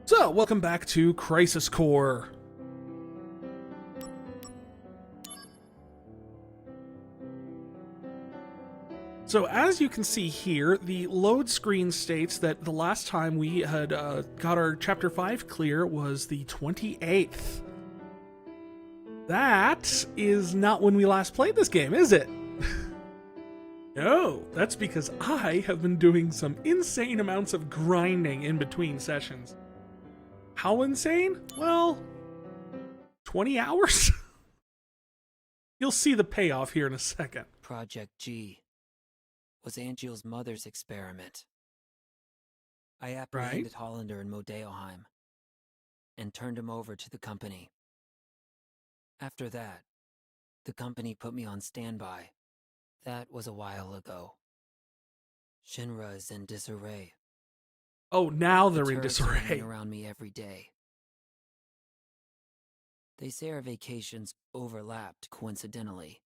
So, welcome back to Crisis Core. So, as you can see here, the load screen states that the last time we had got our Chapter 5 clear was the 28th. That is not when we last played this game, is it? No, that's because I have been doing some insane amounts of grinding in between sessions. How insane? Well, 20 hours? You'll see the payoff here in a second. Project G was Angel's mother's experiment. I apprehended Hollander in Modeoheim and turned him over to the company. After that, the company put me on standby. That was a while ago. Shinra is in disarray. Oh, now they're in turrets are disarray. running around me every day. They say our vacations overlapped coincidentally.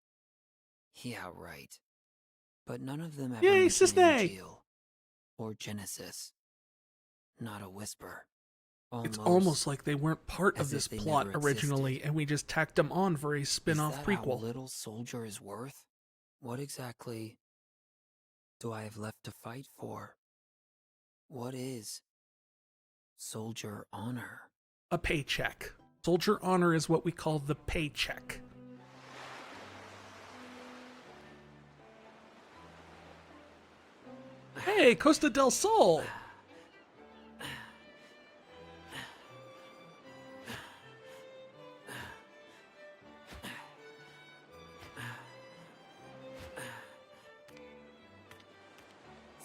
Yeah, right. But none of them ever Yay, mention Cisne! Angel or Genesis. Not a whisper. It's almost like they weren't part of as this if they plot never originally, existed. and we just tacked them on for a spin-off Is that how prequel. little Soldier is worth? What exactly do I have left to fight for? What is Soldier honor? A paycheck. Soldier honor is what we call the paycheck. Hey, Costa del Sol!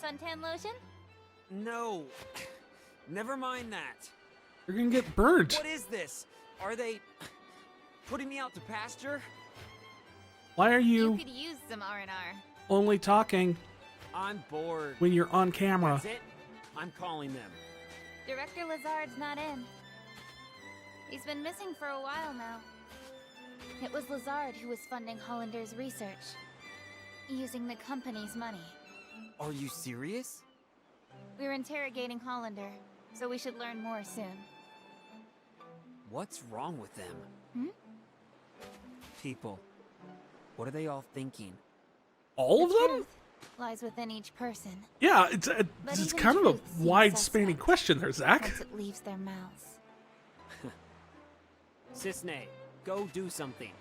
Suntan lotion? No. Never mind that. You're gonna get burnt. What is this? Are they putting me out to pasture? Why are You you could use some R&R. only talking I'm bored. when you're on camera? That's it? I'm calling them. Director Lazard's not in. He's been missing for a while now. It was Lazard who was funding Hollander's research, using the company's money. Are you serious? We're interrogating Hollander, so we should learn more soon. What's wrong with them? Hmm? People. What are they all thinking? All of The them? truth lies within each person. Yeah, But it's even kind of truth a seems wide-spanning suspect question there, Zach. once it leaves their mouths. Cisne, go do something.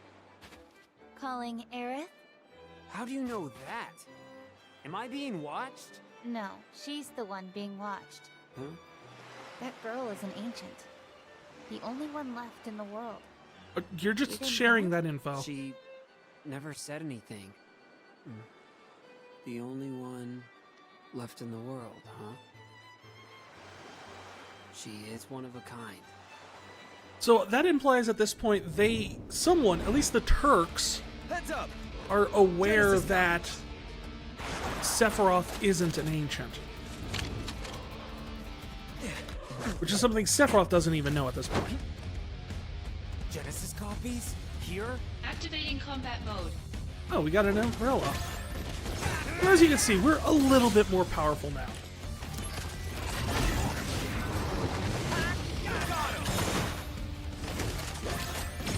Calling Aerith? How do you know that? Am I being watched? No, she's the one being watched. Huh? That girl is an ancient. The only one left in the world. You're You just didn't sharing know? that info. She never said anything. The only one left in the world, huh? She is one of a kind. So that implies at this point someone, at least the Turks, Heads up! are aware Genesis that Sephiroth isn't an ancient. Which is something Sephiroth doesn't even know at this point. Genesis copies? Here? Activating combat mode. Oh, we got an umbrella. And as you can see, we're a little bit more powerful now.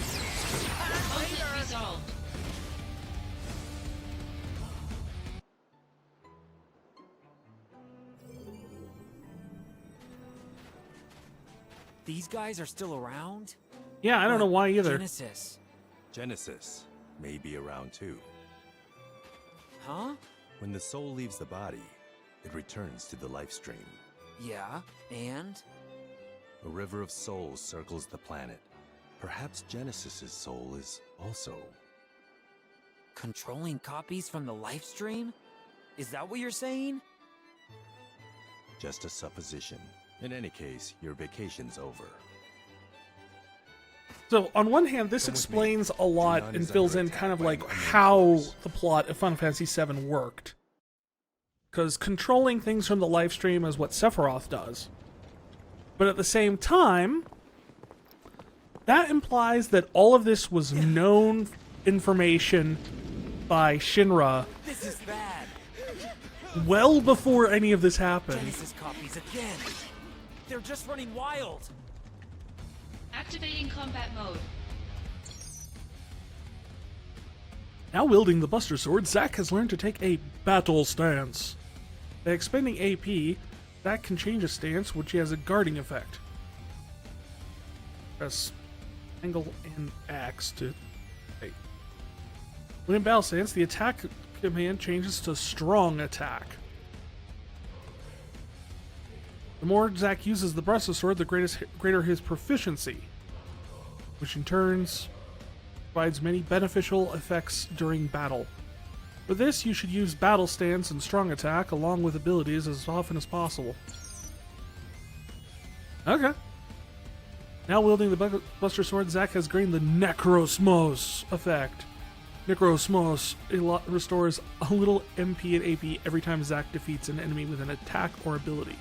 Conflict resolved. These guys are still around? Yeah, I don't know why either. Genesis. Genesis may be around too. Huh? When the soul leaves the body, it returns to the life stream. Yeah, and? A river of souls circles the planet. Perhaps Genesis's soul is also. Controlling copies from the life stream? Is that what you're saying? Just a supposition. In any case, your vacation's over. So, on one hand, this Come with explains me. a lot Xenon and is fills under in attack kind of by like an unknown how force. the plot of Final Fantasy VII worked. Because controlling things from the live stream is what Sephiroth does. But at the same time, that implies that all of this was known information by Shinra This is bad. well before any of this happened. Genesis copies again. They're just running wild. Activating combat mode. Now wielding the Buster Sword, Zack has learned to take a battle stance. By expending AP, Zack can change a stance, which has a guarding effect. Press angle and axe to... Hey. When in battle stance, the attack command changes to strong attack. The more Zack uses the Buster Sword, the greater his proficiency, which in turns provides many beneficial effects during battle. For this, you should use battle stance and strong attack along with abilities as often as possible. Okay. Now wielding the Buster Sword, Zack has gained the Necrosmos effect. Necrosmos restores a little MP and AP every time Zack defeats an enemy with an attack or ability.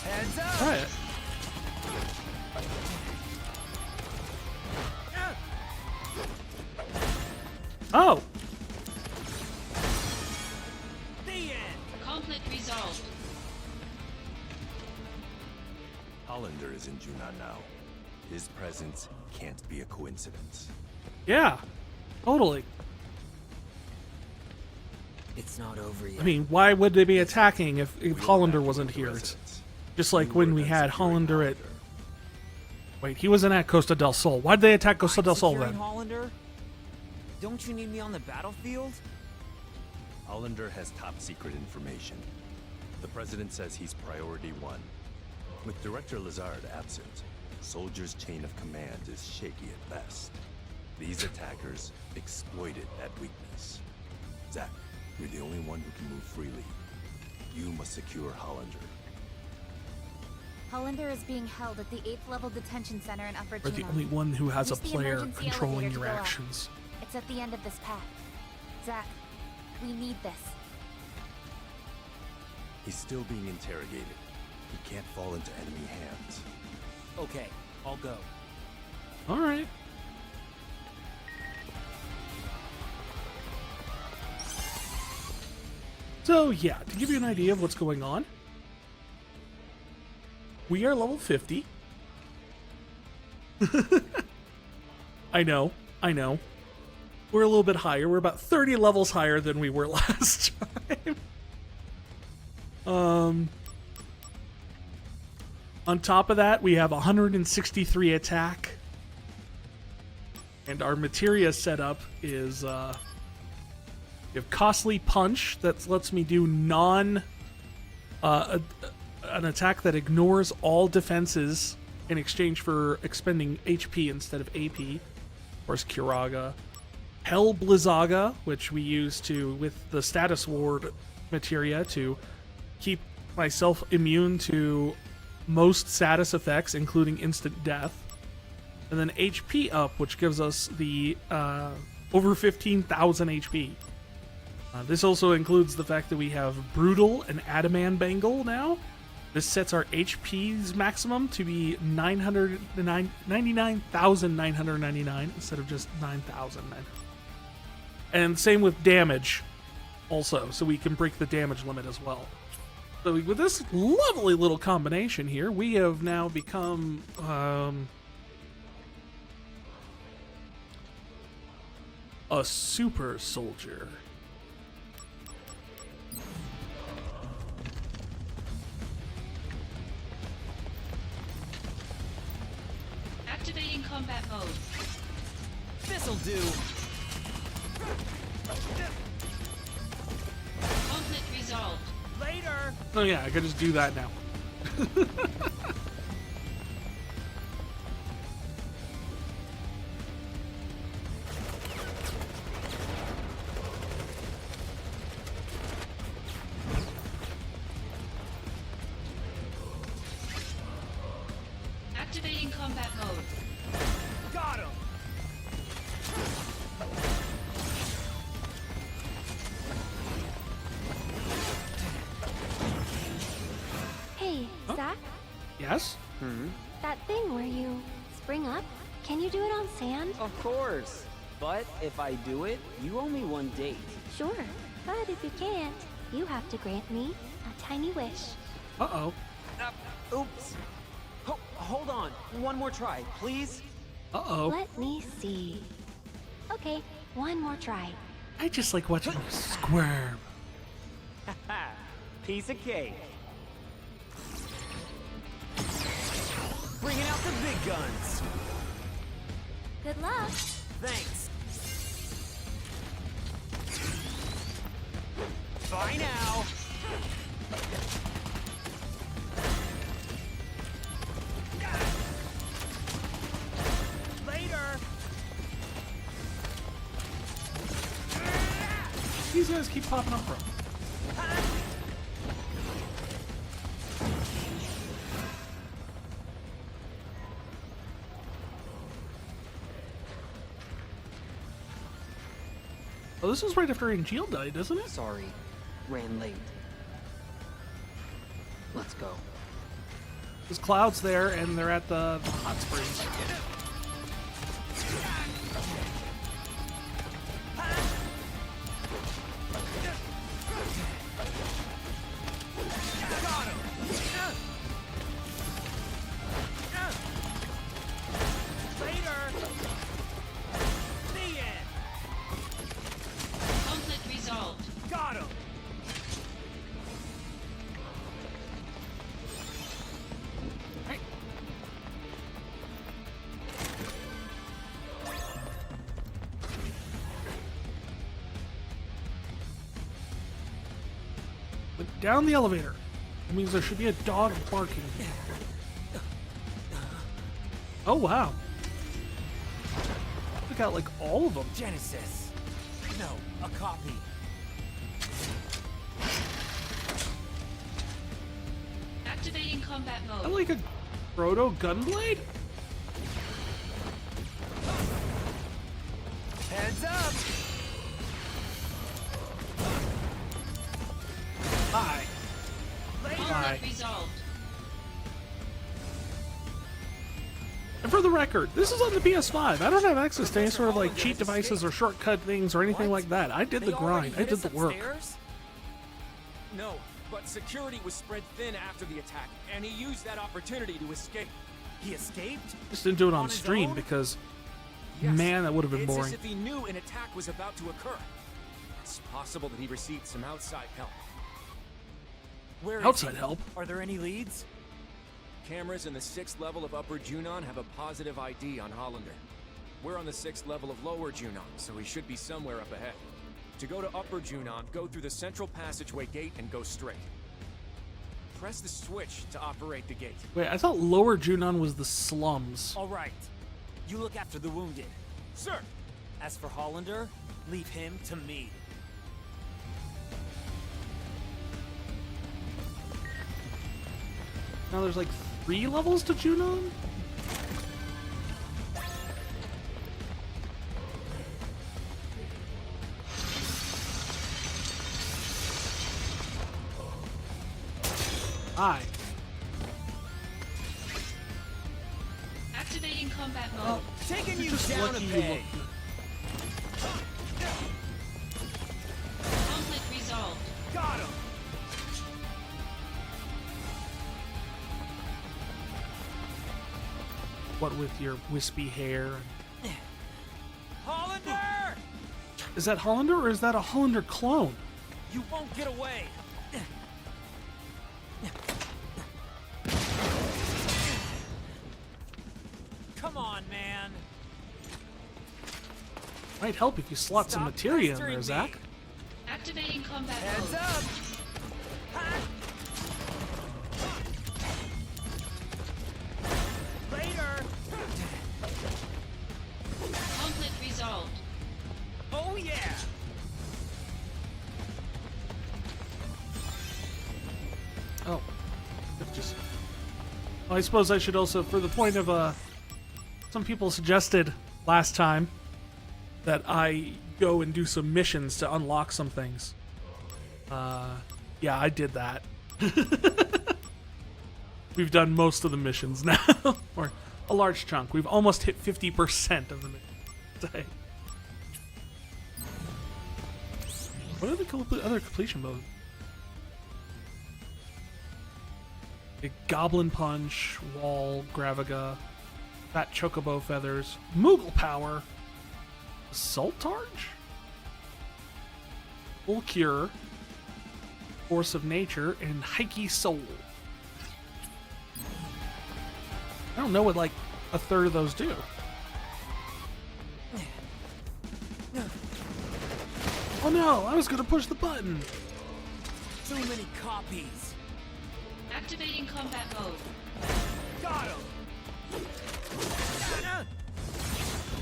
Heads up! Try it. Oh! The end! Conflict resolved. Hollander is in Junon now. His presence can't be a coincidence. Yeah, totally. It's not over yet. I mean, why would they be attacking if We don't Hollander have to wasn't work the here? residents. Just like You when were we then had securing Hollander at... Hollander. Wait, he wasn't at Costa del Sol. Why'd they attack Costa del Sol Securing then? Hollander? Don't you need me on the battlefield? Hollander has top secret information. The president says he's priority one. With Director Lazard absent, Soldier's chain of command is shaky at best. These attackers exploited that weakness. Zack, you're the only one who can move freely. You must secure Hollander. Hollander is being held at the 8th level detention center in Upper You're the Junon. only one who has a Use the player emergency controlling elevator your to go up. actions. It's at the end of this path. Zack, we need this. He's still being interrogated. He can't fall into enemy hands. Okay, I'll go. Alright. So yeah, to give you an idea of what's going on, we are level 50. I know. We're a little bit higher. We're about 30 levels higher than we were last time. On top of that, we have 163 attack. And our materia setup is, we have Costly Punch that lets me do an attack that ignores all defenses in exchange for expending HP instead of AP. Of course, Kiraga. Hell Blizzaga, which we use with the status ward materia to keep myself immune to most status effects, including instant death. And then HP up, which gives us the over 15,000 HP. This also includes the fact that we have Brutal and Adaman Bangle now. This sets our HP's maximum to be 99,999 instead of just 9,000. And same with damage also, so we can break the damage limit as well. So with this lovely little combination here, we have now become a super soldier. Activating combat mode. This'll do. Conflict resolved. Later. Oh yeah, I could just do that now. Activating combat mode. Got him. Hey, Zack? Yes? That thing where you spring up, can you do it on sand? Of course. But if I do it, you owe me one date. Sure, but if you can't, you have to grant me a tiny wish. Uh-oh. Oops. Hold on. One more try, please. Uh-oh. Let me see. Okay, one more try. I just like watching you squirm. Piece of cake. Bringing out the big guns. Good luck. Thanks. Bye now. Later. These guys keep popping up, bro. Oh, this is right after Angel died, isn't it? Sorry, ran late. Let's go. There's Cloud's there, and they're at the hot springs. Conflict resolved. Got him. Right. But down the elevator. That means there should be a dog barking. Oh, wow. Look out, like, all of them. Genesis. No, a copy. Activating combat Is that mode. like a proto gunblade? Heads up. Hi. Conflict resolved. And for the record, this is on the PS5. I don't have access to any sort of like cheat devices or shortcut things or anything like that. I did the grind. I did the work. No, but security was spread thin after the attack, and he used that opportunity to escape. He escaped? Just didn't do it on On his stream own? because, Yes, man, that would have been it's boring. as if he knew an attack was about to occur. It's possible that he received some outside help. Where is Outside he? help? Are there any leads? Cameras in the 6th level of Upper Junon have a positive ID on Hollander. We're on the 6th level of Lower Junon, so he should be somewhere up ahead. To go to Upper Junon, go through the central passageway gate and go straight. Press the switch to operate the gate. Wait, I thought Lower Junon was the slums. All right. You look after the wounded. Sir! As for Hollander, leave him to me. Now there's like 3 levels to Junon? Hi. Activating combat mode. Taking you Just down a lucky you peg. look. Conflict resolved. Got him. What with your wispy hair? Hollander! Is that Hollander or is that a Hollander clone? You won't get away. Come on, man. Might help if you slot some Stop materia in pestering there, me. Zack. Activating combat Heads mode. up. Later. Conflict resolved. Oh yeah. Oh. Just. Well, I suppose I should also, for the point of, some people suggested last time that I go and do some missions to unlock some things. Yeah, I did that. We've done most of the missions now, or a large chunk. We've almost hit 50% of the missions today. What are the other completion modes? A Goblin Punch, Wall, Gravaga, Fat Chocobo Feathers, Moogle Power, Assault Charge, Full Cure, Force of Nature, and Heike Soul. I don't know what like a third of those do. Oh no, I was gonna push the button. Too many copies. Activating combat mode. Got him.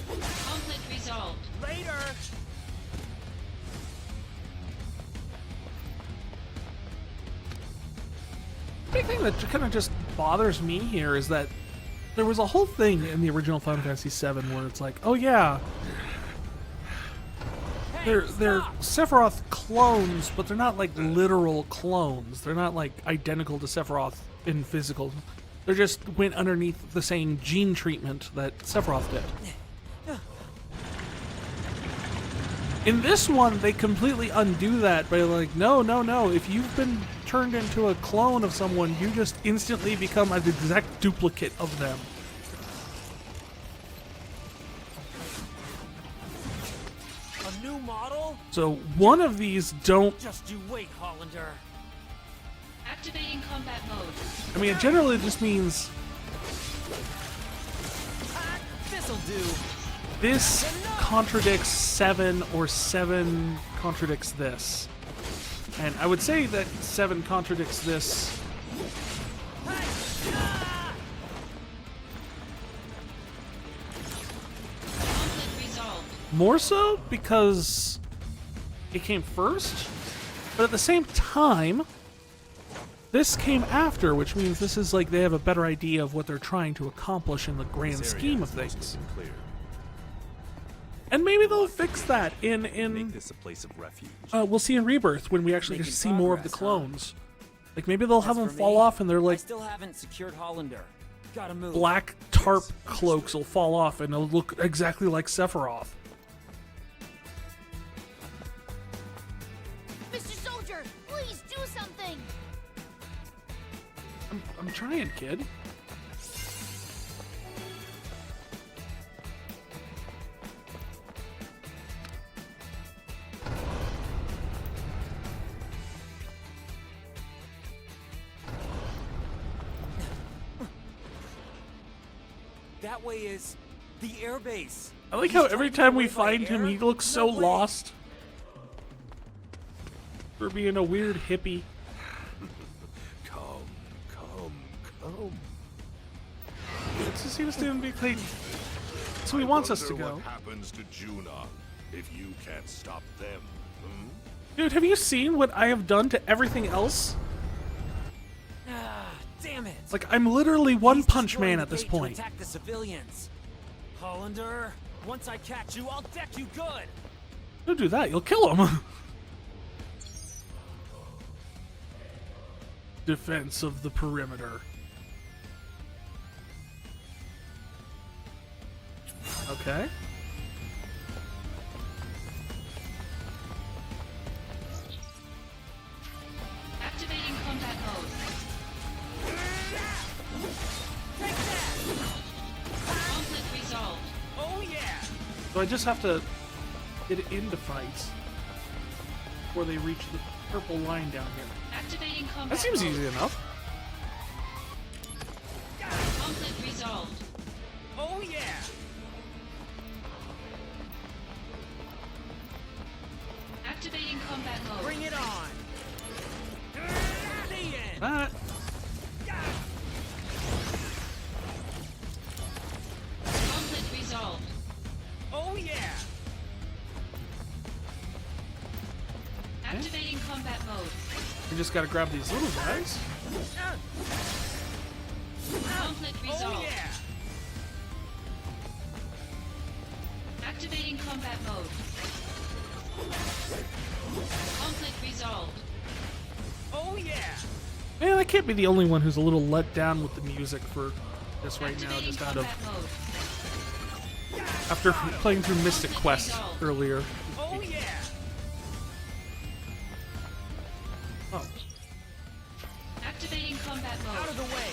Conflict resolved. Later. Big thing that kind of just bothers me here is that there was a whole thing in the original Final Fantasy VII where it's like, oh yeah, they're Sephiroth clones, but they're not like literal clones. They're not like identical to Sephiroth in physical. They just went underneath the same gene treatment that Sephiroth did. In this one, they completely undo that by like, no. If you've been turned into a clone of someone, you just instantly become an exact duplicate of them. A new model? So one of these don't. Just you wait, Hollander. Activating combat mode. I mean, it generally just means This'll do. this contradicts 7 or 7 contradicts this. And I would say that 7 contradicts this. Conflict resolved. More so because it came first, but at the same time, this came after, which means this is like they have a better idea of what they're trying to accomplish in the grand This area scheme of has mostly things. been cleared. And maybe they'll fix that Make in this a place of refuge. we'll see in Rebirth when we actually get to Making see more of the progress, huh? clones. Like maybe they'll have As them for fall me, off and they're I like still haven't secured Hollander. Gotta move. black tarp cloaks will fall off and they'll look exactly like Sephiroth. Mr. Soldier, please do something! I'm trying, kid. That way is the airbase. I like He's how every trying to time we get away by find him, air? he looks so No way. lost. For being a weird hippie. Come. It just seems to be like, so he wants us to Wonder go. What happens to Junon if you can't stop them? Hmm? Dude, have you seen what I have done to everything else? Ah, damn it. Like, I'm literally One He's Punch destroying Man the at this gate to point. attack the civilians. Hollander, once I catch you, I'll deck you good. Don't do that, you'll kill him. Defense of the perimeter. Okay. Activating combat mode. Conflict resolved. Oh yeah. So I just have to get into fights before they reach the purple line down here. Activating combat That seems mode. easy enough. Conflict resolved. Oh yeah. Activating combat mode. Bring it on. The end. That. Conflict resolved. Oh yeah. Activating combat mode. We just gotta grab these little guys. Conflict Oh resolved. yeah. Activating combat mode. Conflict resolved. Oh yeah. Man, I can't be the only one who's a little let down with the music for this right now, Activating just out combat of mode. after playing through Mystic Quest earlier. Oh yeah. Oh, Activating combat combat mode. Out of the way!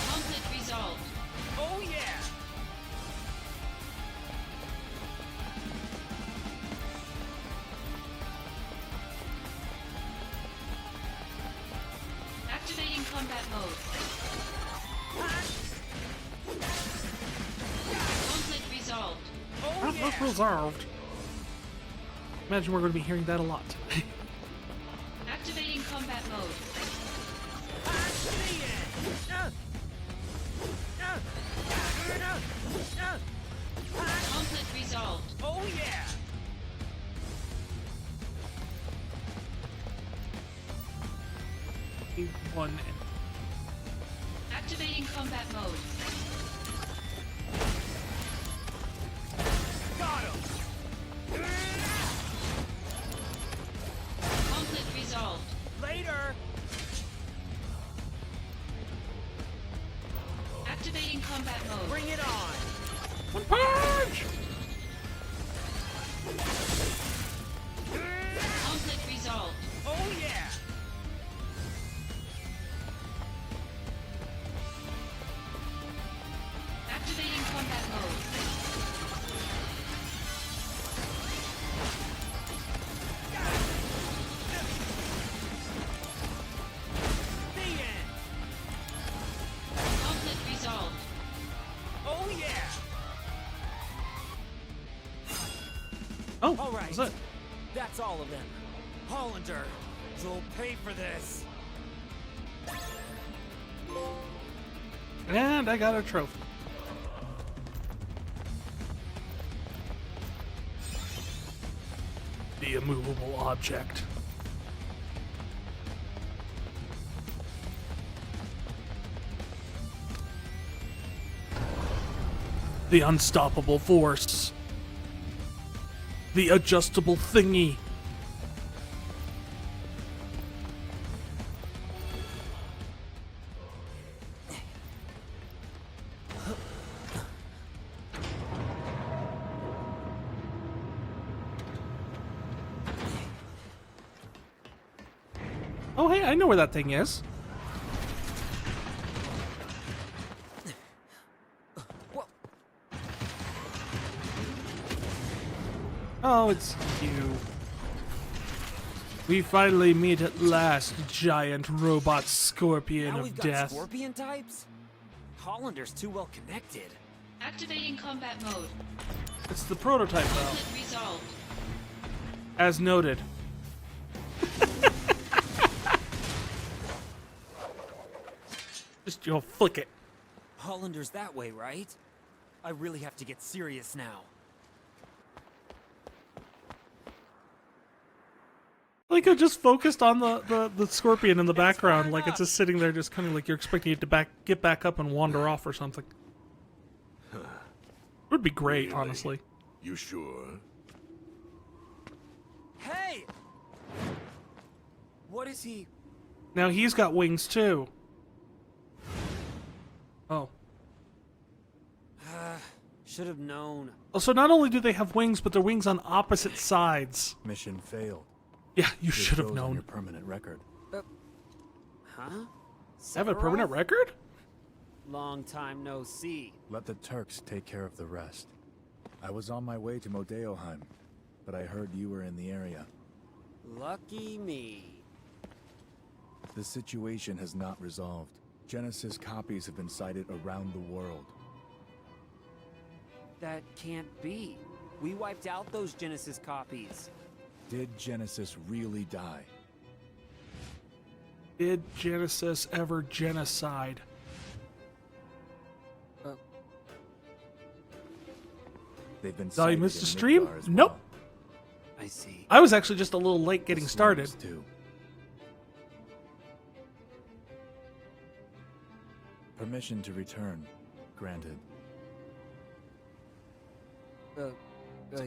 Conflict resolved. Oh yeah! Activating combat mode. Conflict resolved. Oh yeah! Not resolved. Imagine we're going to be hearing that a lot today. Activating combat mode. Conflict resolved. Oh yeah! One. Activating combat mode. Got him! Conflict resolved. Later! Activating combat mode. Bring it on! One punch! Conflict resolved. Oh yeah! Activating combat mode. The end! Conflict resolved. Oh yeah! Oh, All right. that's it. That's all of them. Hollander, you'll pay for this. And I got a trophy. The immovable object. The unstoppable force. The adjustable thingy. Oh, hey, I know where that thing is. Oh, it's you. We finally meet at last, giant robot scorpion Now of we've got death. scorpion types? Hollander's too well connected. Activating combat mode. It's the prototype, though, Conflict resolved. as noted. Just, you'll flick it. Hollander's that way, right? I really have to get serious now. Like, I just focused on the scorpion in the background, far like it's enough. just sitting there, just kind of like you're expecting it to get back up and wander off or something. It would be great, Really? honestly. You sure? Hey! What is he? Now he's got wings too. Oh. Should have known. Oh, so not only do they have wings, but they're wings on opposite sides. Mission failed. Yeah, you It should have shows on known. your permanent record. Huh? Have a permanent Sephiroth? record? Long time no see. Let the Turks take care of the rest. I was on my way to Modeoheim, but I heard you were in the area. Lucky me. The situation has not resolved. Genesis copies have been sighted around the world. That can't be. We wiped out those Genesis copies. Did Genesis really die? Did Genesis ever genocide? They've been Thought you sighted missed in a stream? Midgar as Nope. well. I see. I was actually just a little late getting The started. Slums, too. Permission to return. Granted.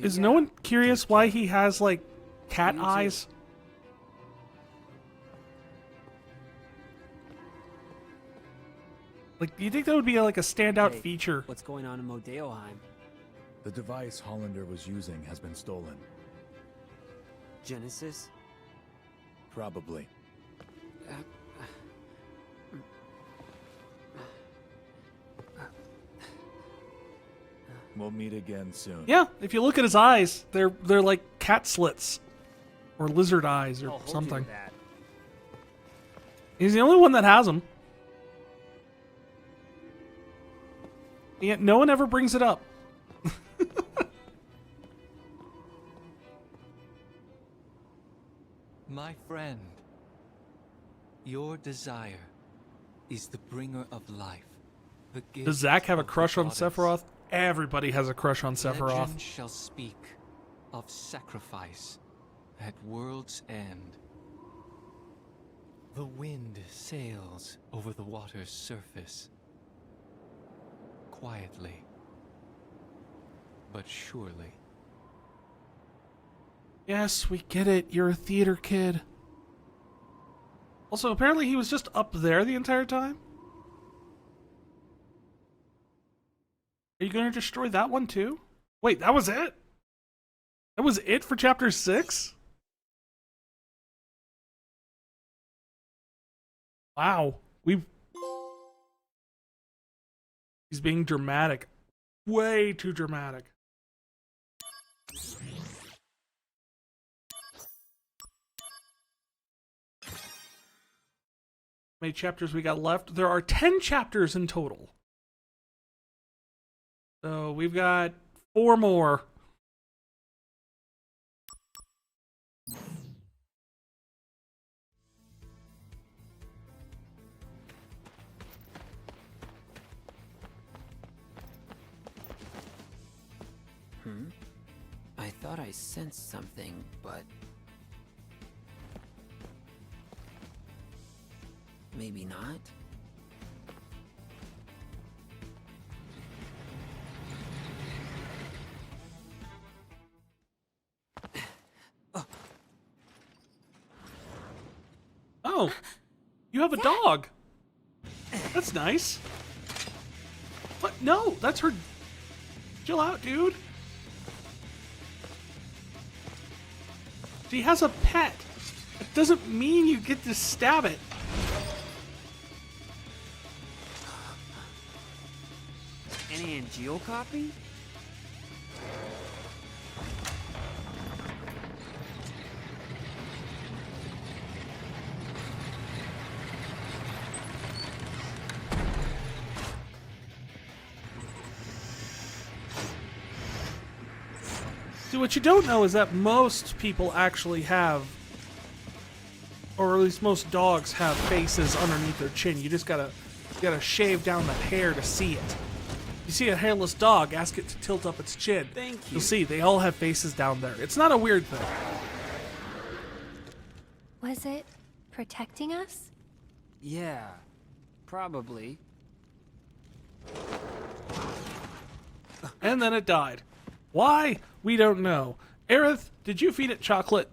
Is no one curious why he has, like, cat You too. eyes? Like, do you think that would be, like, a standout Hey, feature? What's going on in Modeoheim? The device Hollander was using has been stolen. Genesis? Probably. We'll meet again soon. Yeah, if you look at his eyes, they're like cat slits or lizard eyes or I'll hold you to something. that. He's the only one that has them. Yet no one ever brings it up. My friend, your desire is the bringer of life. The gift Does Zack have a of the crush on goddess. Sephiroth? Everybody has a crush on Sephiroth. Legend shall speak of sacrifice at world's end. The wind sails over the water's surface, quietly, but surely. Yes, we get it. You're a theater kid. Also, apparently he was just up there the entire time. Are you going to destroy that one too? Wait, that was it? That was it for chapter 6? Wow. He's being dramatic. Way too dramatic. How many chapters we got left? There are 10 chapters in total. So we've got 4 more. I thought I sensed something, but maybe not. Oh, you have a dog. That's nice. What? No, that's her. Chill out, dude. She has a pet. It doesn't mean you get to stab it. Any Angeal copy? See, what you don't know is that most people actually have, or at least most dogs have faces underneath their chin. You just gotta shave down that hair to see it. You see a hairless dog, ask it to tilt up its chin. Thank you. You'll see, they all have faces down there. It's not a weird thing. Was it protecting us? Yeah, probably. And then it died. Why? We don't know. Aerith, did you feed it chocolate?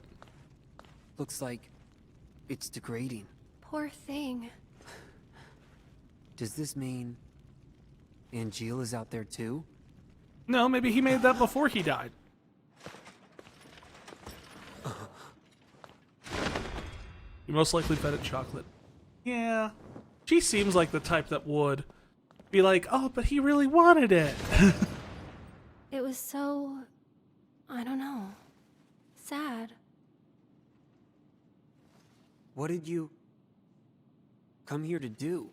Looks like it's degrading. Poor thing. Does this mean Angeal is out there too? No, maybe he made that before he died. You most likely fed it chocolate. Yeah. She seems like the type that would be like, oh, but he really wanted it. It was so... I don't know. Sad. What did you come here to do?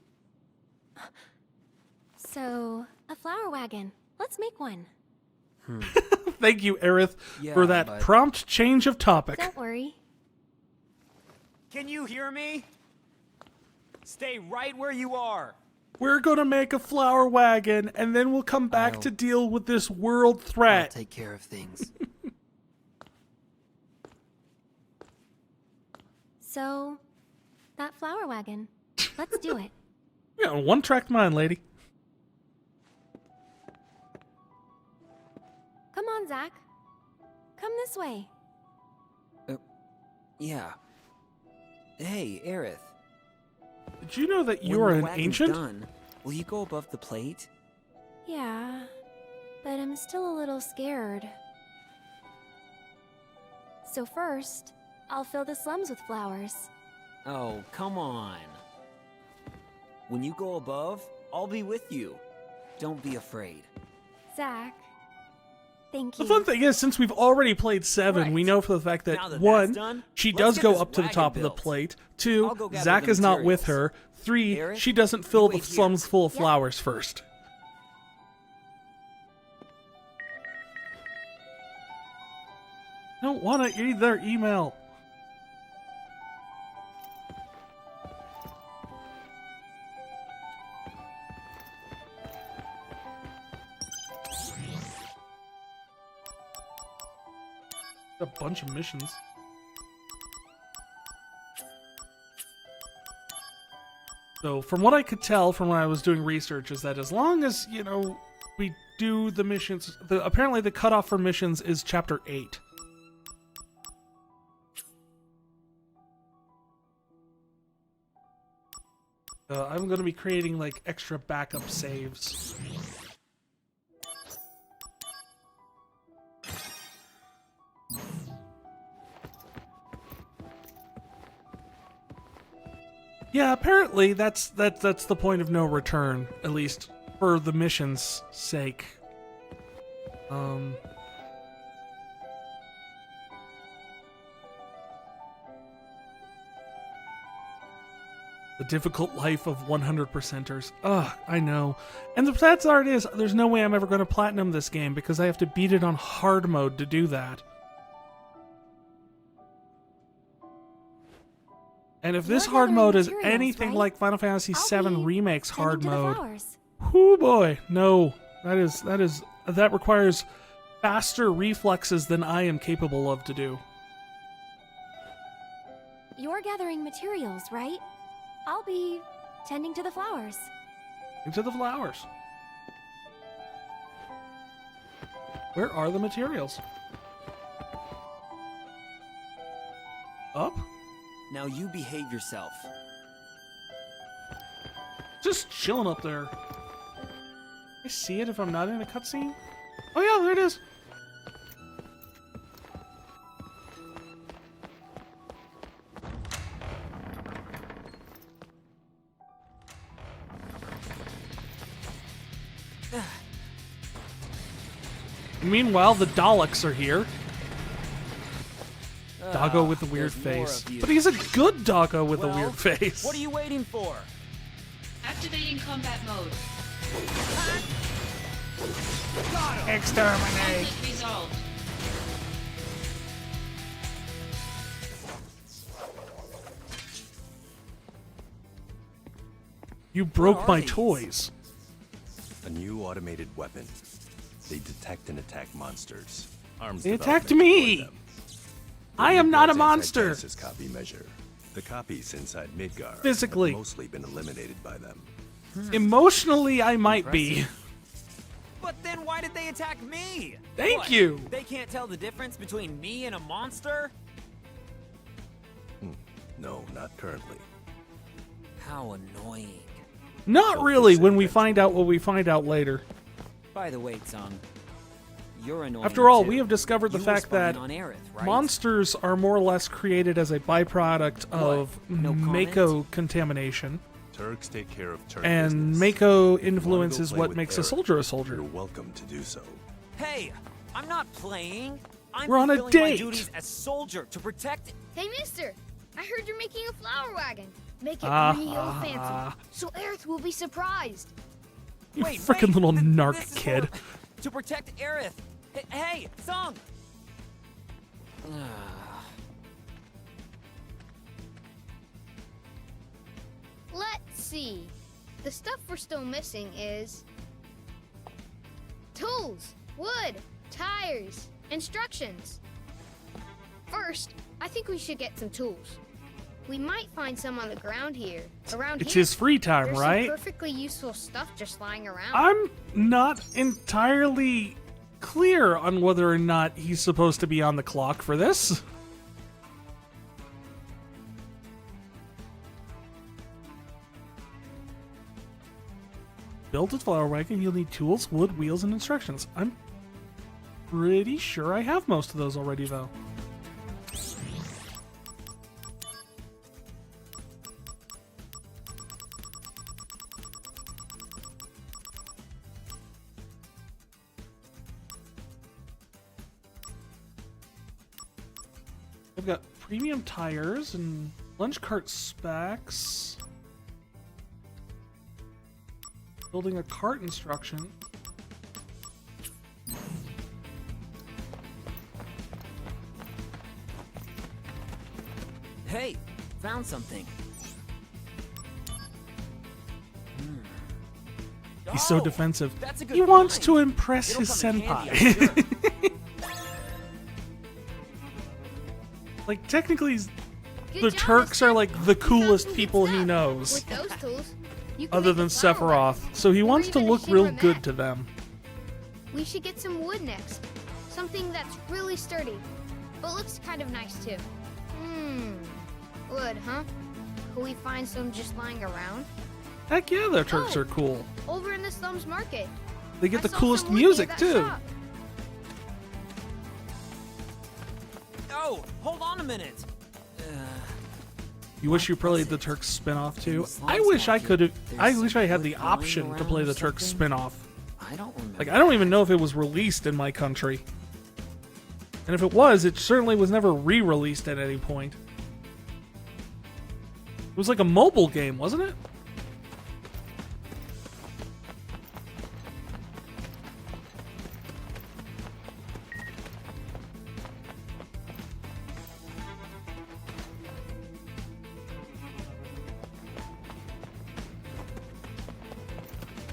So, a flower wagon. Let's make one. Thank you, Aerith, Yeah, for that but- prompt change of topic. Don't worry. Can you hear me? Stay right where you are. We're gonna make a flower wagon, and then we'll come back I'll- to deal with this world I'll threat. take care of things. So, that flower wagon. Let's do it. Yeah, one-track mind, lady. Come on, Zack. Come this way. Yeah. Hey, Aerith. Did you know that when you're the an wagon's ancient? done, will you go above the plate? Yeah, but I'm still a little scared. So first, I'll fill the slums with flowers. Oh, come on. When you go above, I'll be with you. Don't be afraid. Zack, thank The you. fun thing is, since we've already played 7, we Right. know for the fact Now that, that 1, that's done, she let's does get go this up to the wagon top of the built. plate. I'll 2, go gather Zack the is not with materials. her. 3, Eric, she doesn't you fill the wait here. slums full of Yep. flowers first. I don't want to read their email. A bunch of missions. So, from what I could tell from when I was doing research, is that as long as, you know, we do the missions, apparently the cutoff for missions is chapter 8. I'm going to be creating, like, extra backup saves. Yeah, apparently that's the point of no return, at least for the mission's sake. The difficult life of 100%ers. Ugh, I know. And the sad part is, there's no way I'm ever going to platinum this game because I have to beat it on hard mode to do that. And if this You're hard mode is gathering materials, anything right? like Final Fantasy I'll VII be Remake's tending hard to the mode, flowers. whoo boy, no, that requires faster reflexes than I am capable of to do. You're gathering materials, right? I'll be tending to the flowers. Into the flowers. Where are the materials? Up? Now you behave yourself. Just chilling up there. Can I see it if I'm not in a cutscene? Oh yeah, there it is. Meanwhile, the Daleks are here. Doggo with a weird there's more face. of you. But he's a good doggo with a Well, weird face. What are you waiting for? Activating combat mode. Exterminate! Conflict resolved. You broke What my are these? toys. A new automated weapon. They detect and attack monsters. Arms They development attacked me! toward them. I am not a Midgard's monster! anti-genesis copy measure. The copies inside Midgard Physically. have mostly been eliminated by them. Emotionally, I might be. But then why did they attack me? Thank What, you. They can't tell the difference between me and a monster? No, not currently. How annoying. Not They'll really fix it when we eventually. find out what we find out later. By the way, Tsung, you're annoying. After all, too. we have discovered the You fact were that spying on Aerith, right? monsters are more or less created as a byproduct of No Mako contamination. Turks take care of Turk And business. Mako If you wanna influence go is play what with makes a Aerith, soldier a You're soldier. welcome to do so. Hey, I'm not playing. I'm We're on a fulfilling my date. duties as soldier to protect. Hey, mister! I heard you're making a flower wagon. Make it Ah, real ah, fancy, ah. so Aerith will be surprised. You Wait, freaking wait, little th- narc this is kid. To protect Aerith. Hey, Song! Let's see. The stuff we're still missing is tools, wood, tires, instructions. First, I think we should get some tools. We might find some on the ground here. Around It's here. his free time, There's right? some perfectly useful stuff just lying around. I'm not entirely clear on whether or not he's supposed to be on the clock for this. Build a flower wagon, you'll need tools, wood, wheels, and instructions. I'm pretty sure I have most of those already, though. I've got premium tires and lunch cart specs. Building a cart instruction. Hey, found something. He's so defensive. That's a good He wants find. to impress It'll his come in senpai. handy, I'm sure. Like, technically, Good the job, Turks are like the You found coolest some good people he stuff. knows, With those tools, you can other make than a flower Sephiroth. So he Or wants to even a look real Shimmer good mat. to them. We should get some wood next. Something that's really sturdy, but looks kind of nice too. Wood, huh? Could we find some just lying around? Heck yeah, the Turks Oh. are cool. Over in the slums market. They get I the saw coolest some wood near music, that too. shop. Oh, hold on a minute. You wish you played the Turks spin-off too? I wish I could have. I wish I had the option to play the Turks spin-off. I don't remember. Like, I don't even know if it was released in my country. And if it was, it certainly was never re-released at any point. It was like a mobile game, wasn't it?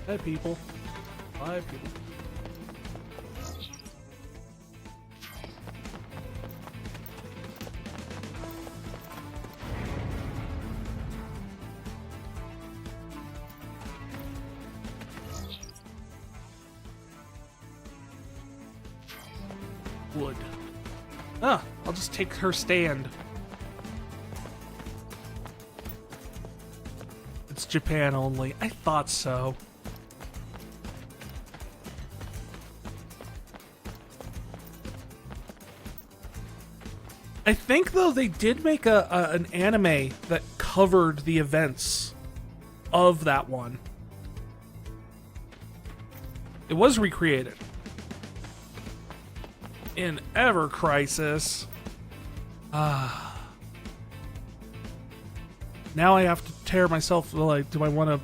Hi, people. Hi, people. Wood. Ah, I'll just take her stand. It's Japan only. I thought so. I think, though, they did make an anime that covered the events of that one. It was recreated. In Ever Crisis. Now I have to tear myself, like, do I want to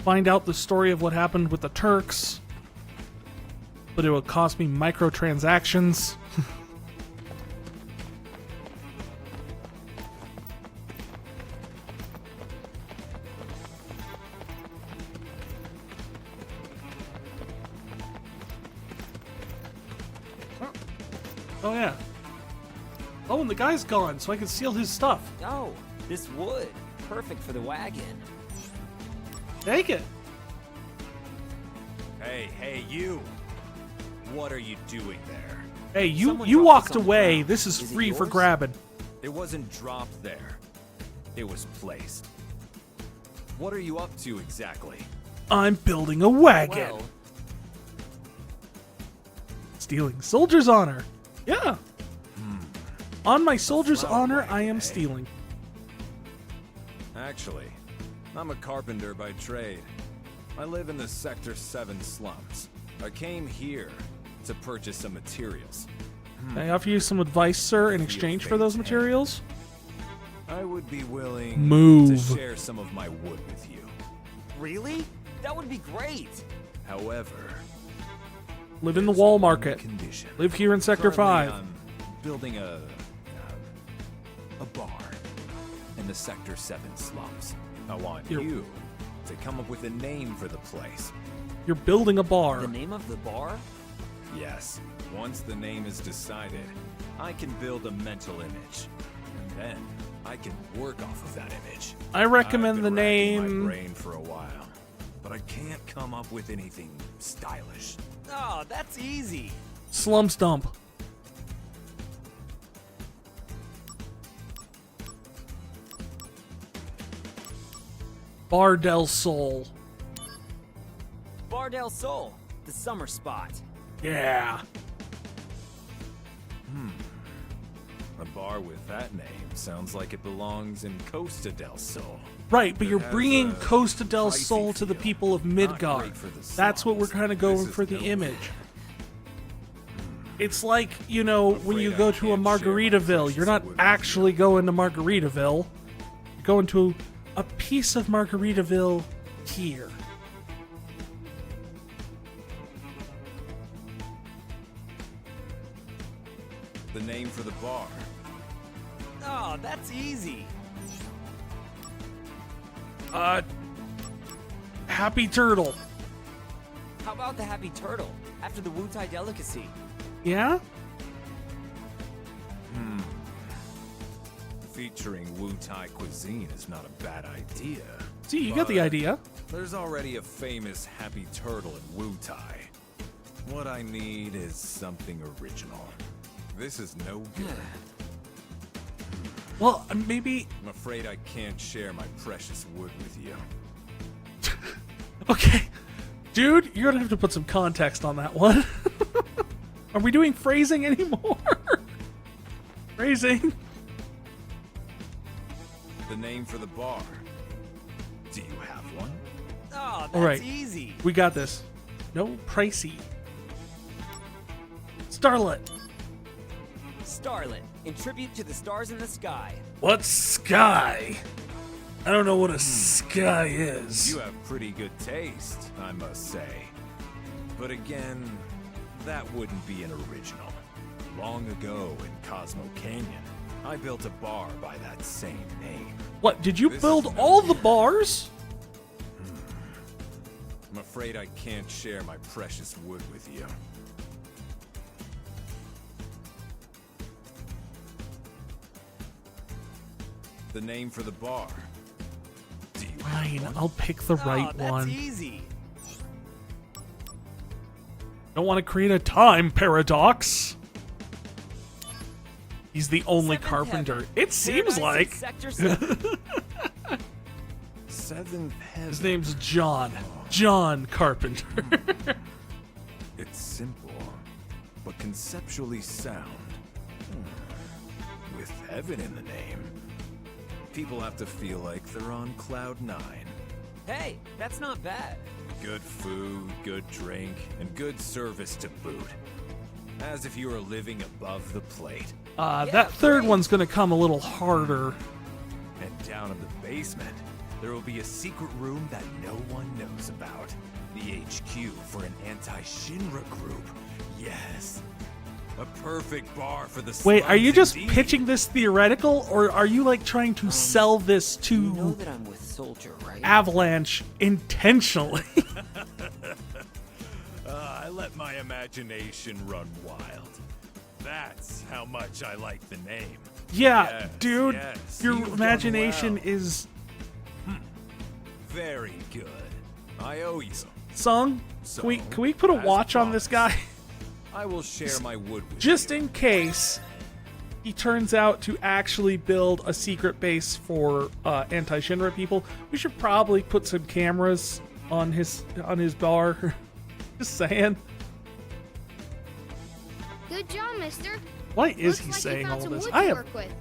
find out the story of what happened with the Turks? But it would cost me microtransactions. Oh, yeah. Oh, and the guy's gone, so I can steal his stuff. Oh, this wood. Perfect for the wagon. Take it. Hey, you! What are you doing there? Hey, you Someone you dropped walked this on the away. ground. This is Is it free for yours? grabbing. It wasn't dropped there. It was placed. What are you up to exactly? I'm building a wagon. Well, Stealing soldier's honor. Yeah. On my soldier's honor, I am stealing. Actually, I'm a carpenter by trade. I live in the Sector 7 slums. I came here to purchase some materials. Can I offer you some advice, sir, in exchange for those materials? I would be willing Move. to share some of my wood with you. really? That would be great. However, Live in the there's wall one market. condition. Live here in Sector Currently, 5. I'm building a bar in the Sector 7 slums. I want You're- you to come up with a name for the place. You're building a bar. The name of the bar? Yes, once the name is decided, I can build a mental image. And then I can work off of that image. I recommend I've the been racking name. my brain for a while, but I can't come up with anything stylish. Oh, that's easy. Slum Stump. Bar del Sol. Bar del Sol, the summer spot. Yeah. A bar with that name sounds like it belongs in Costa del Sol. Right, but It you're has bringing a Costa del pricey Sol to the feel. people of Not Midgard. great for the That's what we're slums. kind of This going is for the no image. good. It's like, you know, when you go to a Margaritaville, you're not actually going to Margaritaville. You're going to a piece of Margaritaville here. The name for the bar. Oh, that's easy. Happy Turtle. How about the Happy Turtle, after the Wu-Tai delicacy? Yeah? Featuring Wu-Tai cuisine is not a bad idea. See, you got the idea. There's already a famous Happy Turtle in Wu-Tai. What I need is something original. This is no good. Well, maybe... I'm afraid I can't share my precious wood with you. Okay. Dude, you're gonna have to put some context on that one. Are we doing phrasing anymore? Phrasing. The name for the bar. Do you have one? Oh, that's All right. easy. We got this. No pricey. Starlet. Starlet, in tribute to the stars in the sky. What's sky? I don't know what a sky is. You have pretty good taste, I must say. But again, that wouldn't be an original. Long ago in Cosmo Canyon, I built a bar by that same name. What, did you build all the bars? I'm afraid I can't share my precious wood with you. The name for the bar. Do you have Fine, one? I'll pick the right that's one. easy. Don't want to create a time paradox. He's the only Seventh carpenter. heaven. It seems Paradise in like. Sector 7. Seventh heaven. His name's John. John Carpenter. It's simple, but conceptually sound. With heaven in the name, people have to feel like they're on cloud 9. Hey, that's not bad. Good food, good drink, and good service to boot. As if you were living above the plate. That third one's gonna come a little harder. And down in the basement, there will be a secret room that no one knows about. The HQ for an anti-Shinra group. Yes. A perfect bar for the Wait, are you slums just indeed. pitching this theoretical, or are you like trying to sell this to You know that I'm with Soldier, right? Avalanche intentionally? I let my imagination run wild. That's how much I like the name. Yeah, Yes, dude, yes, your you've done imagination well. is... Very good. I owe you some. Sung, So, can we put a as watch on this guy? I will share my wood with Just you. in case he turns out to actually build a secret base for anti-Shinra people, we should probably put some cameras on his bar. Just saying. Good job, mister. Why is Looks he like you saying found all some this? wood I to have... work with.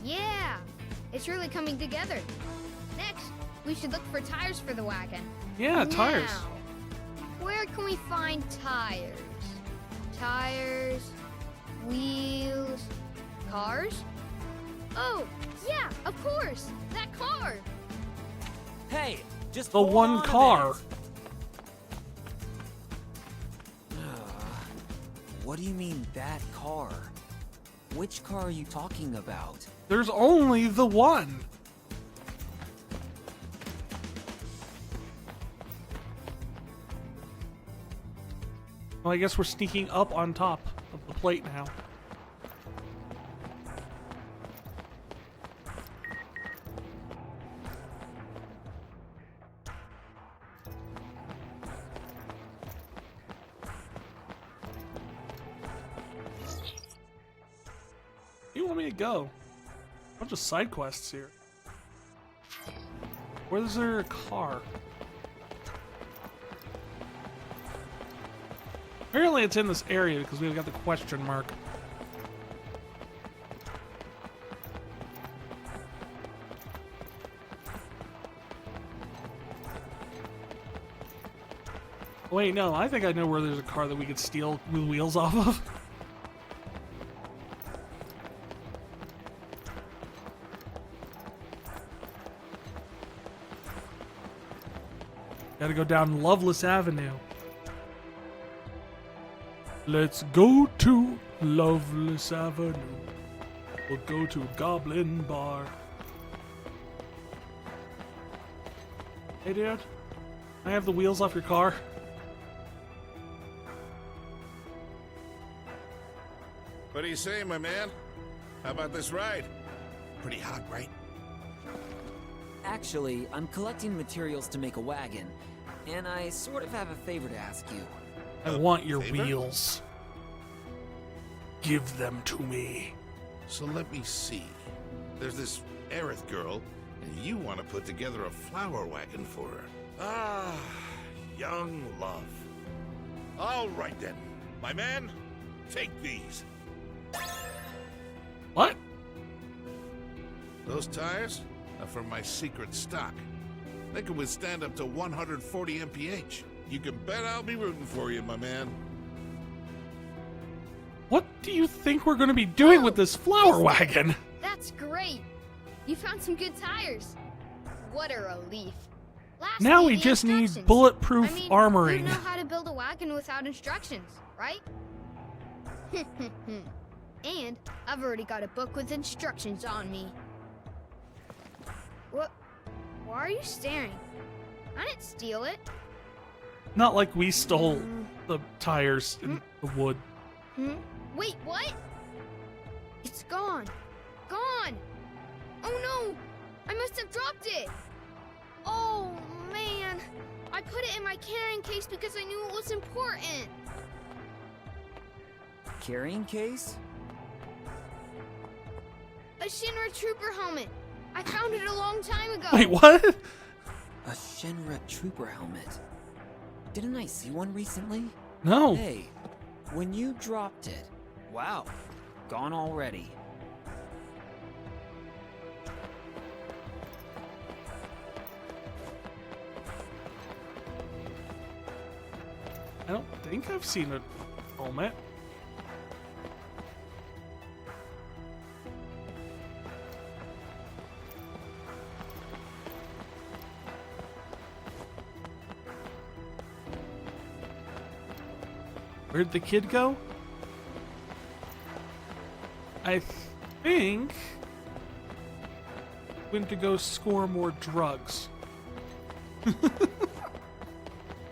Yeah, it's really coming together. Next, we should look for tires for the wagon. Yeah, tires. Now, where can we find tires? Tires, wheels, cars? Oh, yeah, of course, that car. Hey, just The hold one on a car. minute. What do you mean, that car? Which car are you talking about? There's only the one. Well, I guess we're sneaking up on top of the plate now. Where do you want me to go? Bunch of side quests here. Where's there a car? Apparently it's in this area because we've got the question mark. Wait, no, I think I know where there's a car that we could steal the wheels off of. Gotta go down Loveless Avenue. Let's go to Loveless Avenue. We'll go to Goblin Bar. Hey, dude. Can I have the wheels off your car? What do you say, my man? How about this ride? Pretty hot, right? Actually, I'm collecting materials to make a wagon, and I sort of have a favor to ask you. I want your favor? wheels. Give them to me. So let me see. There's this Aerith girl, and you want to put together a flower wagon for her. Ah, young love. All right then. My man, take these. What? Those tires are from my secret stock. They can withstand up to 140 mph. You can bet I'll be rooting for you, my man. What do you think we're going to be doing with this flower wagon? That's great. You found some good tires. What a relief. Last Now we the just need instructions. bulletproof I mean, armoring. You know how to build a wagon without instructions, right? And I've already got a book with instructions on me. What? Why are you staring? I didn't steal it. Not like we stole the tires in the wood. Wait, what? It's gone. Gone. Oh no! I must have dropped it. Oh man! I put it in my carrying case because I knew it was important. Carrying case? A Shinra Trooper helmet. I found it a long time ago. Wait, what? A Shinra Trooper helmet. Didn't I see one recently? No. Hey, when you dropped it, wow, gone already. I don't think I've seen a helmet. Where'd the kid go? I think went to go score more drugs.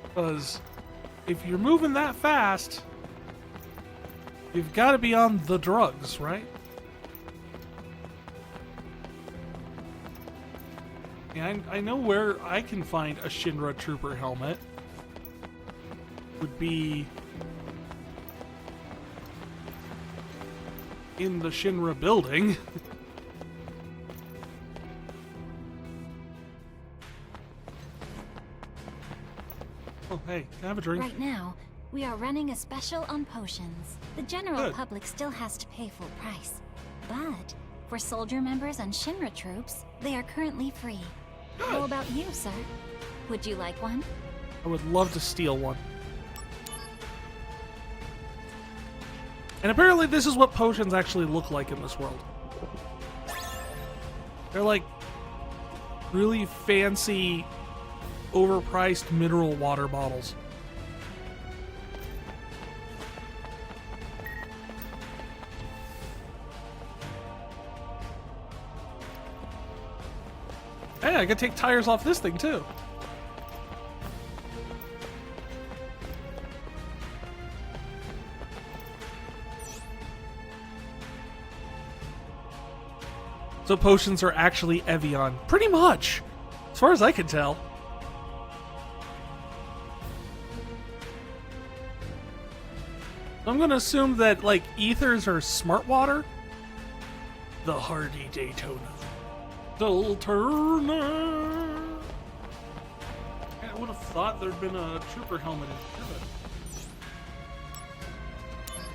Because if you're moving that fast, you've got to be on the drugs, right? Yeah, I know where I can find a Shinra Trooper helmet. Would be in the Shinra building. Oh, hey, can I have a drink? Right now, we are running a special on potions. The general Good. public still has to pay full price. But for soldier members and Shinra troops, they are currently free. How about you, sir? Would you like one? I would love to steal one. And apparently this is what potions actually look like in this world. They're like really fancy, overpriced mineral water bottles. Hey, I could take tires off this thing too. So potions are actually Evian. Pretty much. As far as I can tell. I'm gonna assume that, like, ethers are smart water. The hardy Daytona. Daytona. I would have thought there'd been a trooper helmet in here.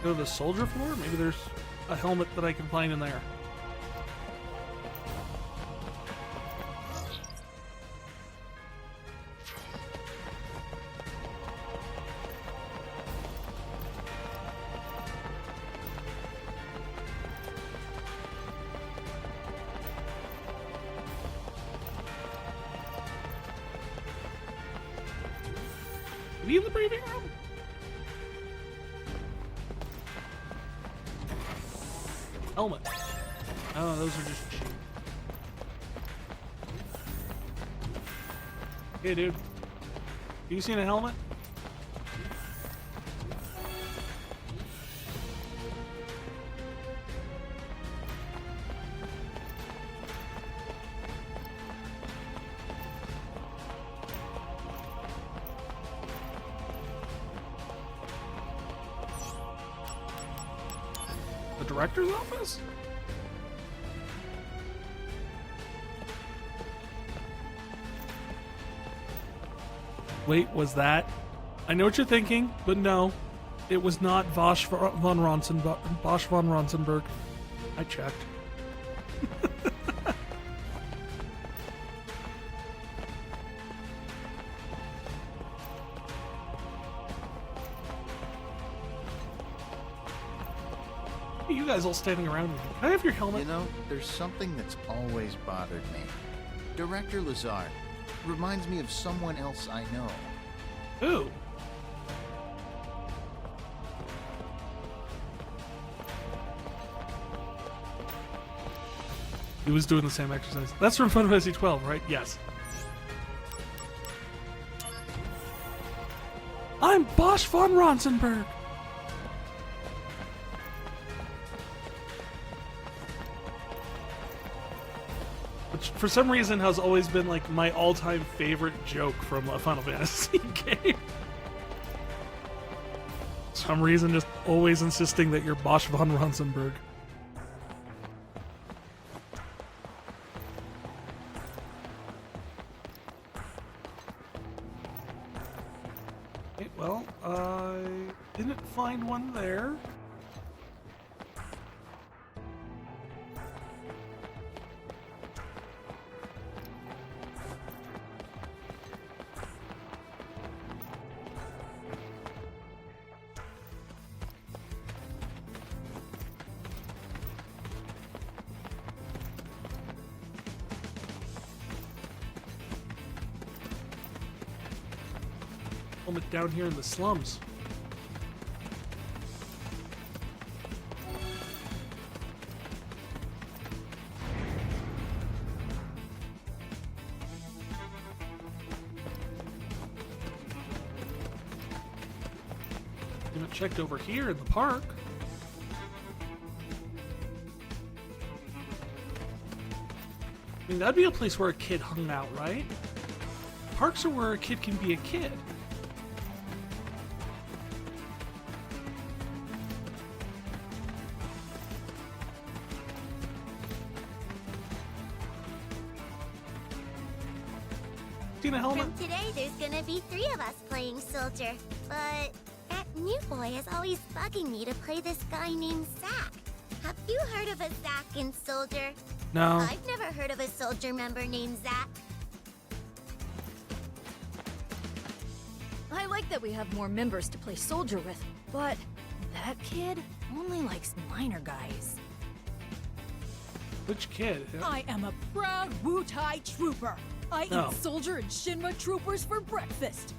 Go to the soldier floor? Maybe there's a helmet that I can find in there. Be in the briefing room? Helmet. Oh, those are just cheap. Hey, dude. You seen a helmet? The director's office? Wait, was that? I know what you're thinking, but no. It was not Bosch von Ronsenberg. I checked. You guys all standing around me. Can I have your helmet? You know, there's something that's always bothered me. Director Lazard reminds me of someone else I know. Who? He was doing the same exercise. That's from Final Fantasy 12, right? Yes. I'm Bosch von Ronsenberg. Which, for some reason, has always been like my all-time favorite joke from a Final Fantasy game. Some reason, just always insisting that you're Bosch von Ronsenberg. Okay, well, I didn't find one there. Helmet down here in the slums. Haven't checked over here in the park. I mean, that'd be a place where a kid hung out, right? Parks are where a kid can be a kid. From today, there's gonna be 3 of us playing Soldier. But that new boy is always bugging me to play this guy named Zack. Have you heard of a Zack in Soldier? No. I've never heard of a Soldier member named Zack. I like that we have more members to play Soldier with, but that kid only likes minor guys. Which kid? I am a proud Wu-Tai trooper. I Oh. eat Soldier and Shinra troopers for breakfast.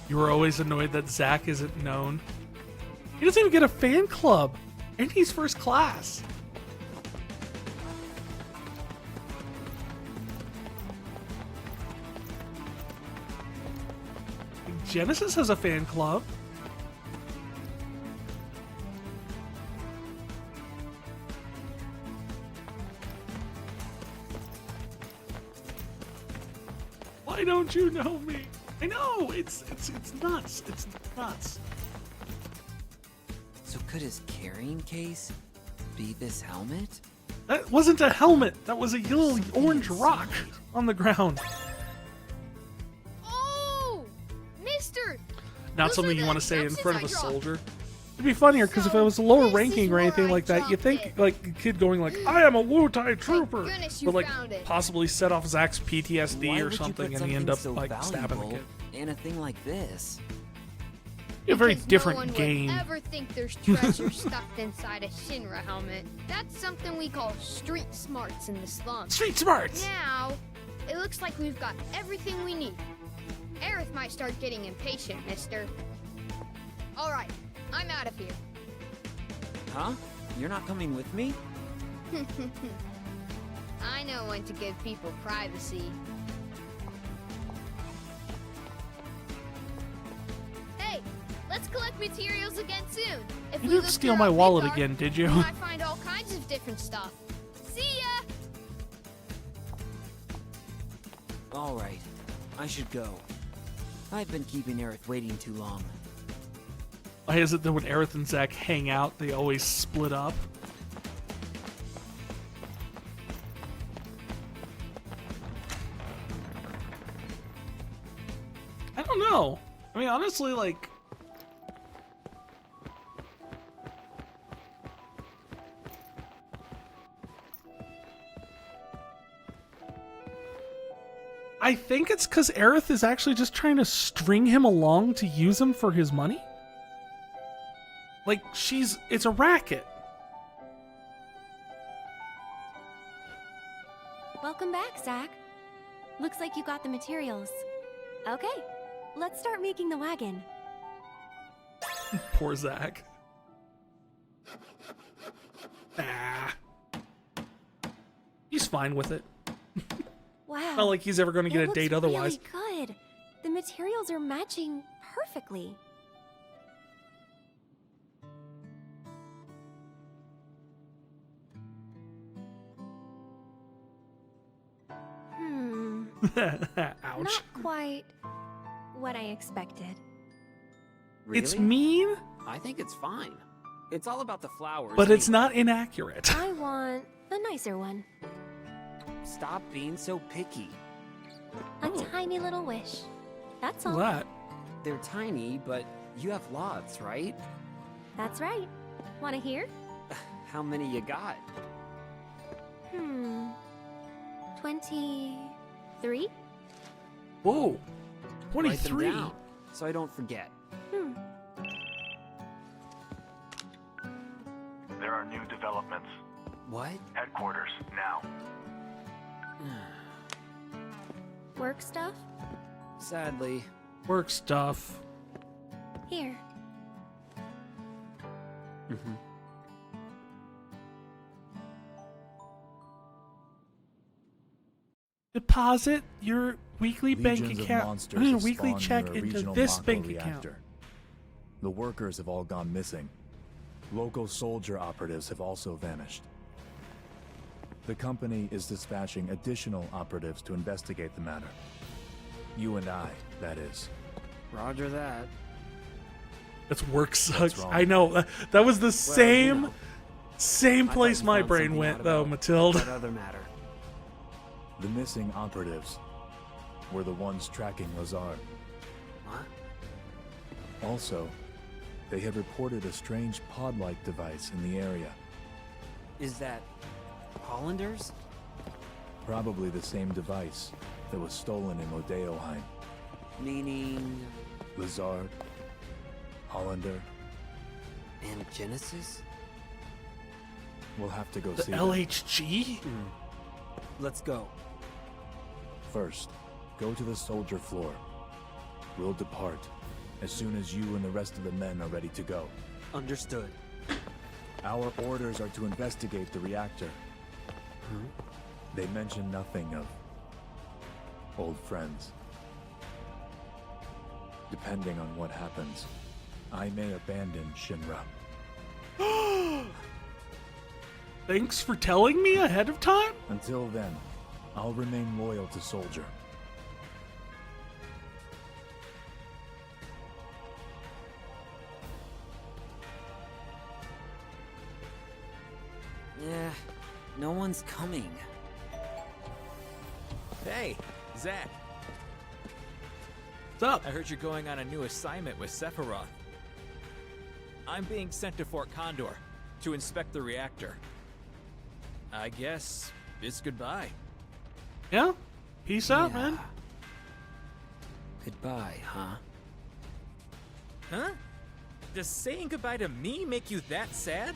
You were always annoyed that Zack isn't known. He doesn't even get a fan club, and he's first class. Genesis has a fan club. Why don't you know me? I know, it's nuts. It's nuts. So could his carrying case be this helmet? That wasn't a helmet. That was a little orange rock on the ground. Oh, Mister! Not Those something are you the want to say in jumps front of a I dropped. soldier. It'd be funnier because if it was a lower ranking or anything like that, you think like a kid going like, "I am a Wu-Tai trooper," goodness you would like found it. possibly set off Zack's PTSD Why or would you something, put and he end up something so like stabbing the valuable kid. in a thing like this? A very Because different no one game. would ever think there's treasure stuffed inside a Shinra helmet. That's something we call street smarts in the slums. Street smarts! Now, it looks like we've got everything we need. Aerith might start getting impatient, mister. Alright, I'm out of here. Huh? You're not coming with me? I know when to give people privacy. Hey, let's collect materials again soon. If You we didn't look steal through my our wallet radar, again, did you? We might find all kinds of different stuff. See ya! All right. I should go. I've been keeping Aerith waiting too long. Why is it that when Aerith and Zack hang out, they always split up? I don't know. I mean, honestly, like... I think it's because Aerith is actually just trying to string him along to use him for his money. Like, it's a racket. Welcome back, Zack. Looks like you got the materials. Okay, let's start making the wagon. Poor Zack. Ah. He's fine with it. Wow. Not like he's ever going to get a date otherwise. Really good. The materials are matching perfectly. Ouch. Not quite what I expected. Really? It's mean, I think it's fine. It's all about the flowers. but it's not inaccurate. I want a nicer one. Stop being so picky. A tiny little wish. That's all. That. They're tiny, but you have lots, right? That's right. Want to hear? How many you got? 23? Whoa. Write them 23. down, so I don't forget. There are new developments. What? Headquarters, now. Work stuff? Sadly. Work stuff. Here. Deposit your weekly Legions bank of account. monsters have Weekly spawned check near a into regional this Mako bank reactor. account. The workers have all gone missing. Local soldier operatives have also vanished. The company is dispatching additional operatives to investigate the matter. You and I, that is. Roger that. That's work sucks. wrong? I know. That was the same I thought place you my found brain something went out though, about Matilda. That other matter. The missing operatives were the ones tracking Lazard. What? Also, they have reported a strange pod-like device in the area. Is that Hollanders? Probably the same device that was stolen in Modeoheim. Meaning... Lazard, Hollander. And Genesis? We'll have to go The see them. LHG? Let's go. First, go to the soldier floor. We'll depart as soon as you and the rest of the men are ready to go. Understood. Our orders are to investigate the reactor. They mention nothing of old friends. Depending on what happens, I may abandon Shinra. Thanks for telling me ahead of time? Until then, I'll remain loyal to Soldier. Yeah, no one's coming. Hey, Zack. What's up? I heard you're going on a new assignment with Sephiroth. I'm being sent to Fort Condor to inspect the reactor. I guess it's goodbye. Yeah? Peace out, Yeah. man. Goodbye, huh? Huh? Does saying goodbye to me make you that sad?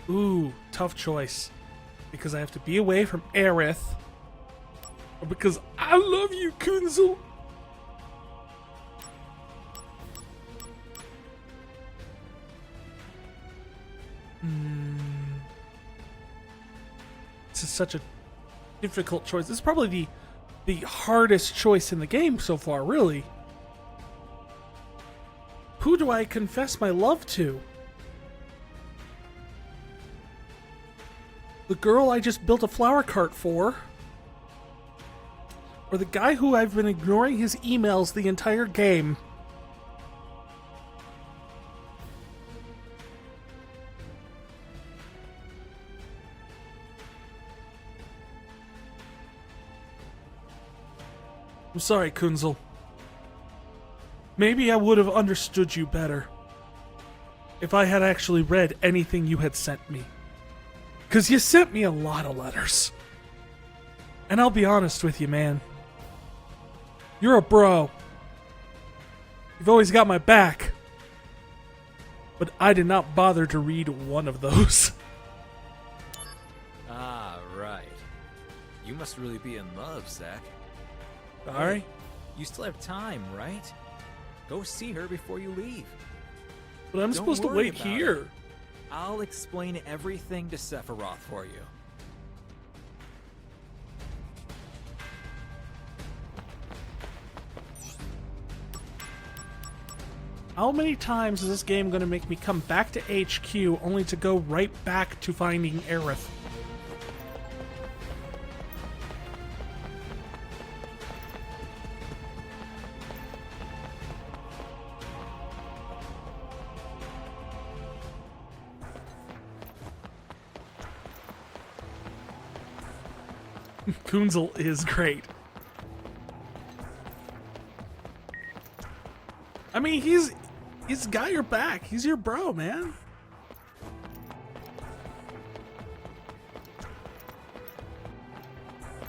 Ooh, tough choice. Because I have to be away from Aerith. Or because I love you, Kunzel. This is such a difficult choice. This is probably the hardest choice in the game so far, really. Who do I confess my love to? The girl I just built a flower cart for? Or the guy who I've been ignoring his emails the entire game? I'm sorry, Kunzel. Maybe I would have understood you better if I had actually read anything you had sent me. 'Cause you sent me a lot of letters. And I'll be honest with you, man. You're a bro. You've always got my back. But I did not bother to read one of those. Ah, right. You must really be in love, Zack. Sorry? Hey, you still have time, right? Go see her before you leave. But I'm supposed to wait here. It. I'll explain everything to Sephiroth for you. How many times is this game going to make me come back to HQ only to go right back to finding Aerith? Kunzel is great. I mean, he's got your back. He's your bro, man.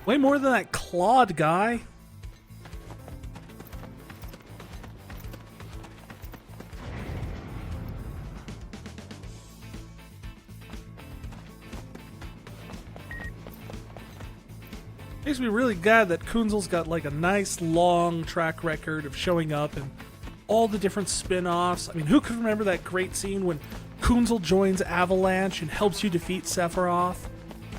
Way more than that Claude guy. Makes me really glad that Kunzel's got like a nice long track record of showing up and all the different spin-offs. I mean, who could remember that great scene when Kunzel joins Avalanche and helps you defeat Sephiroth?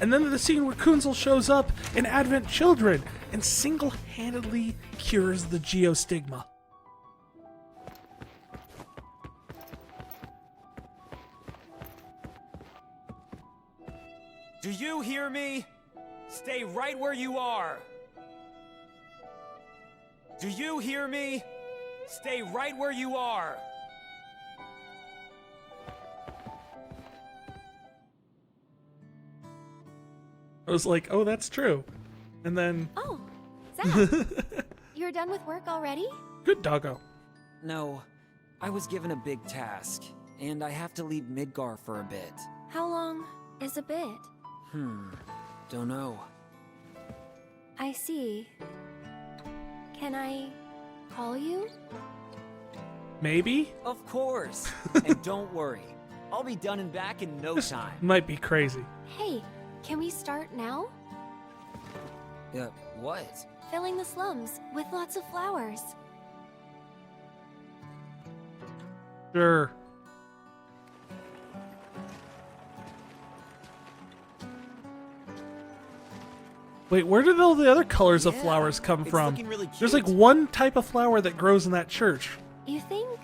And then the scene where Kunzel shows up in Advent Children and single-handedly cures the geostigma. Do you hear me? Stay right where you are. Do you hear me? Stay right where you are. I was like, oh, that's true. And then... Oh, Zack. You're done with work already? Good doggo. No, I was given a big task, and I have to leave Midgar for a bit. How long is a bit? Don't know. I see. Can I call you? Maybe? Of course. And don't worry. I'll be done and back in no time. Might be crazy. Hey, can we start now? What? Filling the slums with lots of flowers. Sure. Wait, where did all the other colors of flowers come from? Really There's like one type of flower that grows in that church. You think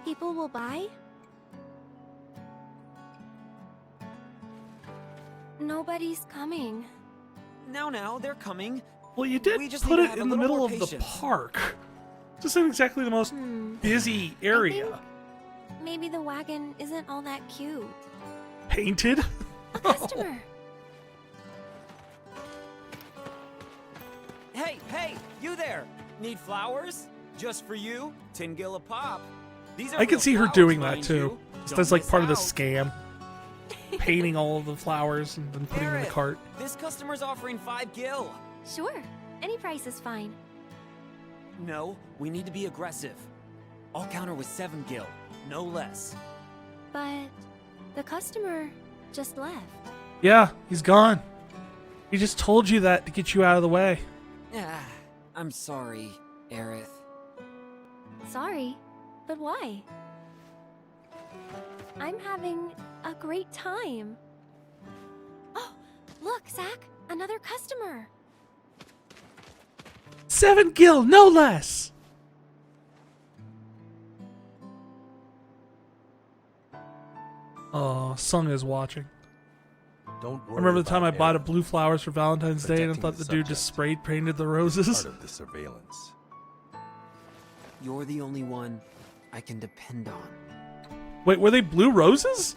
people will buy? Nobody's coming. Now, they're coming. Well, you did just put need to it have a in the little middle more of the patience. park. This isn't exactly the most busy area. Maybe the wagon isn't all that cute. Painted? A customer. Hey, you there! Need flowers? Just for you? 10 gil a pop. These are I can real see her flowers, doing that mind too. you. Just Don't as like miss part of the out. scam. Painting all of the flowers and then putting them in the Aerith, cart. This customer's offering 5 gil. Sure, any price is fine. No, we need to be aggressive. I'll counter with 7 gil, no less. But the customer just left. Yeah, he's gone. He just told you that to get you out of the way. Ah, I'm sorry, Aerith. Sorry, but why? I'm having a great time. Oh, look, Zack, another customer. 7 gil, no less. Oh, Sung is watching. Don't I worry. remember the time I about bought a Aerith. blue flowers for Valentine's Day and I Protecting thought the the dude just subject. sprayed painted the roses. Part of the surveillance. You're the only one I can depend on. Wait, were they blue roses?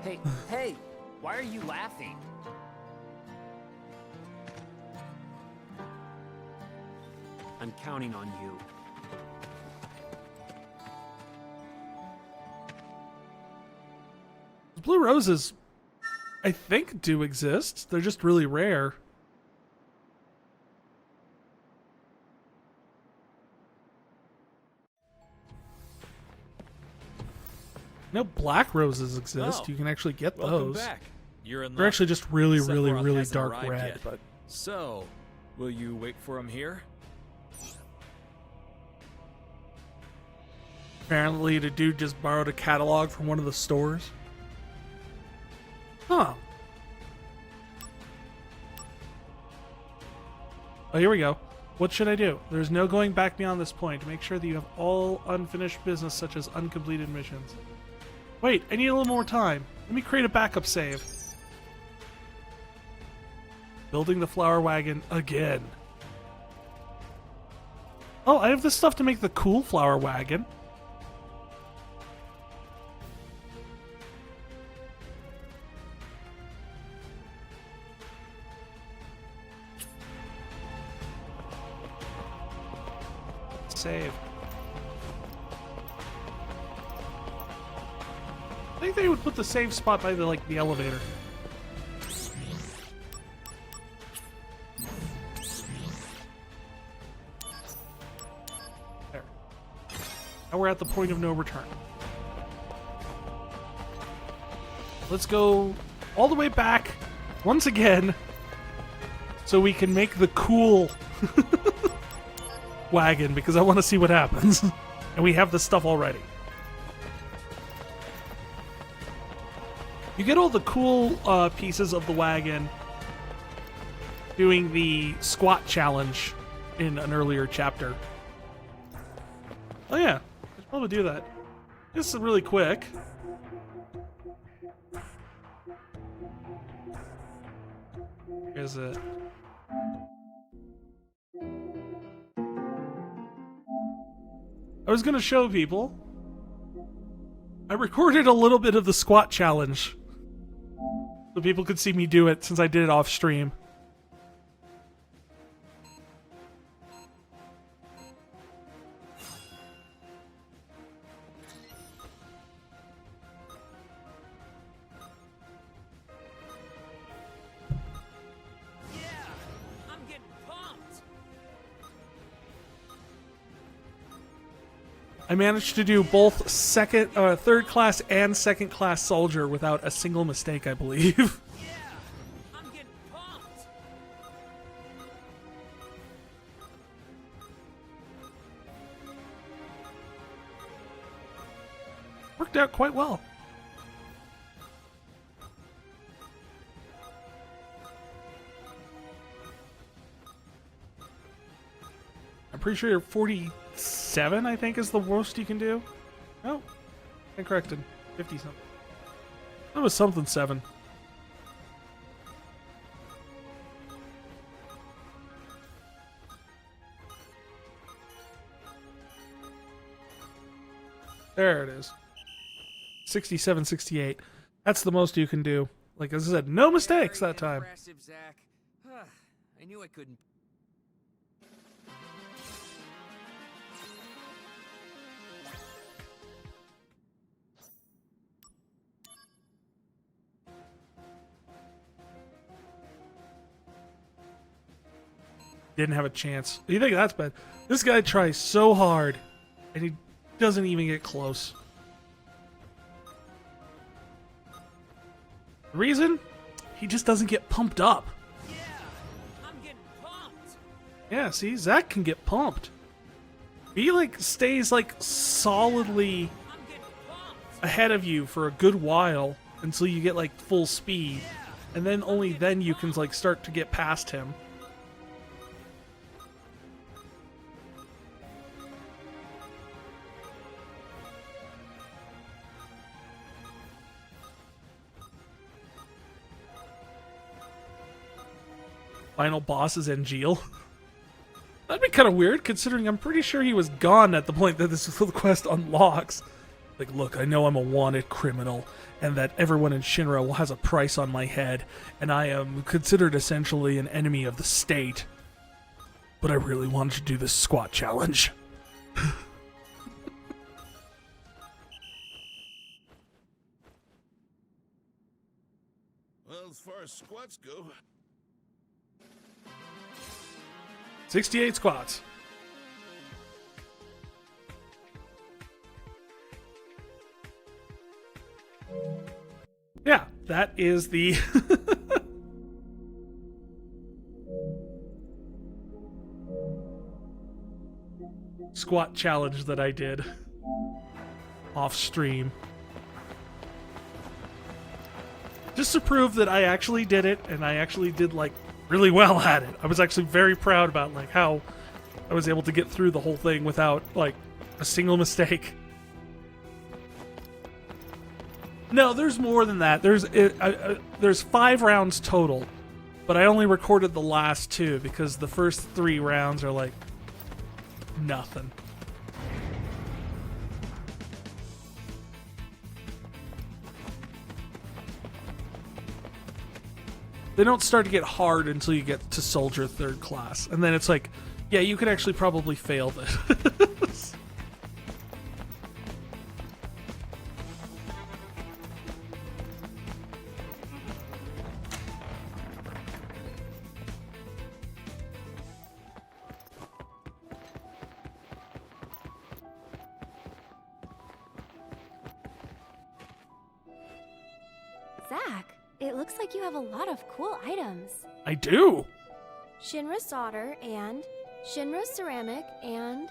Hey, hey, why are you laughing? I'm counting on you. Blue roses, I think, do exist. They're just really rare. No, black roses exist. Oh, You can actually get welcome those. back. You're in They're luck. actually just really, really, Sephiroth really hasn't dark arrived red. yet. But So, will you wait for him here? apparently, the dude just borrowed a catalog from one of the stores. Huh. Oh, here we go. What should I do? There's no going back beyond this point. Make sure that you have all unfinished business, such as uncompleted missions. Wait, I need a little more time. Let me create a backup save. Building the flower wagon again. Oh, I have this stuff to make the cool flower wagon. Save. I think they would put the save spot by the elevator. There. Now we're at the point of no return. Let's go all the way back once again so we can make the cool wagon, because I want to see what happens. And we have the stuff already. You get all the cool pieces of the wagon doing the squat challenge in an earlier chapter. Oh yeah, I should probably do that. This is really quick. Here's it. I was gonna show people. I recorded a little bit of the squat challenge so people could see me do it, since I did it off stream. I'm getting pumped. I managed to do both third class and second class soldier without a single mistake, I believe. I'm getting pumped. Worked out quite well. I'm pretty sure 47, I think, is the worst you can do. Oh, I corrected. 50 something. That was something 7. There it is. 67, 68. That's the most you can do. Like as I said, no mistakes that time. Impressive, Zack. I knew I couldn't. Didn't have a chance. You think that's bad? This guy tries so hard, and he doesn't even get close. The reason? He just doesn't get pumped up. Yeah, I'm getting pumped. Yeah, see, Zack can get pumped. He like stays like solidly ahead of you for a good while until you get like full speed, and then only then you can like start to get past him. Final boss is Angeal. That'd be kind of weird, considering I'm pretty sure he was gone at the point that this quest unlocks. Like, look, I know I'm a wanted criminal, and that everyone in Shinra has a price on my head, and I am considered essentially an enemy of the state. But I really wanted to do this squat challenge. Well, as far as squats go... 68 squats. Yeah, that is the squat challenge that I did off stream. Just to prove that I actually did it, and I actually did like really well at it. I was actually very proud about like how I was able to get through the whole thing without like a single mistake. No, there's more than that. There's 5 rounds total, but I only recorded the last 2 because the first 3 rounds are like nothing. They don't start to get hard until you get to Soldier 3rd class. And then it's like, yeah, you could actually probably fail this. Zack, it looks like you have a lot of cool items. I do. Shinra solder and Shinra ceramic and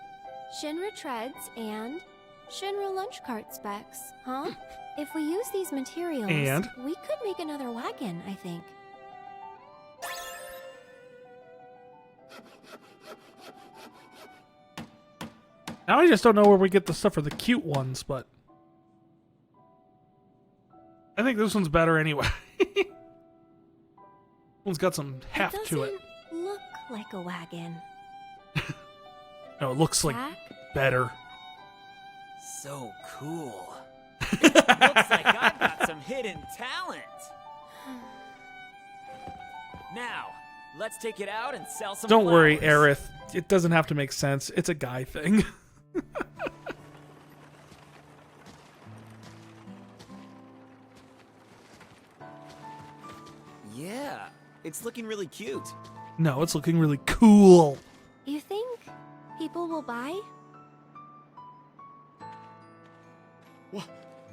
Shinra treads and Shinra lunch cart specs, huh? If we use these materials, And? we could make another wagon, I think. Now I just don't know where we get the stuff for the cute ones, but I think this one's better anyway. One's got some heft to it. Look like a wagon. No, it looks like Zack? better. So cool. Looks like I've got some hidden talent. Now, let's take it out and sell some Don't worry, flowers. Aerith. It doesn't have to make sense. It's a guy thing. Yeah, it's looking really cute. No, it's looking really cool. You think people will buy?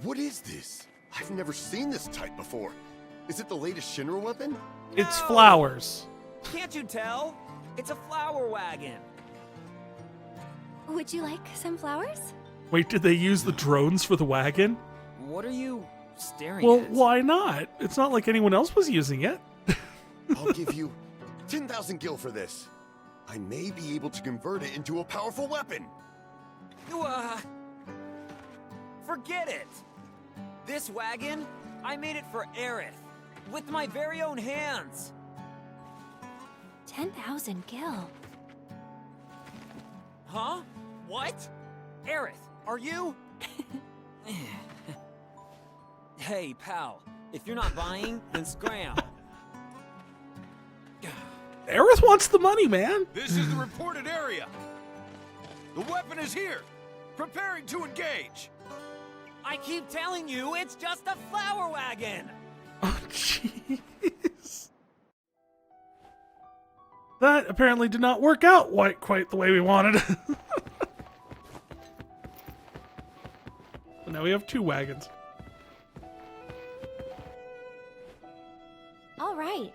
What is this? I've never seen this type before. Is it the latest Shinra weapon? It's flowers. Can't you tell? It's a flower wagon. Would you like some flowers? Wait, did they use the drones for the wagon? What are you staring Well, at? why not? It's not like anyone else was using it. I'll give you 10,000 gil for this. I may be able to convert it into a powerful weapon. Forget it. This wagon, I made it for Aerith. With my very own hands. 10,000 gil. Huh? What? Aerith, are you? Hey, pal. If you're not buying, then scram. Aerith wants the money, man. This is the reported area. The weapon is here. Preparing to engage. I keep telling you, it's just a flower wagon. Oh, jeez. that apparently did not work out quite the way we wanted. But now we have 2 wagons. All right.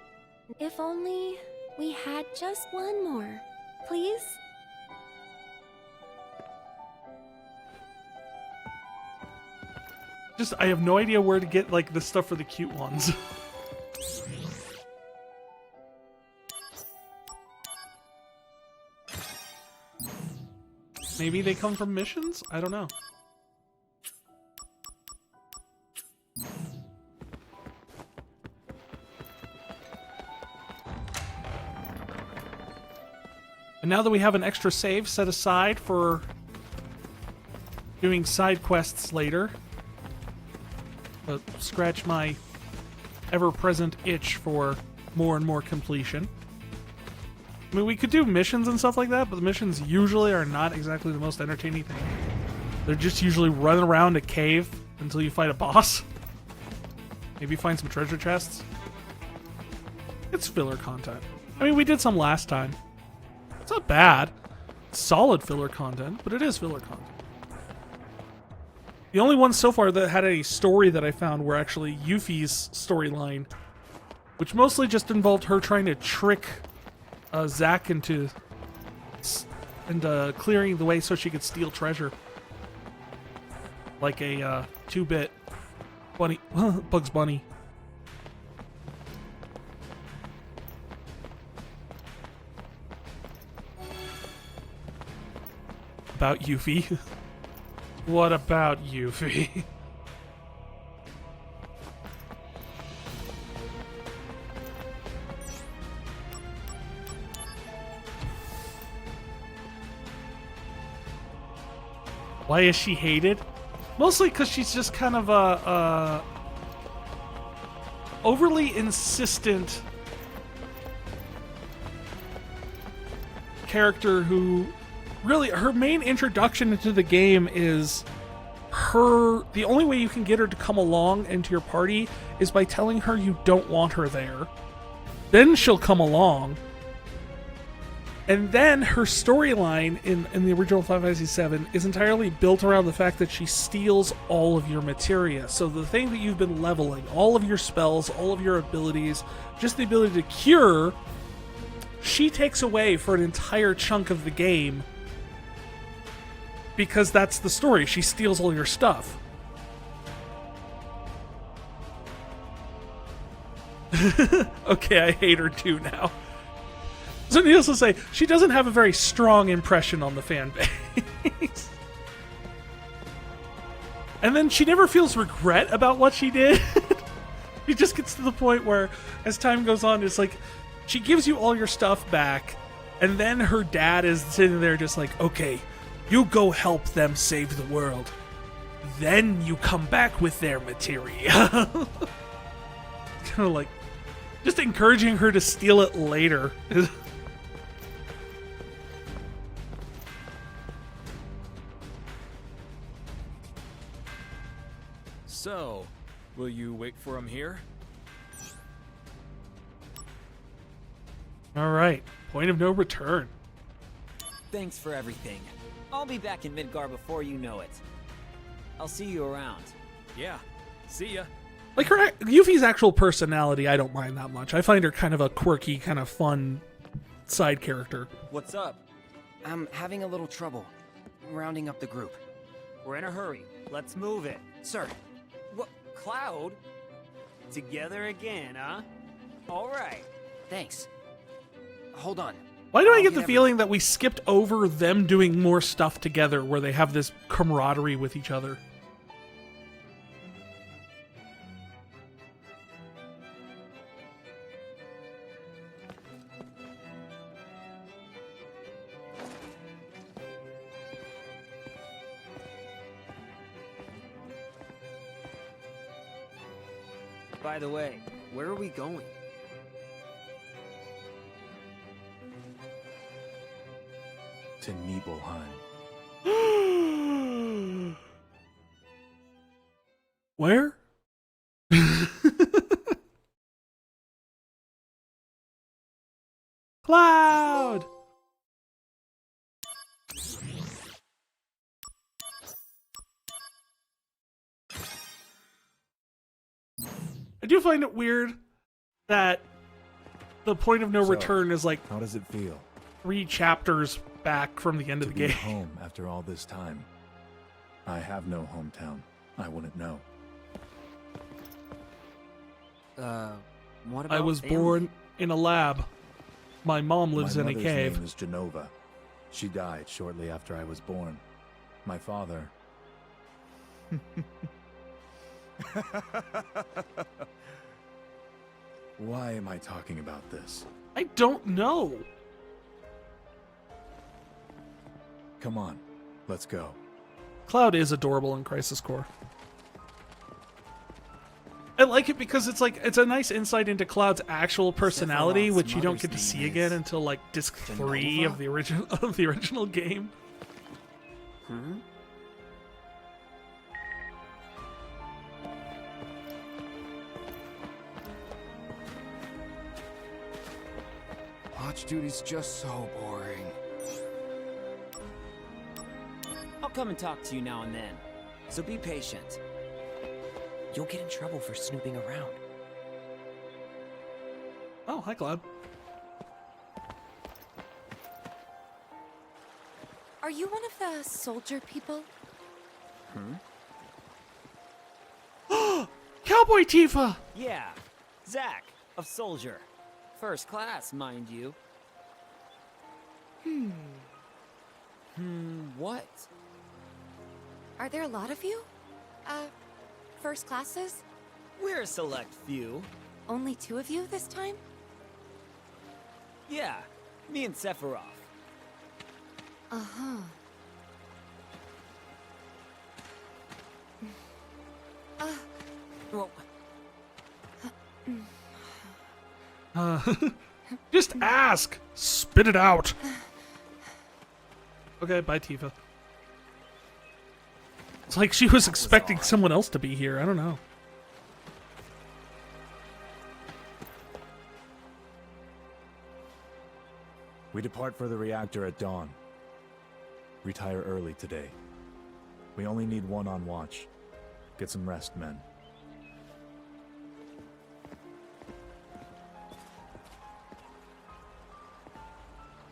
If only we had just one more. Please? Just, I have no idea where to get, like, the stuff for the cute ones. Maybe they come from missions? I don't know. And now that we have an extra save set aside for doing side quests later, scratch my ever-present itch for more and more completion. I mean, we could do missions and stuff like that, but the missions usually are not exactly the most entertaining thing. They're just usually run around a cave until you fight a boss. Maybe find some treasure chests. It's filler content. I mean, we did some last time. It's not bad. It's solid filler content, but it is filler content. The only ones so far that had a story that I found were actually Yuffie's storyline, which mostly just involved her trying to trick Zack into clearing the way so she could steal treasure. Like a 2-bit bunny, Bugs Bunny. About Yuffie. What about Yuffie? Why is she hated? Mostly because she's just kind of a overly insistent character who really, her main introduction into the game is the only way you can get her to come along into your party is by telling her you don't want her there. Then she'll come along. And then her storyline in the original Final Fantasy VII is entirely built around the fact that she steals all of your materia. So the thing that you've been leveling, all of your spells, all of your abilities, just the ability to cure, she takes away for an entire chunk of the game. Because that's the story. She steals all your stuff. Okay, I hate her too now. So needless to say, she doesn't have a very strong impression on the fan base. And then she never feels regret about what she did. She just gets to the point where, as time goes on, it's like, she gives you all your stuff back, and then her dad is sitting there just like, okay, you go help them save the world. Then you come back with their materia. Kind of like, just encouraging her to steal it later. So, will you wait for him here? All right, point of no return. Thanks for everything. I'll be back in Midgar before you know it. I'll see you around. Yeah, see ya. Like Yuffie's actual personality, I don't mind that much. I find her kind of a quirky, kind of fun side character. What's up? I'm having a little trouble rounding up the group. We're in a hurry. Let's move it. Sir. What? Cloud? Together again, huh? All right. Thanks. Hold on. Why do I get the feeling that we skipped over them doing more stuff together where they have this camaraderie with each other? By the way, where are we going? To Nibelheim. Where? Cloud! I do find it weird that the point of no So, return is like how does it feel 3 chapters back from the end of to the be game. home after all this time? I have no hometown. I wouldn't know. What about I was family? born in a lab. My mom lives My in a mother's cave. name is Genova. She died shortly after I was born. My father... Why am I talking about this? I don't know. Come on, let's go. Cloud is adorable in Crisis Core. I like it because it's like it's a nice insight into Cloud's actual personality, Sephiroth's which you don't mother's get to name see is again until like disc 3 Genova? of the original game. Hmm? Watch duty's just so boring. I'll come and talk to you now and then, so be patient. You'll get in trouble for snooping around. Oh, hi, Cloud. Are you one of the soldier people? Cowboy Tifa! Yeah, Zack, of Soldier. First class, mind you. What? Are there a lot of you? First classes? We're a select few. Only 2 of you this time? Yeah, me and Sephiroth. Uh-huh. Well, Just ask! Spit it out! Okay, bye, Tifa. It's like she was expecting someone else to be here. I don't know. We depart for the reactor at dawn. Retire early today. We only need 1 on watch. Get some rest, men.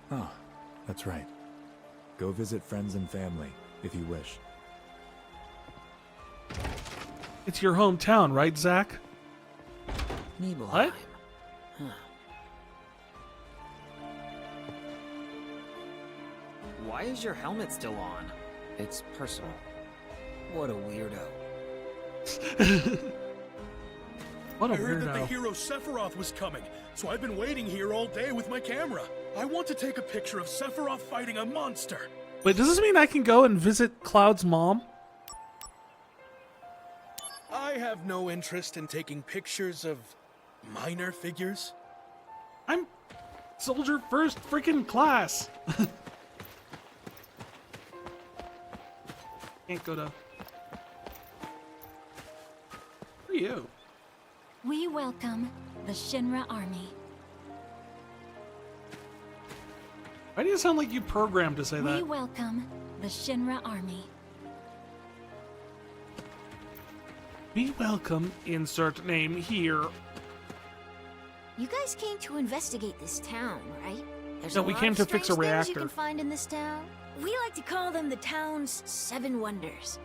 Ah, that's right. Go visit friends and family, if you wish. It's your hometown, right, Zack? Nibelheim. What? Huh. Why is your helmet still on? It's personal. What a weirdo. What a I heard that the weirdo. hero Sephiroth was coming, so I've been waiting here all day with my camera. I want to take a picture of Sephiroth fighting a monster. Wait, does this mean I can go and visit Cloud's mom? I have no interest in taking pictures of minor figures. I'm soldier first freaking class. Can't go to... Who are you? We welcome the Shinra Army. Why do you sound like you programmed to say We that? welcome the Shinra Army. We welcome insert name here. You guys came to investigate this town, right? There's No, a we lot came of to fix a strange things you reactor. can find in this town. We like to call them the town's 7 wonders.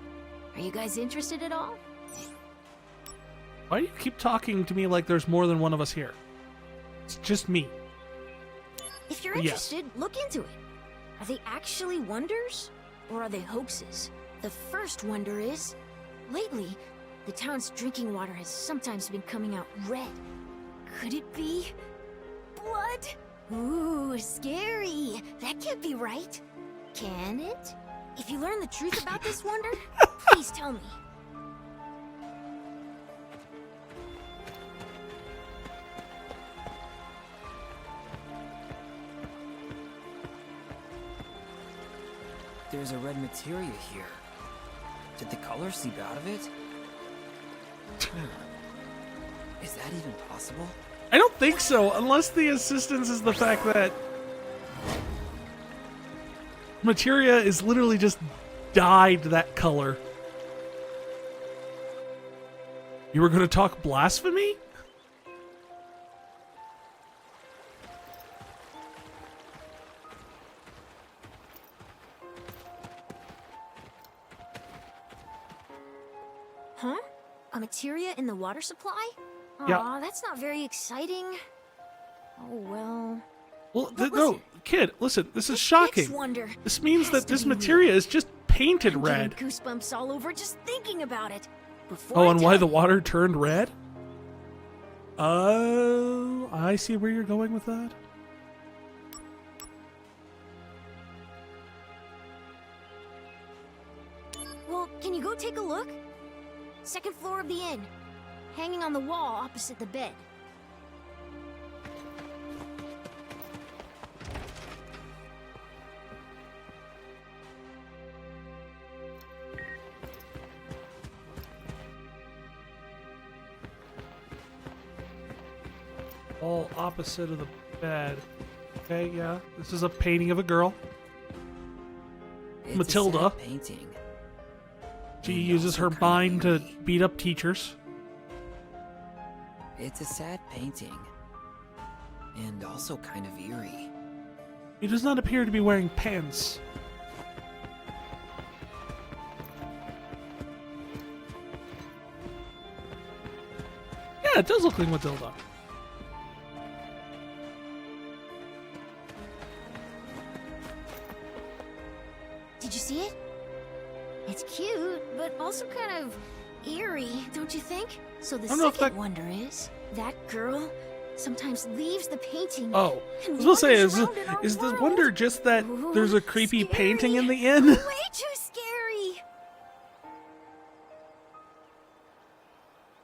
Are you guys interested at all? Why do you keep talking to me like there's more than one of us here? It's just me. If you're Yes. interested, look into it. Are they actually wonders? Or are they hoaxes? The first wonder is, lately, the town's drinking water has sometimes been coming out red. Could it be blood? Ooh, scary. That can't be right. Can it? If you learn the truth about this wonder, please tell me. There's a red materia here. Did the color seep out of it? Is that even possible? I don't think so, unless the assistance is the fact that materia is literally just dyed that color. You were going to talk blasphemy? Huh? A materia in the water supply? Yeah. Aw, that's not very exciting. Oh, well... Well, But no, kid, listen, this is shocking. Wonder This means has that to this be real. materia is just painted I'm red. getting goosebumps all over just thinking about it. Before Oh, I and tell why you- the water turned red? Oh, I see where you're going with that. Well, can you go take a look? Second floor of the inn. Hanging on the wall opposite the bed. All opposite of the bed. Okay, yeah. This is a painting of a girl. It's Matilda. A sad painting. She And uses also her kinda mind to eerie. beat up teachers. It's a sad painting. And also kind of eerie. He does not appear to be wearing pants. Yeah, it does look like Matilda. Did you see it? It's cute, but also kind of eerie, don't you think? So the I don't know if second that- wonder is, that girl sometimes leaves the painting. Oh, I and was gonna say, wanders around in our is the world. wonder just that there's a creepy scary. painting in the inn? Way too scary!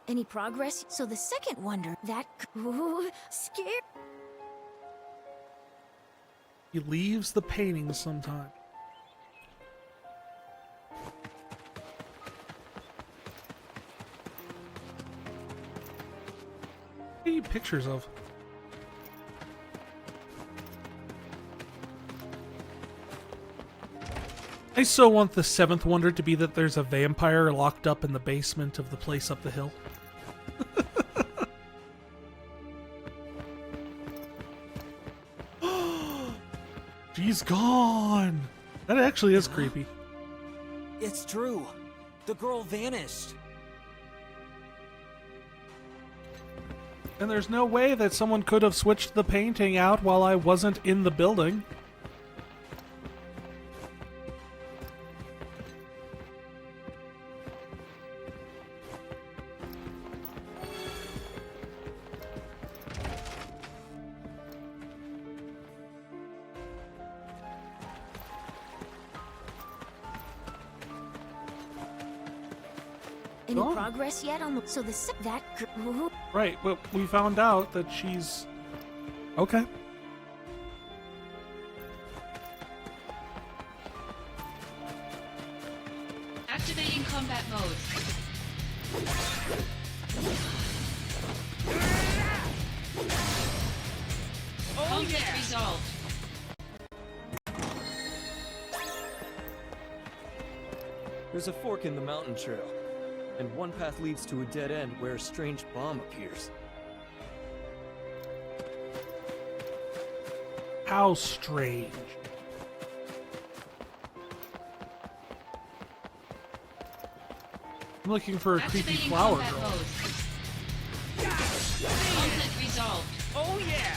Any progress? So the second wonder, that scary. He leaves the painting sometime. What are you pictures of? I so want the seventh wonder to be that there's a vampire locked up in the basement of the place up the hill. She's gone. That actually is creepy. It's true. The girl vanished. And there's no way that someone could have switched the painting out while I wasn't in the building. Any Oh. progress yet on the... So the that girl... Right, but we found out that she's... Okay. Activating combat mode. Conflict resolved. There's a fork in the mountain trail, and one path leads to a dead end where a strange bomb appears. How strange. I'm looking for a creepy Activating flower combat girl. mode. Conflict resolved. Oh yeah!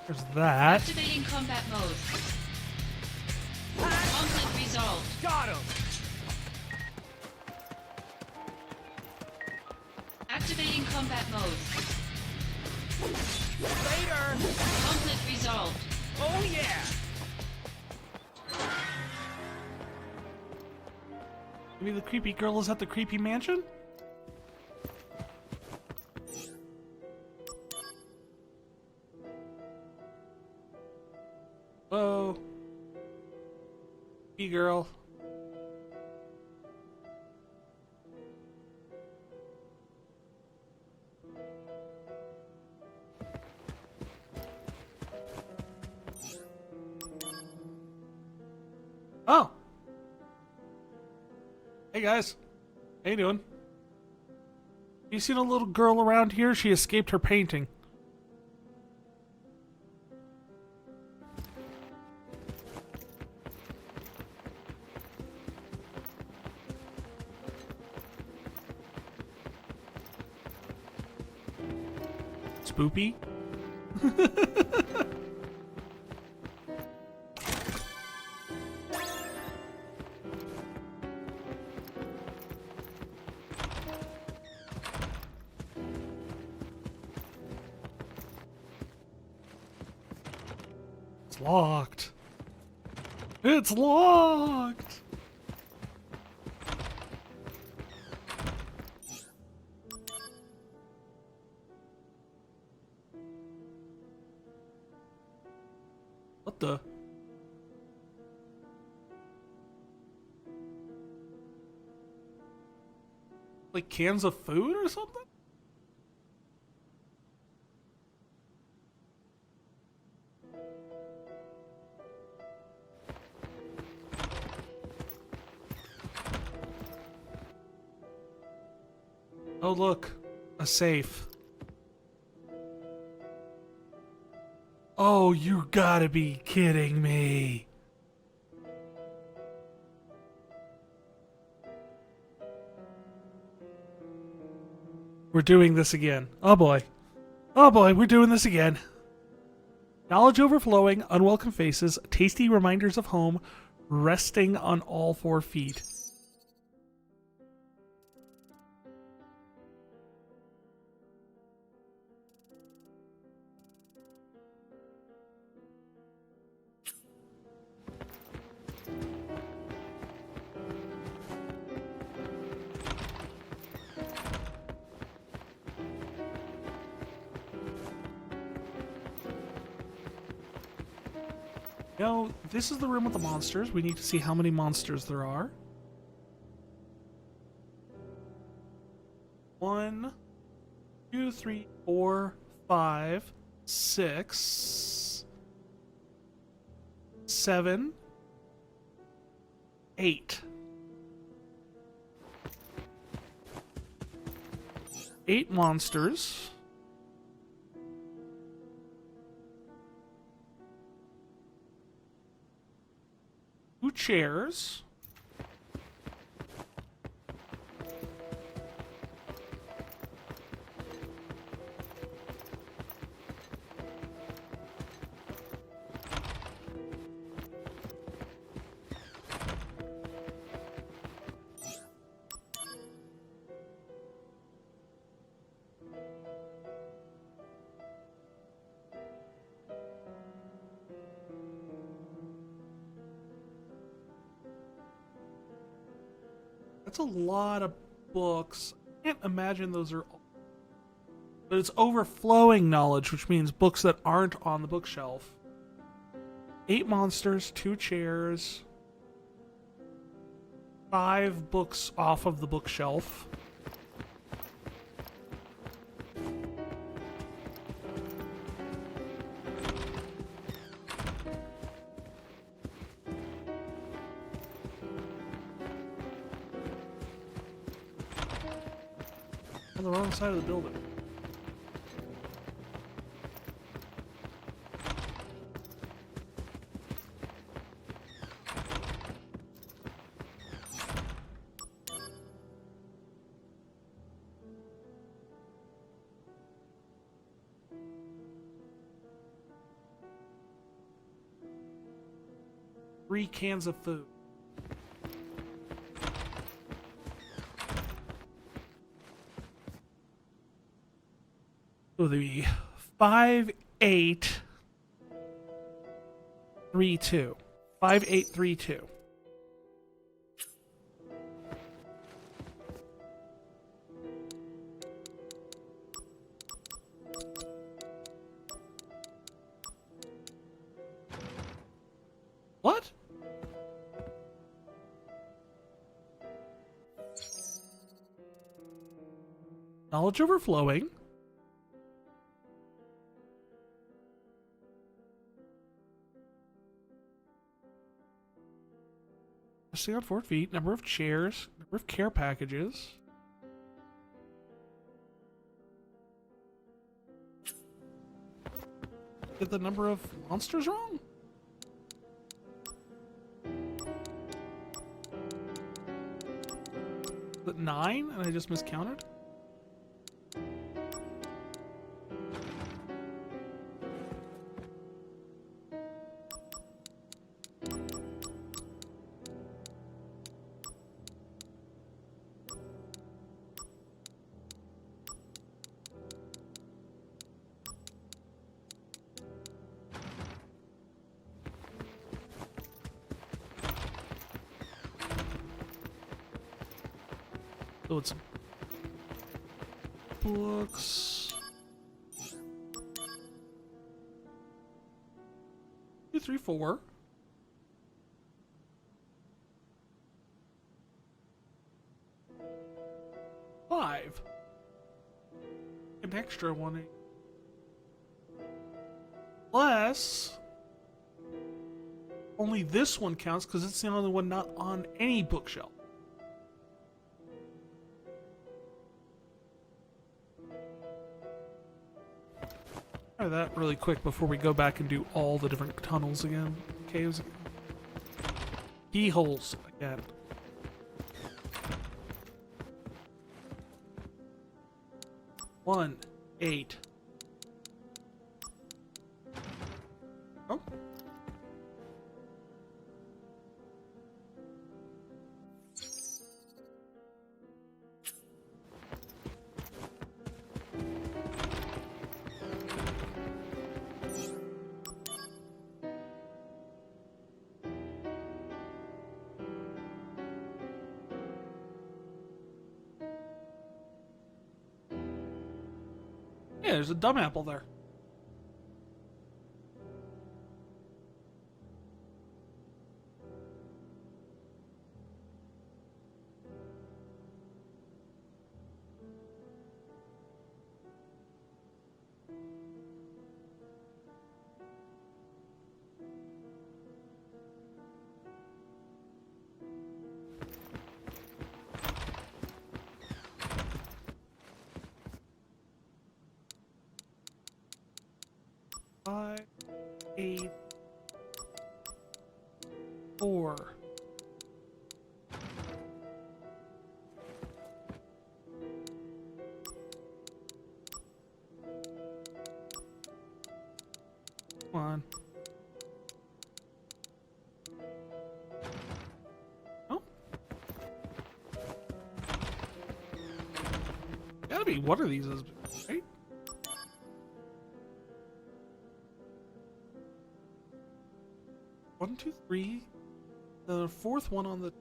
There's that. Activating combat mode. Conflict resolved. Got him! Activating combat mode. Later! Conflict resolved. Oh yeah! Maybe the creepy girl is at the creepy mansion? Whoa. Creepy girl. Hey guys, how you doing? You seen a little girl around here? She escaped her painting. Spoopy? It's locked. It's locked. What the? Like cans of food or something? Oh look, a safe. Oh, you gotta be kidding me. We're doing this again. Oh boy. Oh boy, we're doing this again. Knowledge overflowing, unwelcome faces, tasty reminders of home, resting on all 4 feet. No, this is the room with the monsters. We need to see how many monsters there are. 1, 2, 3, 4, 5, 6, 7, 8. 8 monsters. Two chairs. That's a lot of books. I can't imagine those are all. But it's overflowing knowledge, which means books that aren't on the bookshelf. 8 monsters, 2 chairs, 5 books off of the bookshelf. On the wrong side of the building. Three cans of food. So the 5, 8, 3, 2. 5, 8, 3, 2. What? Knowledge overflowing. Resting on 4 feet. Number of chairs. Number of care packages. Get the number of monsters wrong? Is it 9 and I just miscounted? So it's books. 2, 3, 4. Five. An extra one. Plus, only this one counts because it's the only one not on any bookshelf. Try that really quick before we go back and do all the different tunnels again. Caves again. Keyholes again. One, 8. Oh. Yeah, there's a dumb apple there. Five, 8, 4. Come on. Oh. Gotta be one of these, right? One, 2, 3. The fourth one on the.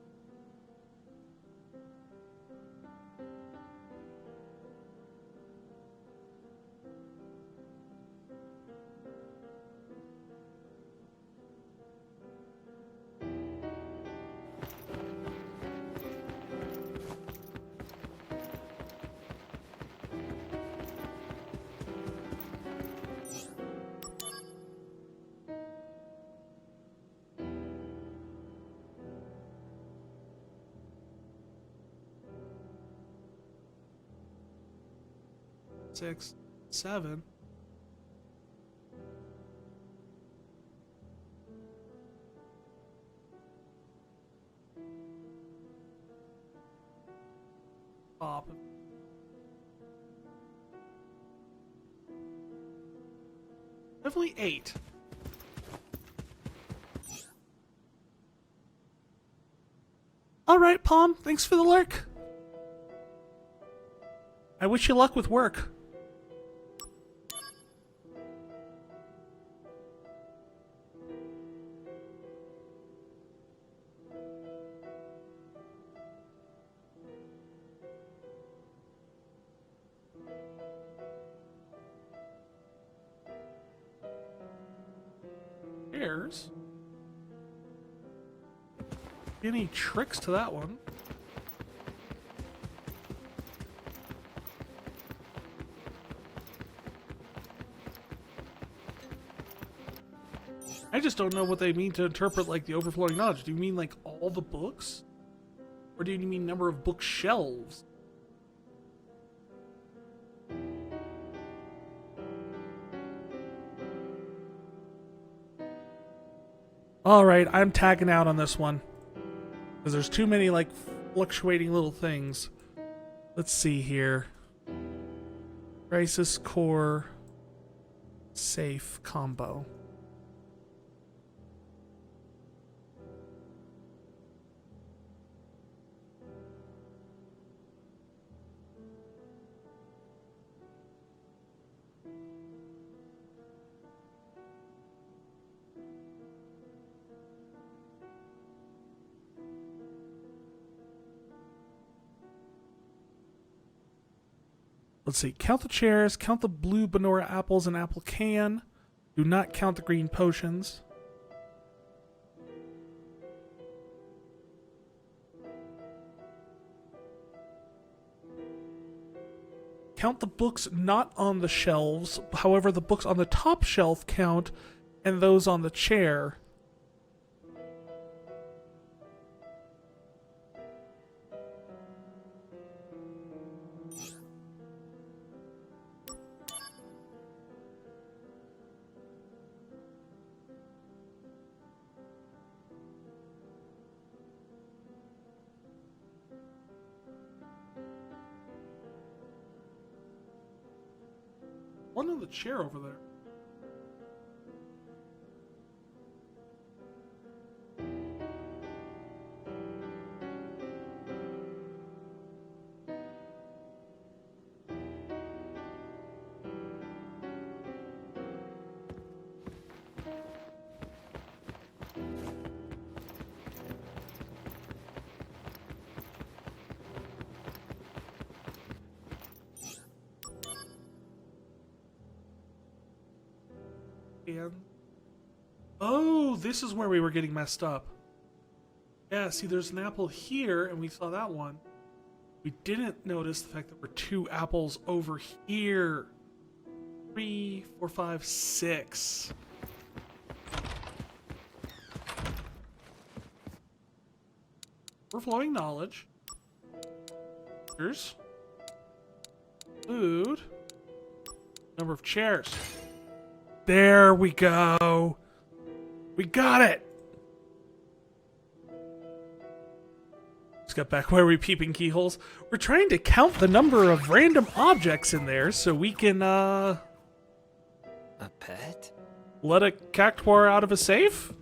Six, 7. Pop. Definitely 8. All right, Palm. Thanks for the lurk. I wish you luck with work. Any tricks to that one? I just don't know what they mean to interpret like the overflowing knowledge. Do you mean like all the books? Or do you mean number of bookshelves? Alright, I'm tagging out on this one. Because there's too many like fluctuating little things. Let's see here. Crisis Core Safe combo. Let's see. Count the chairs. Count the blue Benora apples and apple can. Do not count the green potions. Count the books not on the shelves. However, the books on the top shelf count, and those on the chair. One on the chair over there. Oh, this is where we were getting messed up. Yeah, see, there's an apple here, and we saw that one. We didn't notice the fact that there were 2 apples over here. 3, 4, 5, 6. Overflowing knowledge. Here's food. Number of chairs. There we go. We got it. Let's get back where we peeping keyholes. We're trying to count the number of random objects in there so we can A pet? let a cactuar out of a safe?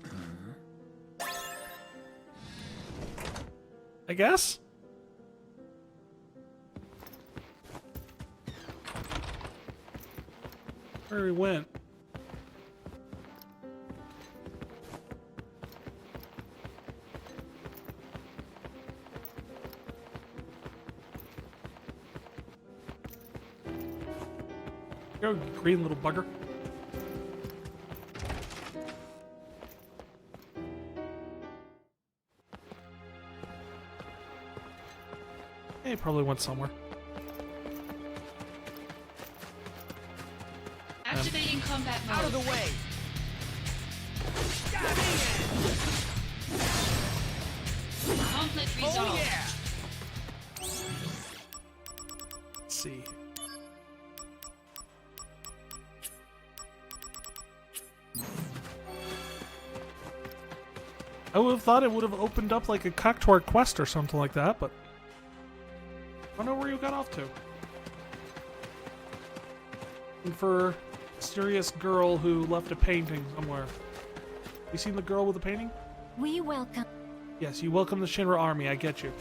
I guess. Where he went. Go, you green little bugger. He probably went somewhere. Activating combat mode. Out of the way! Conflict resolved. Oh yeah! Let's see. I would have thought it would have opened up like a cactuar quest or something like that, but I don't know where you got off to. And for mysterious girl who left a painting somewhere. You seen the girl with the painting? We welcome. Yes, you welcome the Shinra army, I get you.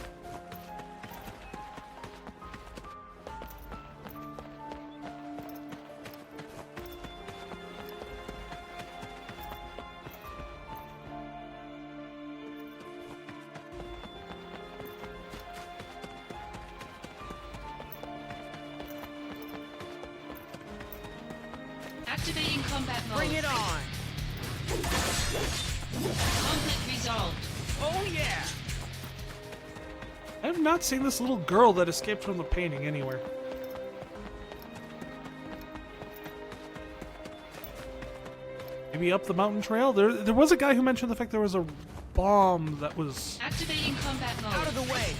Activating combat mode. Bring it on! Conflict resolved. Oh yeah! I have not seen this little girl that escaped from the painting anywhere. Maybe up the mountain trail? There was a guy who mentioned the fact there was a bomb that was... Activating combat mode. Out of the way!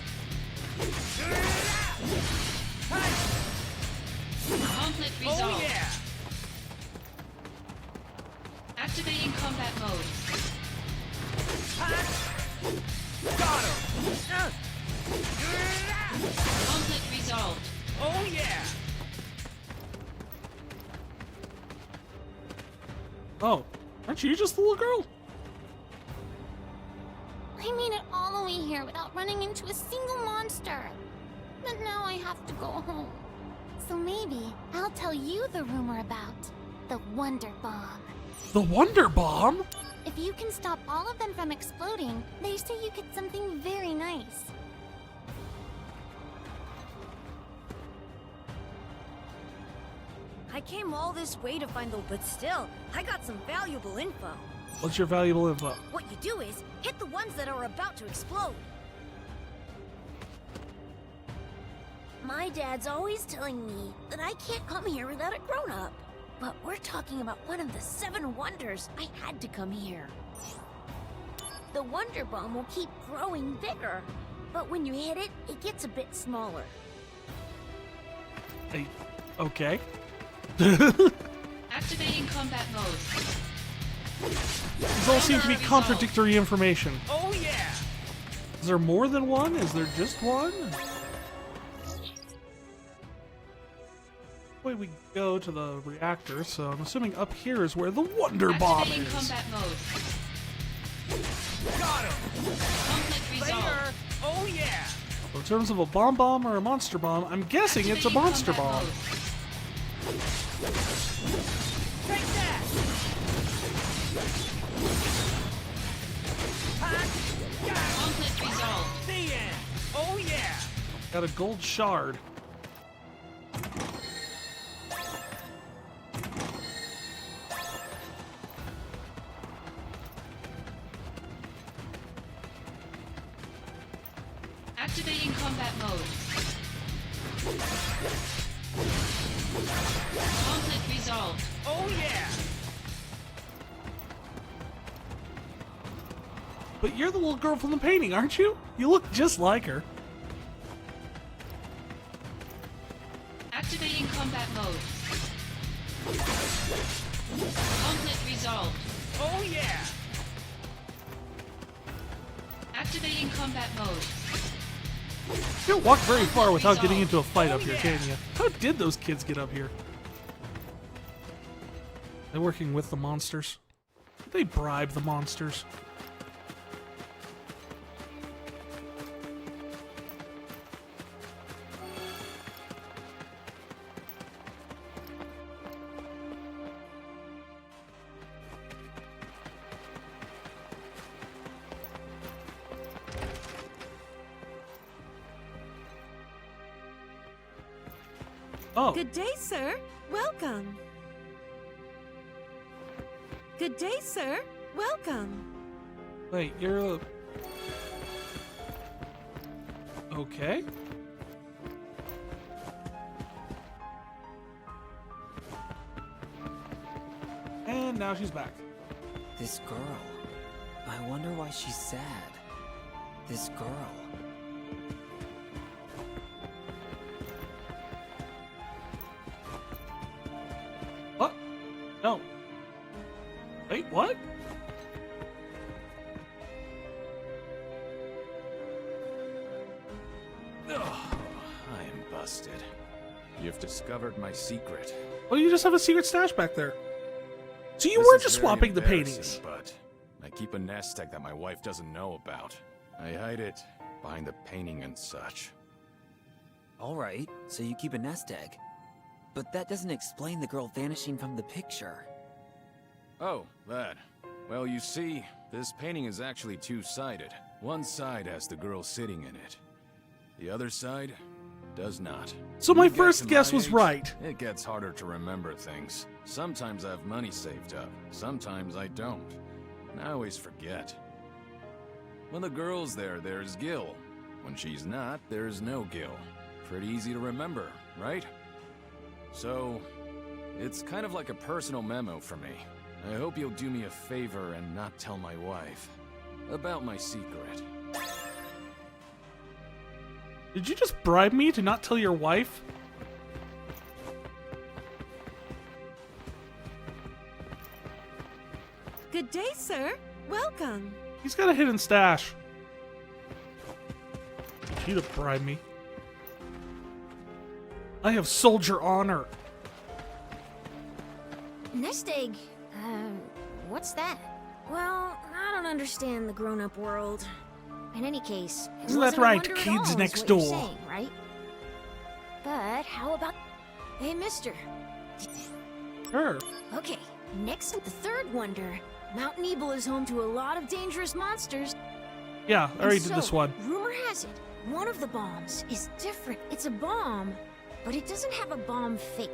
Conflict resolved. Oh yeah! Activating combat mode. Got him! Conflict resolved. Oh yeah! Oh, aren't you just the little girl? I made it all the way here without running into a single monster. But now I have to go home. So maybe I'll tell you the rumor about the Wonder Bomb. The Wonder Bomb? If you can stop all of them from exploding, they say you get something very nice. I came all this way to find the... But still, I got some valuable info. What's your valuable info? What you do is, hit the ones that are about to explode. My dad's always telling me that I can't come here without a grown-up. But we're talking about one of the 7 wonders. I had to come here. The Wonder Bomb will keep growing bigger. But when you hit it, it gets a bit smaller. Hey, okay. Activating combat mode. These all seem to be contradictory information. Oh yeah! Is there more than one? Is there just one? Wait, we go to the reactor, so I'm assuming up here is where the Wonder Bomb Activating is. combat mode. Got him! Conflict resolved. Later! Oh yeah! Well, in terms of a bomb or a monster bomb, I'm guessing it's a Activating monster combat bomb. mode. Take that! Conflict resolved. The end! Oh yeah! Got a gold shard. Activating combat mode. Conflict resolved. Oh yeah! But you're the little girl from the painting, aren't you? You look just like her. Activating combat mode. Conflict resolved. Oh yeah! Activating combat mode. You don't walk very far without getting into a fight Oh, up here, yeah. can you? How did those kids get up here? They're working with the monsters. They bribe the monsters. Oh. Good day, sir. Welcome. Good day, sir. Welcome. Wait, you're a... Okay. And now she's back. This girl. I wonder why she's sad. This girl. What? No. Wait, what? Oh, I am busted. You've discovered my secret. Well, you just have a secret stash back there. So you This were is just very swapping the embarrassing, paintings. But I keep a nest egg that my wife doesn't know about. I hide it behind the painting and such. Alright, so you keep a nest egg. But that doesn't explain the girl vanishing from the picture. Oh, that. Well, you see, this painting is actually two-sided. One side has the girl sitting in it. The other side does not. So When my you get first to guess my was age, right. It gets harder to remember things. Sometimes I have money saved up. Sometimes I don't. And I always forget. When the girl's there, there's Gil. When she's not, there's no Gil. Pretty easy to remember, right? So, it's kind of like a personal memo for me. I hope you'll do me a favor and not tell my wife about my secret. Did you just bribe me to not tell your wife? Good day, sir. Welcome. He's got a hidden stash. She'd have bribed me. I have soldier honor. Nest egg. What's that? Well, I don't understand the grown-up world. In any case, it Isn't that wasn't a right, wonder at kids all, is next what you're door? saying, right? But how about... Hey, mister. Sure. Okay, next to the third wonder, Mount Nebel is home to a lot of dangerous monsters. Yeah, I already did So, this one. Rumor has it, one of the bombs is different. It's a bomb, but it doesn't have a bomb fate.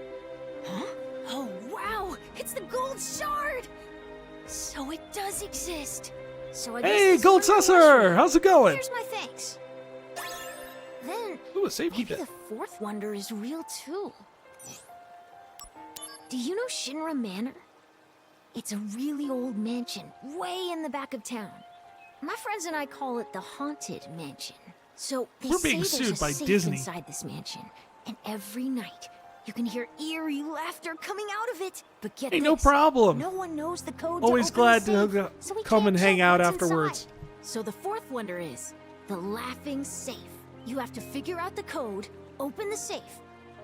Huh? Oh, wow! It's the gold shard! So it does exist. So I guess Hey, this Gold is what it was Susser! for. How's it going? Here's my thanks. Then, Ooh, a safety maybe bit. the fourth wonder is real too. Do you know Shinra Manor? It's a really old mansion, way in the back of town. My friends and I call it the Haunted Mansion. So they We're say being there's sued a by safe Disney. inside this mansion, and every night you can hear eerie laughter coming out of it. But get Hey, this, no problem. no one knows the code. Always to open glad the to safe, so we come can't and hang check out what's afterwards. inside. So the fourth wonder is the laughing safe. You have to figure out the code, open the safe,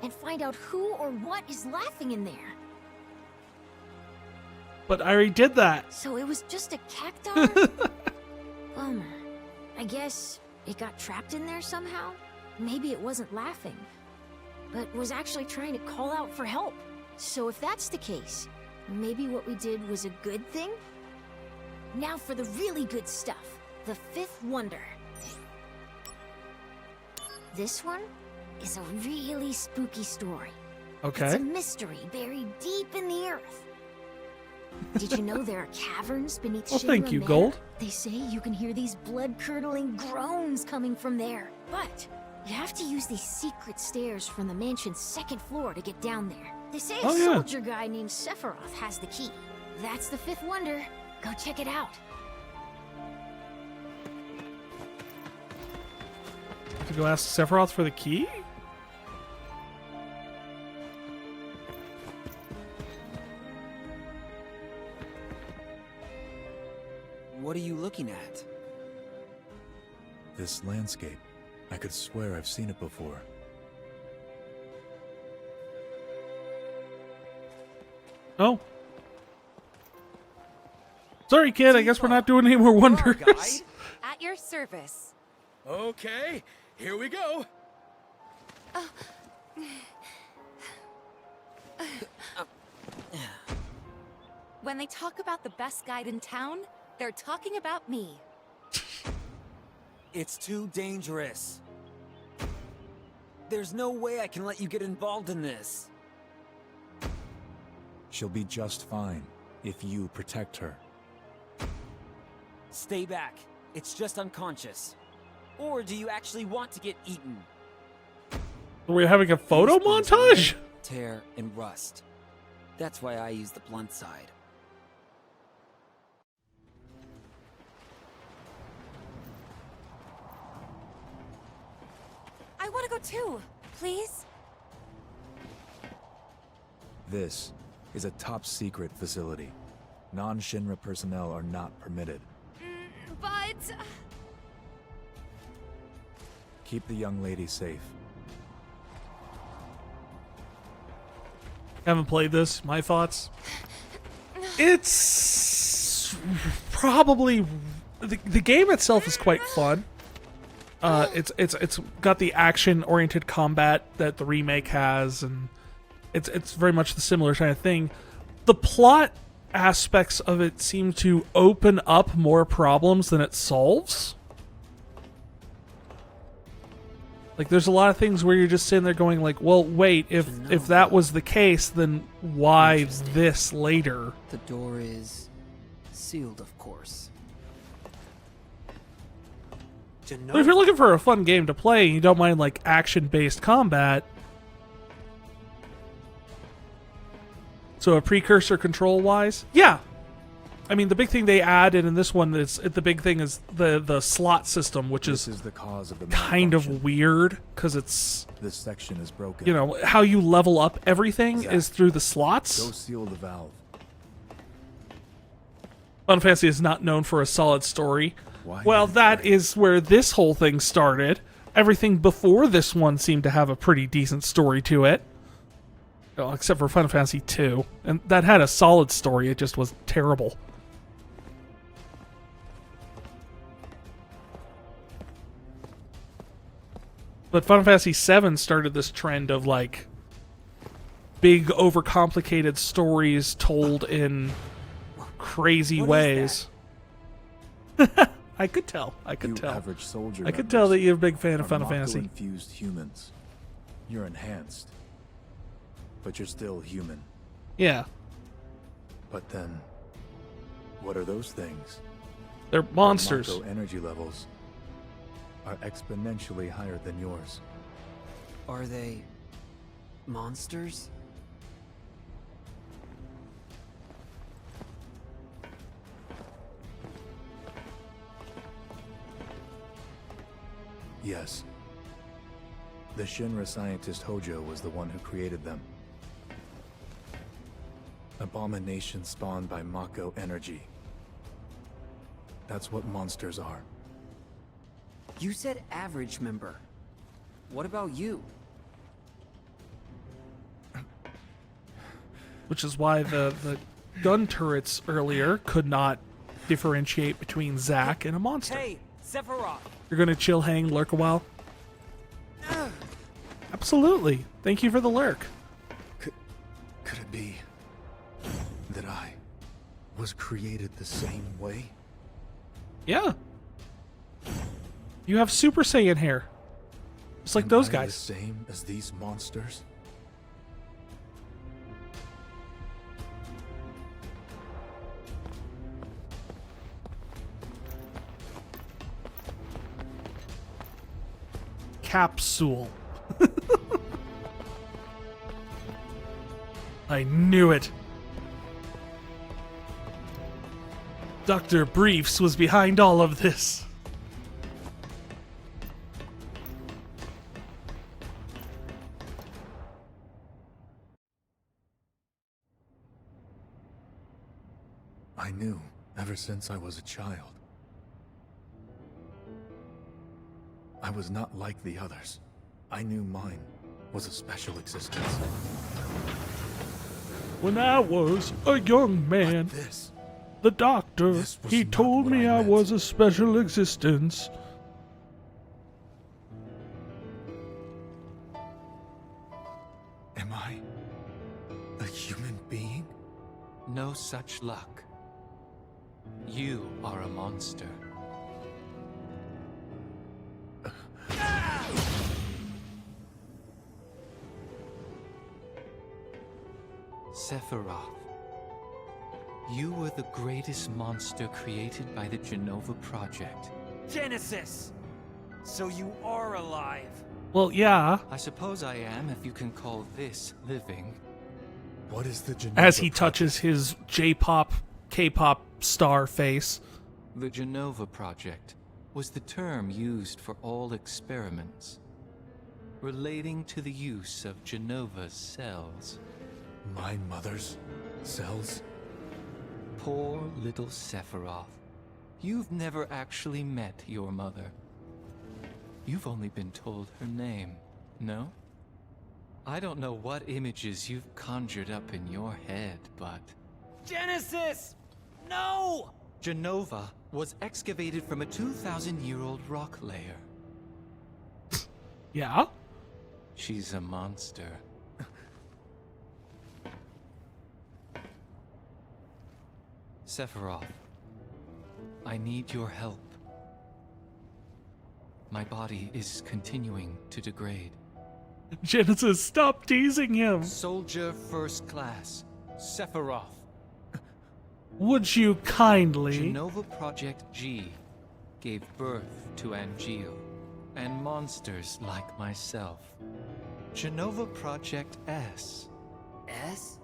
and find out who or what is laughing in there. But I already did that. So it was just a cacti? Bummer. I guess it got trapped in there somehow? Maybe it wasn't laughing, but was actually trying to call out for help. So if that's the case, maybe what we did was a good thing? Now for the really good stuff. The fifth wonder. This one is a really spooky story. Okay. It's a mystery buried deep in the earth. Did you know there are caverns beneath Well, Shinra thank you, Manor? Gold. They say you can hear these blood-curdling groans coming from there. But you have to use these secret stairs from the mansion's second floor to get down there. They say a Oh, yeah. soldier guy named Sephiroth has the key. That's the fifth wonder. Go check it out. To go ask Sephiroth for the key? What are you looking at? This landscape. I could swear I've seen it before. Oh. Sorry, kid. I guess we're not doing any more wonders. At your service. Okay, here we go. When they talk about the best guide in town, they're talking about me. It's too dangerous. There's no way I can let you get involved in this. She'll be just fine if you protect her. Stay back. It's just unconscious. Or do you actually want to get eaten? Are we having a photo These things montage? wear, tear, and rust. That's why I use the blunt side. I want to go too, please. This is a top-secret facility. Non-Shinra personnel are not permitted. But... Keep the young lady safe. Haven't played this. My thoughts. It's probably the game itself is quite fun. It's got the action-oriented combat that the remake has, and it's very much the similar kind of thing. The plot aspects of it seem to open up more problems than it solves. Like, there's a lot of things where you're just sitting there going like, well, wait, if that was the case, then why this later? The door is sealed, of course. But if you're looking for a fun game to play and you don't mind like action-based combat, so a precursor control-wise, yeah, I mean, the big thing they added in this one is the big thing is the slot system, which This is the cause of the kind of weird because it's this section is broken. You know how you level up everything Zack, is through the slots. Go seal the valve. Final Fantasy is not known for a solid story. Why Well, that is where this whole thing started. Everything before this one seemed to have a pretty decent story to it. Well, except for Final Fantasy 2. And that had a solid story, it just was terrible. But Final Fantasy 7 started this trend of, like, big, overcomplicated stories told in crazy ways. I could tell. I could tell. Average soldier I could tell that you're a big fan of are Final Mako Fantasy. infused humans. You're enhanced, but you're still human. Yeah. But then, what are those things? They're monsters. Mako energy levels are exponentially higher than yours. Are they monsters? Yes. The Shinra scientist Hojo was the one who created them. Abominations spawned by Mako energy. That's what monsters are. You said average member. What about you? Which is why the gun turrets earlier could not differentiate between Zack and a monster. Hey, Sephiroth! You're gonna chill, hang, lurk a while? Absolutely. Thank you for the lurk. Could it be that I was created the same way? Yeah. You have Super Saiyan hair. Just like those I guys. the same as these monsters? Capsule. I knew it. Dr. Briefs was behind all of this. I knew ever since I was a child. I was not like the others. I knew mine was a special existence. When I was a young man, the doctor, he told me I was a special existence. Am I a human being? No such luck. You are a monster. Sephiroth, you were the greatest monster created by the Genova Project. Genesis! So you are alive. Well, yeah. I suppose I am, if you can call this living. What is the Genova As he touches his J-pop, K-pop star face. The Genova Project was the term used for all experiments relating to the use of Genova's cells. My mother's cells? Poor little Sephiroth. You've never actually met your mother. You've only been told her name, no? I don't know what images you've conjured up in your head, but... Genesis! No! Genova was excavated from a 2,000-year-old rock layer. Yeah? She's a monster. Sephiroth, I need your help. My body is continuing to degrade. Genesis, stop teasing him. Soldier First Class, Sephiroth. Would you kindly... Genova Project G gave birth to Angeal and monsters like myself. Genova Project S. S?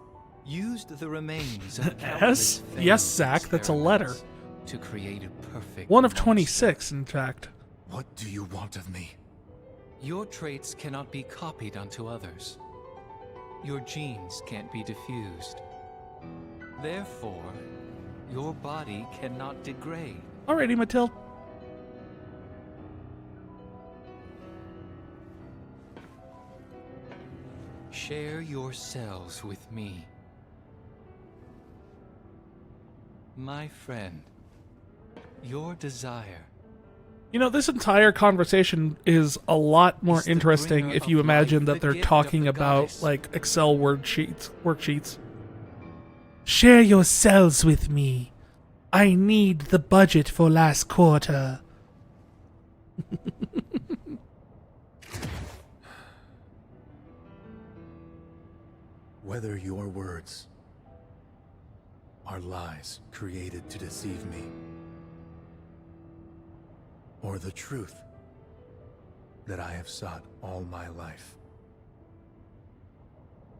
used the remains of S? Yes, Zack, that's a letter. To create a perfect one of monster. 26, in fact. What do you want of me? Your traits cannot be copied onto others. Your genes can't be diffused. Therefore, your body cannot degrade. Alrighty, Matilda. Share your cells with me. My friend, your desire. You know, this entire conversation is a lot more interesting if you imagine that they're talking about, like, Excel worksheets. Share your cells with me. I need the budget for last quarter. Whether your words are lies created to deceive me, or the truth that I have sought all my life,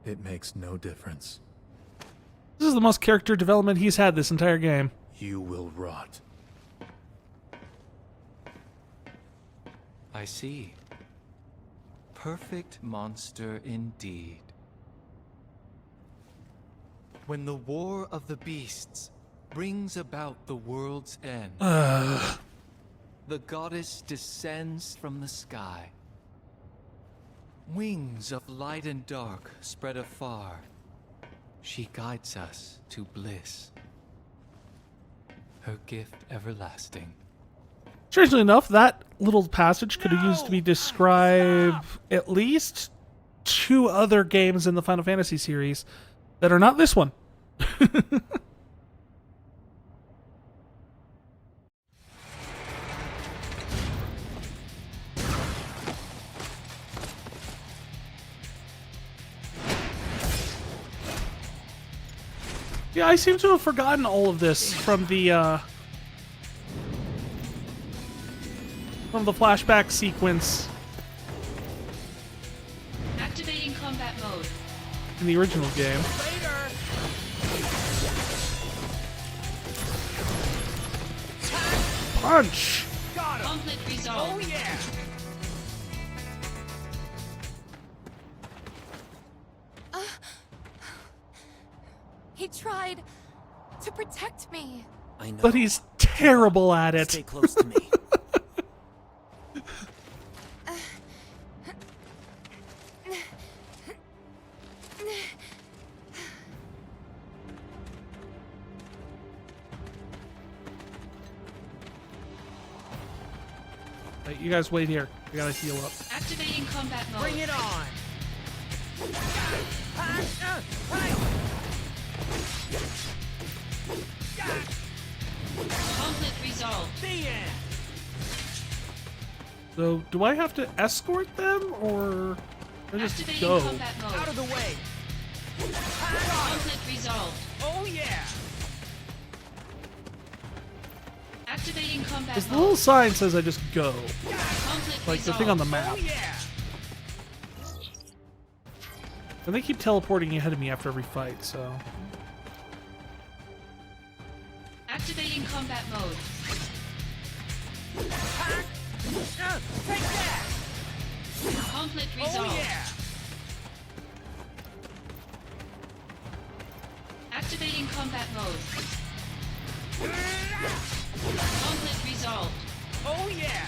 it makes no difference. This is the most character development he's had this entire game. You will rot. I see. Perfect monster indeed. When the war of the beasts brings about the world's end, the goddess descends from the sky. Wings of light and dark spread afar. She guides us to bliss. Her gift everlasting. Strangely enough, that little passage could have used to be describe at least 2 other games in the Final Fantasy series that are not this one. Yeah, I seem to have forgotten all of this from the flashback sequence Activating combat mode. in the original game. Punch! Conflict resolved. Oh yeah! He tried to protect me. I know. But he's terrible at it. Stay close to me. Wait, you guys wait here. We gotta heal up. Activating combat mode. Bring it on! Conflict resolved. The end! So, do I have to escort them, or I just Activating go? combat mode. Out of the way! Conflict resolved. Oh yeah! Activating combat Because the mode. little sign says I just go. Conflict Like the resolved. thing on the map. Oh yeah! And they keep teleporting ahead of me after every fight, so... Activating combat mode. Take that! Conflict Oh resolved. yeah! Activating combat mode. Conflict resolved. Oh yeah!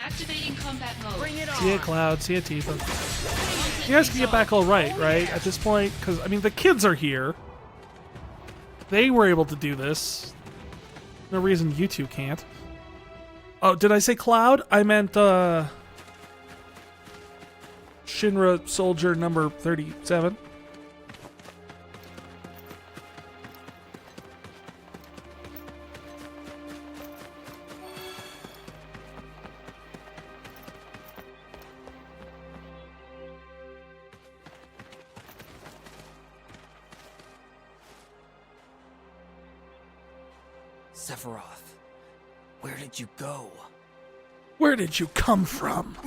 Activating combat mode. Bring it on! See ya, Cloud. See ya, Tifa. You guys can get back all right, right? At this point, because, I mean, the kids are here. They were able to do this. No reason you two can't. Oh, did I say Cloud? I meant, Shinra Soldier number 37. Sephiroth, Where did you go? Where did you come from?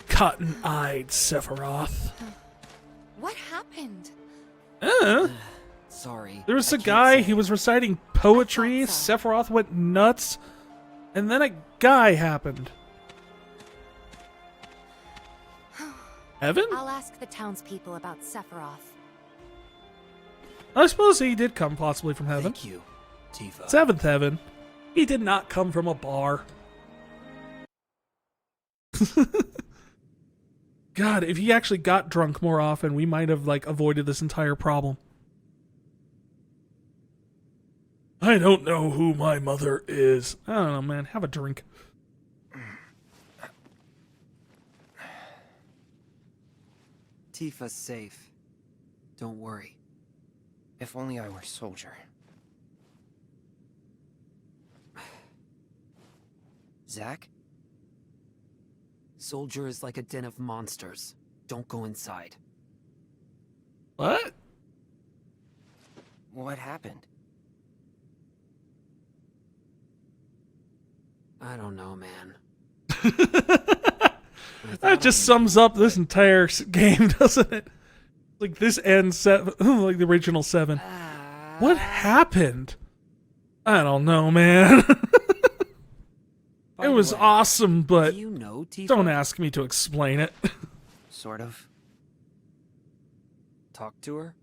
Cotton-eyed Sephiroth. What happened? Sorry. There was a guy, he was reciting poetry, Sephiroth went nuts, and then a guy happened. Heaven? I'll ask the townspeople about Sephiroth. I suppose he did come possibly from heaven. Thank you, Tifa. Seventh heaven. He did not come from a bar. God, if he actually got drunk more often, we might have, like, avoided this entire problem. I don't know who my mother is. I don't know, man. Have a drink. Tifa's safe. Don't worry. If only I were Soldier. Zack? Soldier is like a den of monsters. Don't go inside. What? What happened? I don't know, man. That just sums up this entire game, doesn't it? Like this ends seven, like the original 7. What happened? I don't know, man. It was awesome, but do you know Tifa? Don't ask me to explain it. Sort of. Talk to her?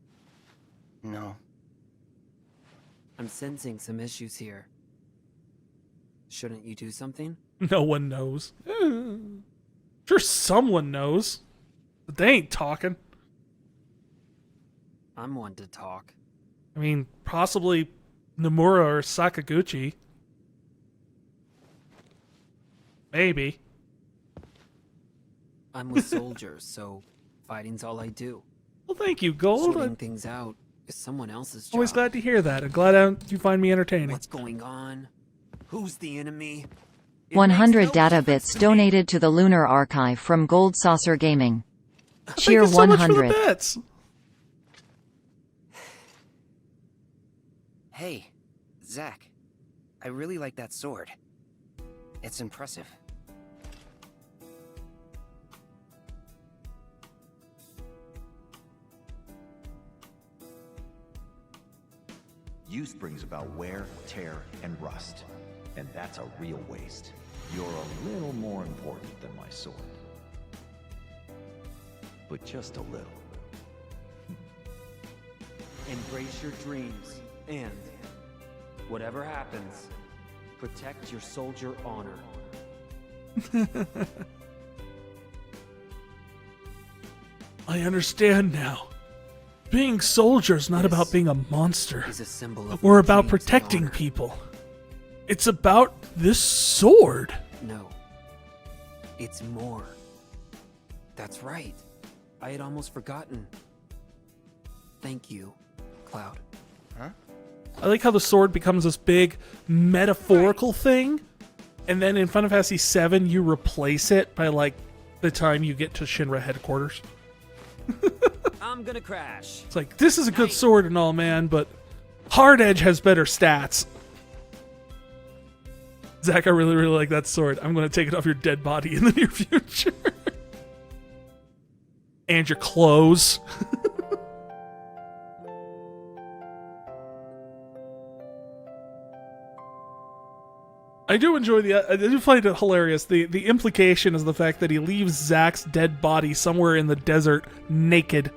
No. I'm sensing some issues here. Shouldn't you do something? No one knows. Sure, someone knows, but they ain't talking. I'm one to talk. I mean, possibly Nomura or Sakaguchi. Maybe. I'm with soldiers, so fighting's all I do. Well, thank you, Gold. Sorting things out is someone else's job. Always glad to hear that. I'm glad you find me entertaining. What's going on? Who's the enemy? 100 data bits donated to the Lunar Archive from Gold Saucer Gaming. Cheer Thank you so 100. much for the bits. Hey, Zack. I really like that sword. It's impressive. Use brings about wear, tear, and rust. And that's a real waste. You're a little more important than my sword. But just a little. Embrace your dreams, and whatever happens, protect your soldier honor. I understand now. Being soldier's not about being a monster. Is a symbol of or your about dreams and protecting honor. people. It's about this sword. No. It's more. That's right. I had almost forgotten. Thank you, Cloud. Huh? I like how the sword becomes this big metaphorical thing, and then in Final Fantasy VII you replace it by like the time you get to Shinra headquarters. I'm gonna crash. It's like, this is a good sword and all, man, but Hard Edge has better stats. Zack, I really, really like that sword. I'm going to take it off your dead body in the near future. And your clothes. I do enjoy I do find it hilarious. The implication is the fact that he leaves Zack's dead body somewhere in the desert naked.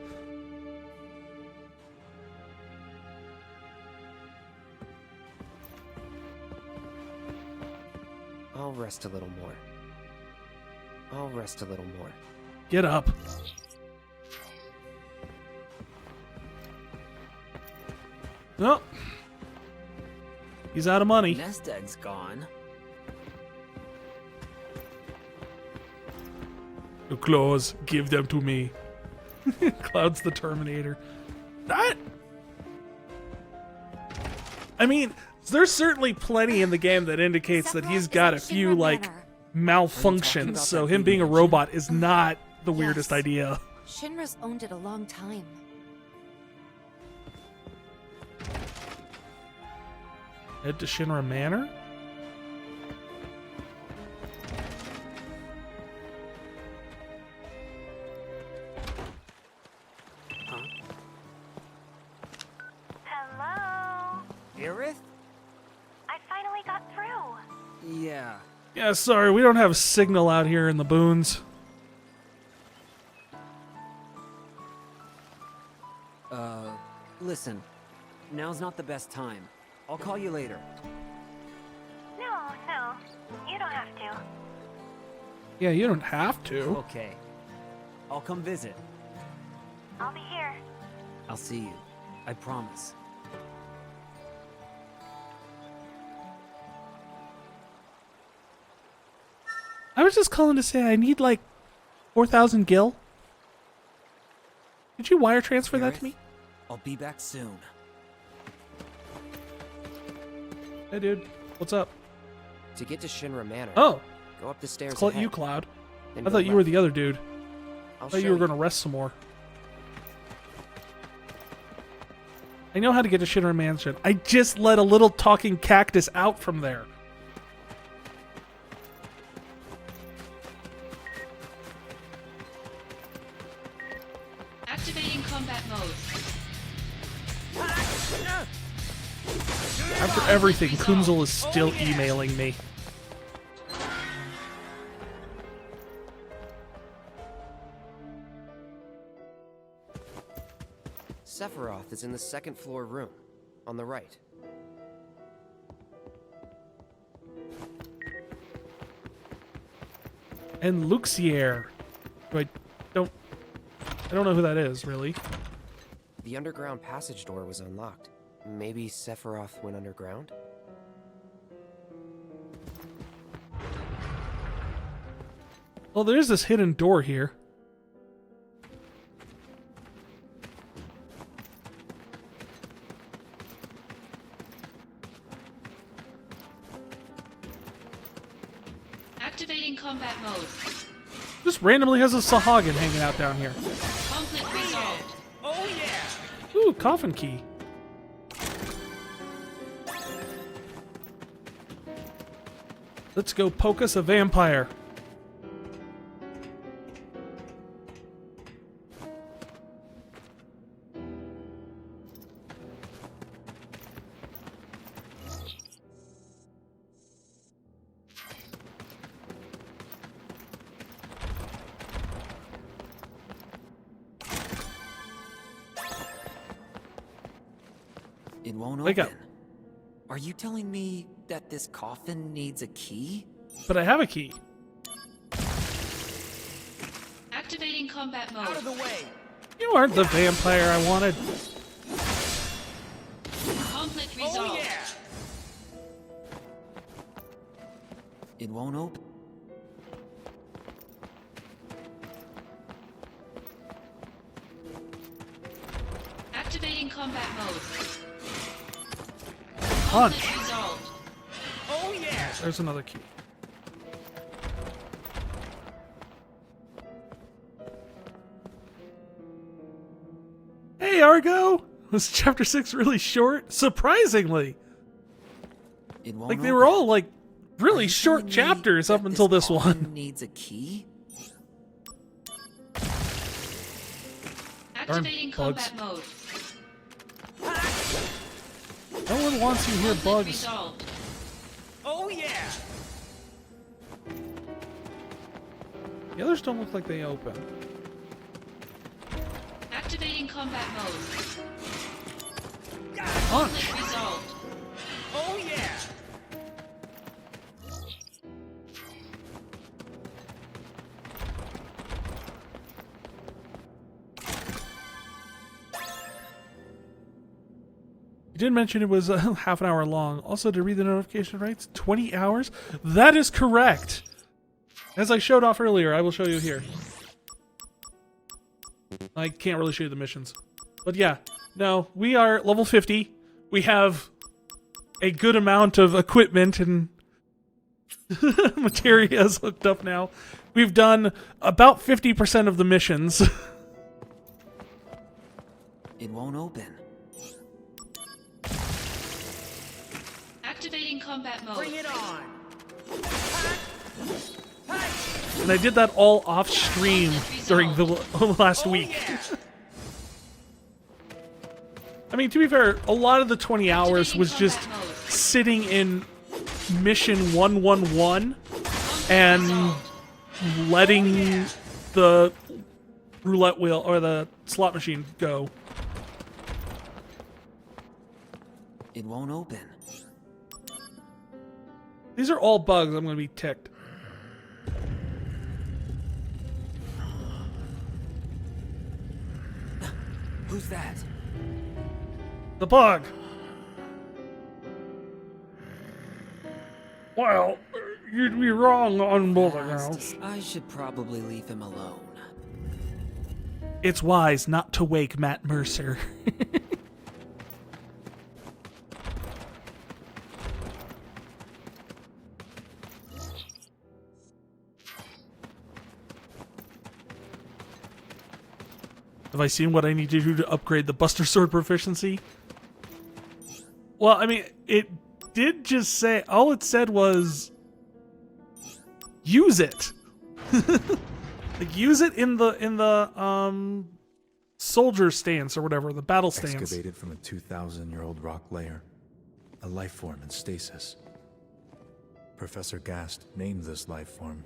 I'll rest a little more. I'll rest a little more. Get up. No. He's out of money. Nest egg's gone. The claws, give them to me. Cloud's the Terminator. That. I mean, there's certainly plenty in the game that indicates that he's got a few like malfunctions. So him being a robot is not the weirdest idea. Shinra's owned it a long time. Head to Shinra Manor? Yeah. Yeah, sorry, we don't have signal out here in the boons. Listen. Now's not the best time. I'll call you later. No, you don't have to. Yeah, you don't have to. Okay. I'll come visit. I'll be here. I'll see you. I promise. I was just calling to say I need like 4,000 gil. Did you wire transfer that to me? I'll be back soon. Hey, dude. What's up? To get to Shinra Manor. Oh. Go up the stairs Call ahead. you, Cloud. Then I go thought you were left. the other dude. I'll I thought show you were going to rest some more. I know how to get to Shinra Mansion. I just let a little talking cactus out from there. Activating combat mode. After everything, Kunzel is still emailing me. Sephiroth is in the second floor room, on the right. And Luxier. I don't know who that is, really. The underground passage door was unlocked. Maybe Sephiroth went underground? Well, there's this hidden door here. Activating combat mode. Just randomly has a Sahagin hanging out down here. Conflict resolved. Oh yeah! Ooh, coffin key. Let's go poke us a vampire. It won't Wake open. up. Are you telling me that this coffin needs a key? But I have a key. Activating combat mode. Out of the way! You aren't the vampire I wanted. Conflict resolved. Oh yeah! It won't open. Activating combat mode. Punch. Conflict resolved. Oh yeah! There's another key. Hey, Argo! Was chapter 6 really short? Surprisingly! It won't Like, they open. were all, like, really Are you short telling me chapters that up until this coffin one. Needs a key? Activating bugs. combat mode. No one wants you here, Conflict bugs. resolved. Oh yeah! The others don't look like they open. Activating combat mode. Punch! Conflict resolved. Oh yeah! You did mention it was half an hour long. Also, to read the notification rights, 20 hours? That is correct! As I showed off earlier, I will show you here. I can't really show you the missions. But yeah, no, we are level 50. We have a good amount of equipment and materials hooked up now. We've done about 50% of the missions. It won't open. Activating combat mode. Bring it on! And I did that all off stream during the last week. I mean, to be fair, a lot of the 20 hours was just sitting in mission 111 and letting the roulette wheel or the slot machine go. It won't open. These are all bugs. I'm going to be ticked. Who's that? The bug. Well, you'd be wrong on both accounts. I should probably leave him alone. It's wise not to wake Matt Mercer. Have I seen what I need to do to upgrade the Buster Sword proficiency? Well, I mean, it did just say, all it said was, use it. Like, use it in the soldier stance or whatever, the battle stance. Excavated from a 2,000-year-old rock layer, a life form in stasis. Professor Gast named this life form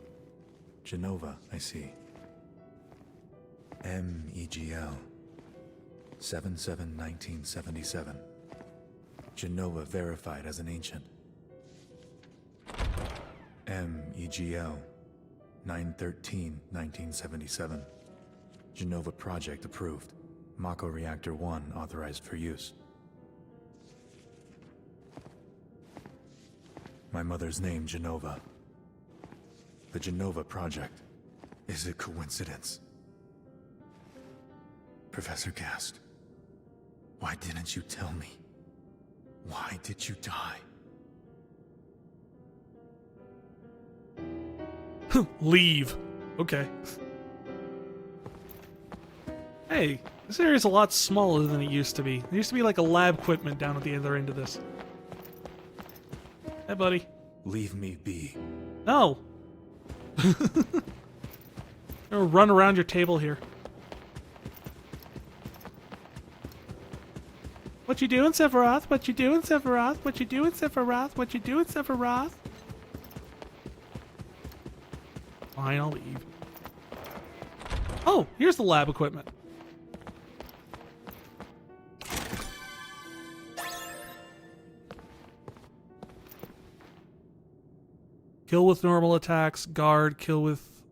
Genova, I see. MEGL 77-1977. Genova verified as an ancient. MEGL 9/13/1977. Genova project approved. Mako Reactor 1 authorized for use. My mother's name, Genova. The Genova project. Is it coincidence? Professor Gast, why didn't you tell me? Why did you die? Leave. Okay. Hey, this area's a lot smaller than it used to be. There used to be like a lab equipment down at the other end of this. Hey, buddy. Leave me be. No. Run around your table here. What you doing, Sephiroth? What you doing, Sephiroth? What you doing, Sephiroth? What you doing, Sephiroth? Fine, I'll leave. Oh, here's the lab equipment. Kill with normal attacks, guard, kill with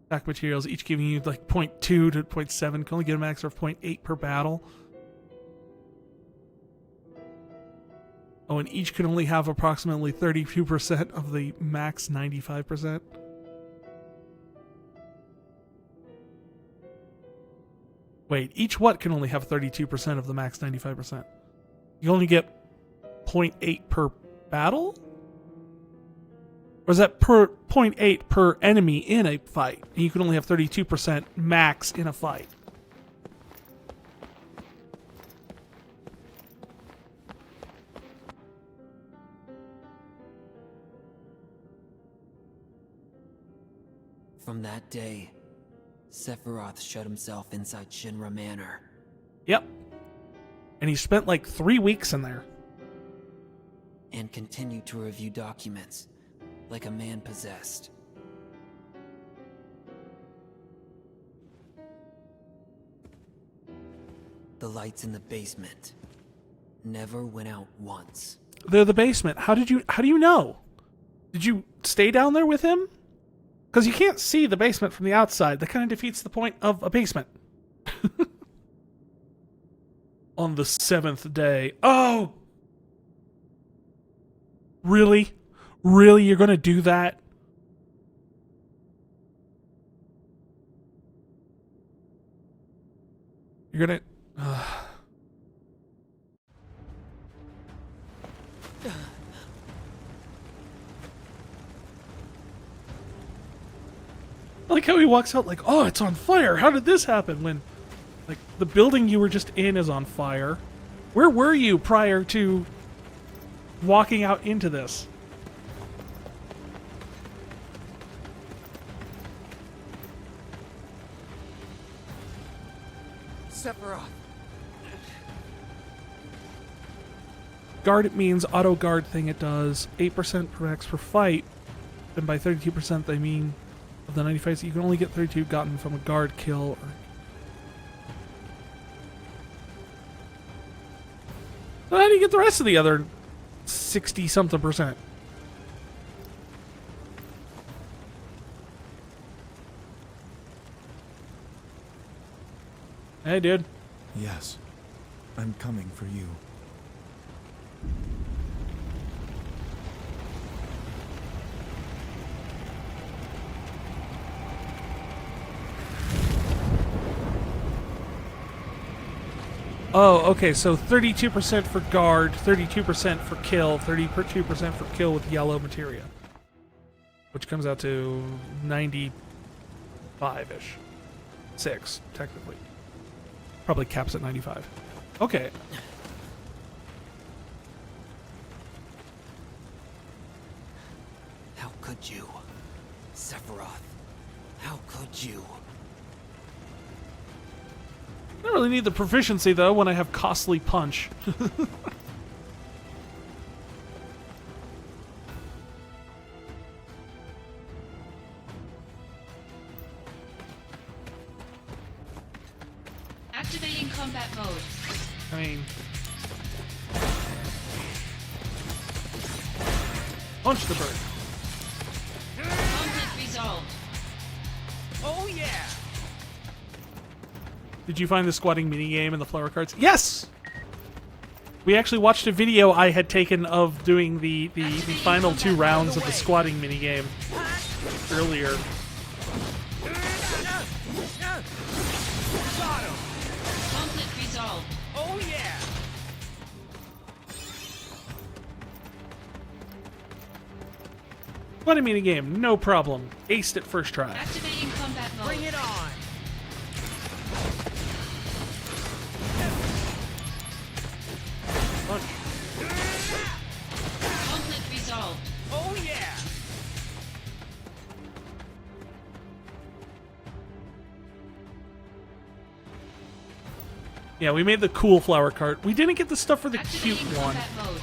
attack materials, each giving you like 0.2 to 0.7. Can only get a max of 0.8 per battle. Oh, and each can only have approximately 32% of the max 95%. Wait, each what can only have 32% of the max 95%? You only get 0.8 per battle? Or is that per 0.8 per enemy in a fight? And you can only have 32% max in a fight. From that day, Sephiroth shut himself inside Shinra Manor. Yep. And he spent like 3 weeks in there. And continued to review documents, like a man possessed. The lights in the basement never went out once. They're the basement. How do you know? Did you stay down there with him? Because you can't see the basement from the outside. That kind of defeats the point of a basement. On the 7th day. Oh! Really? Really? You're going to do that? You're going to... I like how he walks out like, oh, it's on fire. How did this happen? When, like, the building you were just in is on fire. Where were you prior to walking out into this? Sephiroth. Guard, it means auto guard thing it does. 8% per max per fight. And by 32% they mean of the 90 fights, you can only get 32 gotten from a guard kill. So how do you get the rest of the other 60-something%? Hey, dude. Yes. I'm coming for you. Oh, okay, so 32% for guard, 32% for kill, 32% for kill with yellow materia. Which comes out to 95-ish. 6, technically. Probably caps at 95. Okay. How could you? Sephiroth. How could you? I don't really need the proficiency, though, when I have costly punch. Activating combat mode. I mean... punch the bird. Conflict resolved. Oh yeah! Did you find the squatting minigame in the flower cards? Yes! We actually watched a video I had taken of doing the final 2 rounds of the squatting minigame earlier. Conflict resolved. Oh yeah! Squatting minigame, no problem. Aced it first try. Activating combat mode. Bring it on! Punch. Conflict resolved. Oh yeah! Yeah, we made the cool flower cart. We didn't get the stuff for the cute one. Mode.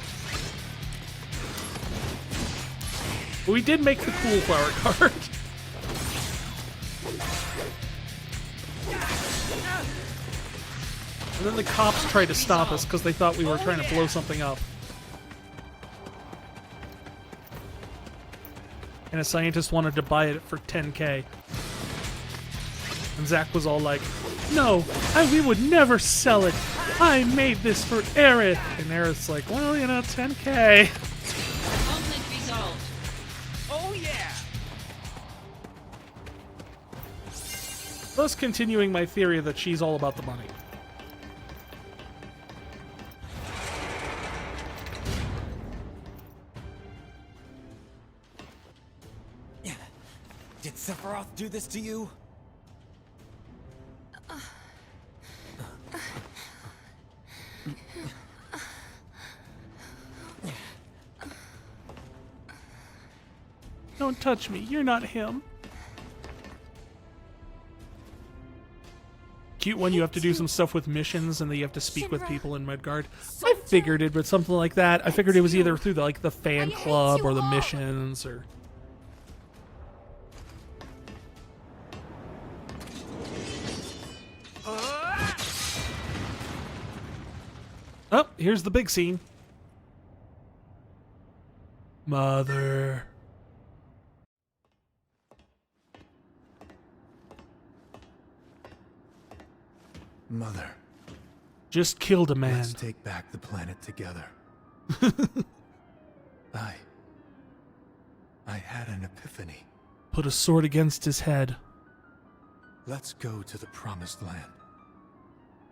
But we did make the cool flower cart. And then the cops tried to stop us because they thought we were trying to blow something up. And a scientist wanted to buy it for 10K. And Zack was all like, no, we would never sell it. I made this for Aerith. And Aerith's like, well, you know, 10K. Conflict resolved. Oh yeah! Thus continuing my theory that she's all about the money. Did Sephiroth do this to you? Don't touch me. You're not him. Cute one, you have to do some stuff with missions and then you have to speak with people in Midgard. I figured it was something like that. I figured it was either through the fan club or the missions or... Oh, here's the big scene. Mother. Mother. Just killed a man. Let's take back the planet together. I had an epiphany. Put a sword against his head. Let's go to the promised land.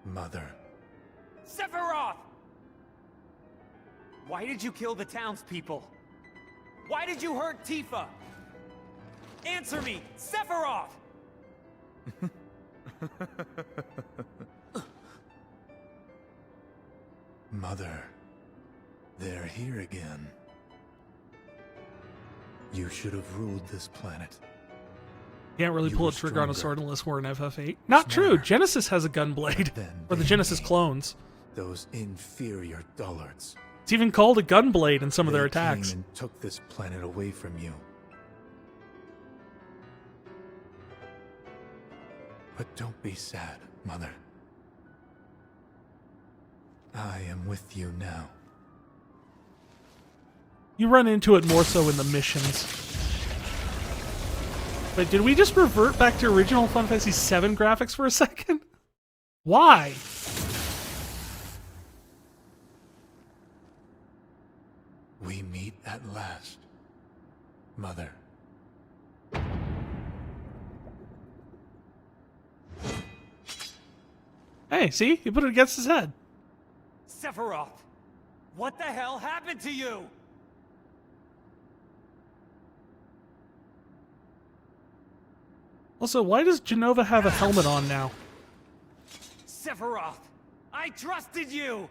Mother. Sephiroth! Why did you kill the townspeople? Why did you hurt Tifa? Answer me, Sephiroth! Mother, they're here again. You should have ruled this planet. Can't really You pull were a trigger on a stronger. sword unless we're in FF8. Not true. Genesis has a gun blade. Then Or the they Genesis came. clones. Those inferior dullards. It's even called a gunblade in some of their They attacks. came and took this planet away from you. But don't be sad, Mother. I am with you now. You run into it more so in the missions. Wait, did we just revert back to original Final Fantasy VII graphics for a second? Why? We meet at last, Mother. Hey, see? He put it against his head. Sephiroth, what the hell happened to you? Also, why does Genova have a helmet on now? Sephiroth, I trusted you!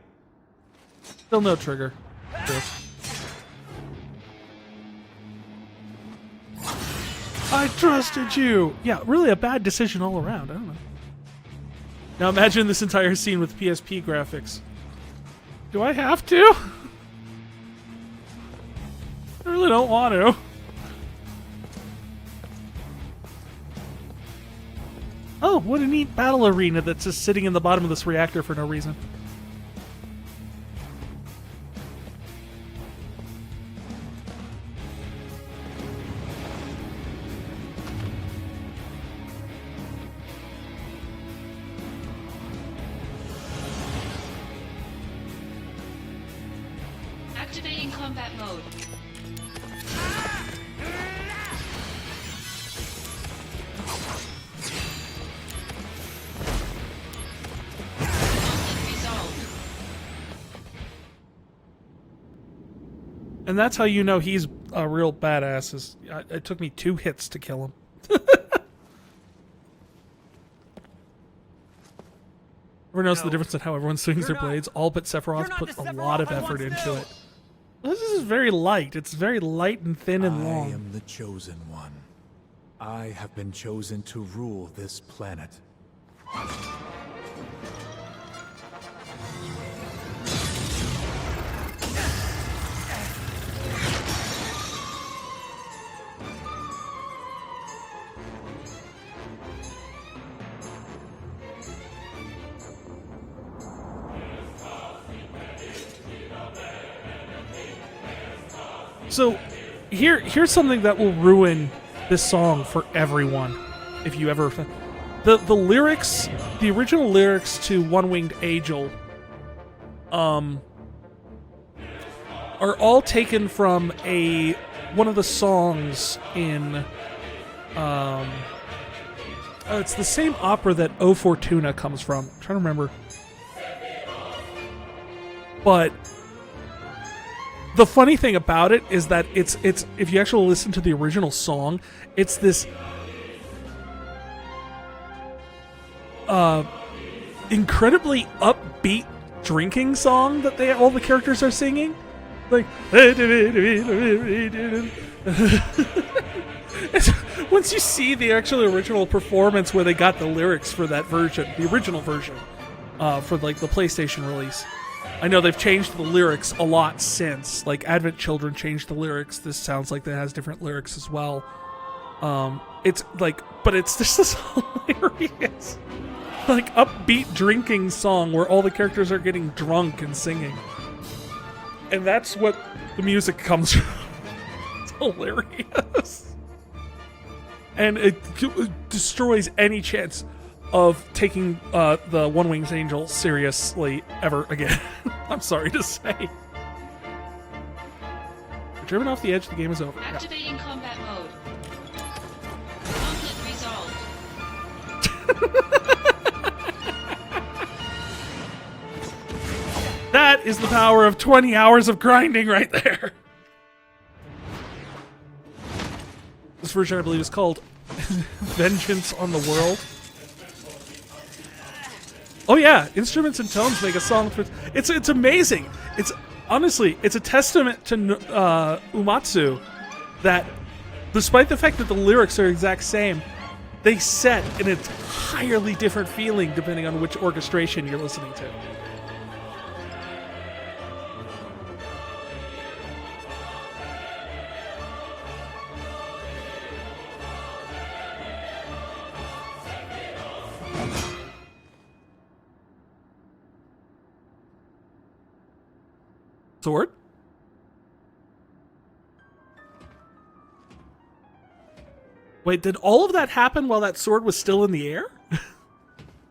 Still no trigger. Chris. I trusted you! Yeah, really a bad decision all around. I don't know. Now imagine this entire scene with PSP graphics. Do I have to? I really don't want to. Oh, what a neat battle arena that's just sitting in the bottom of this reactor for no reason. Activating combat mode. And that's how you know he's a real badass. It took me 2 hits to kill him. Everyone knows the difference in how everyone swings their blades. All but Sephiroth puts a lot of effort into it. This is very light. It's very light and thin and long. I am the chosen one. I have been chosen to rule this planet. So, here's something that will ruin this song for everyone. If you ever... The lyrics... The original lyrics to One-Winged Angel... are all taken from one of the songs in... it's the same opera that O Fortuna comes from. I'm trying to remember. But... the funny thing about it is that it's if you actually listen to the original song, it's this incredibly upbeat drinking song that all the characters are singing. Like once you see the actual original performance where they got the lyrics for that version, the original version, for like the PlayStation release. I know they've changed the lyrics a lot since. Like, Advent Children changed the lyrics. This sounds like that has different lyrics as well. It's like, but it's just this hilarious, like, upbeat drinking song where all the characters are getting drunk and singing. And that's what the music comes from. It's hilarious. And it destroys any chance of taking the One-Winged Angel seriously ever again. I'm sorry to say. You're driven off the edge, the game is over. Activating combat mode. Conflict resolved. That is the power of 20 hours of grinding right there. This version, I believe, is called Vengeance on the World. Oh yeah, instruments and tones make a song for... It's amazing. It's honestly, it's a testament to Uematsu that despite the fact that the lyrics are exact same, they set an entirely different feeling depending on which orchestration you're listening to. Sword? Wait, did all of that happen while that sword was still in the air?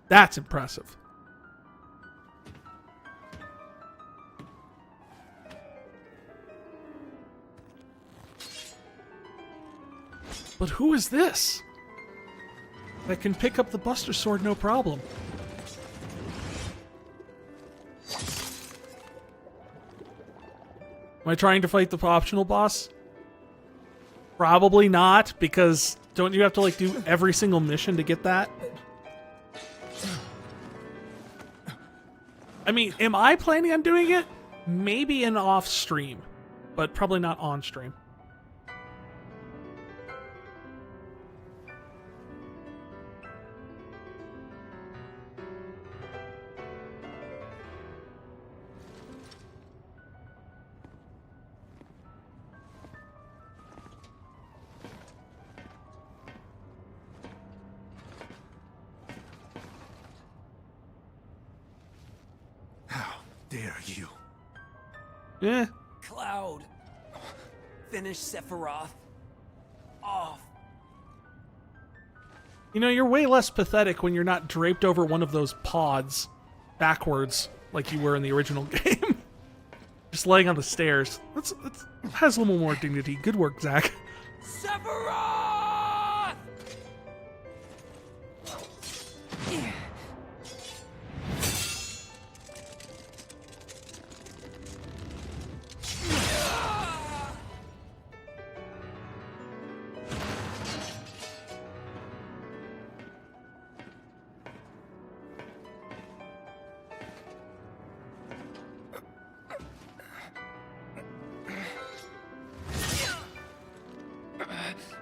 That's impressive. But who is this? That can pick up the Buster Sword no problem. Am I trying to fight the optional boss? Probably not, because don't you have to like do every single mission to get that? I mean, am I planning on doing it? Maybe in off stream, but probably not on stream. Dare you? Yeah. Cloud. Finish Sephiroth off. You know, you're way less pathetic when you're not draped over one of those pods backwards like you were in the original game. Just laying on the stairs. That's has a little more dignity. Good work, Zack. Sephiroth!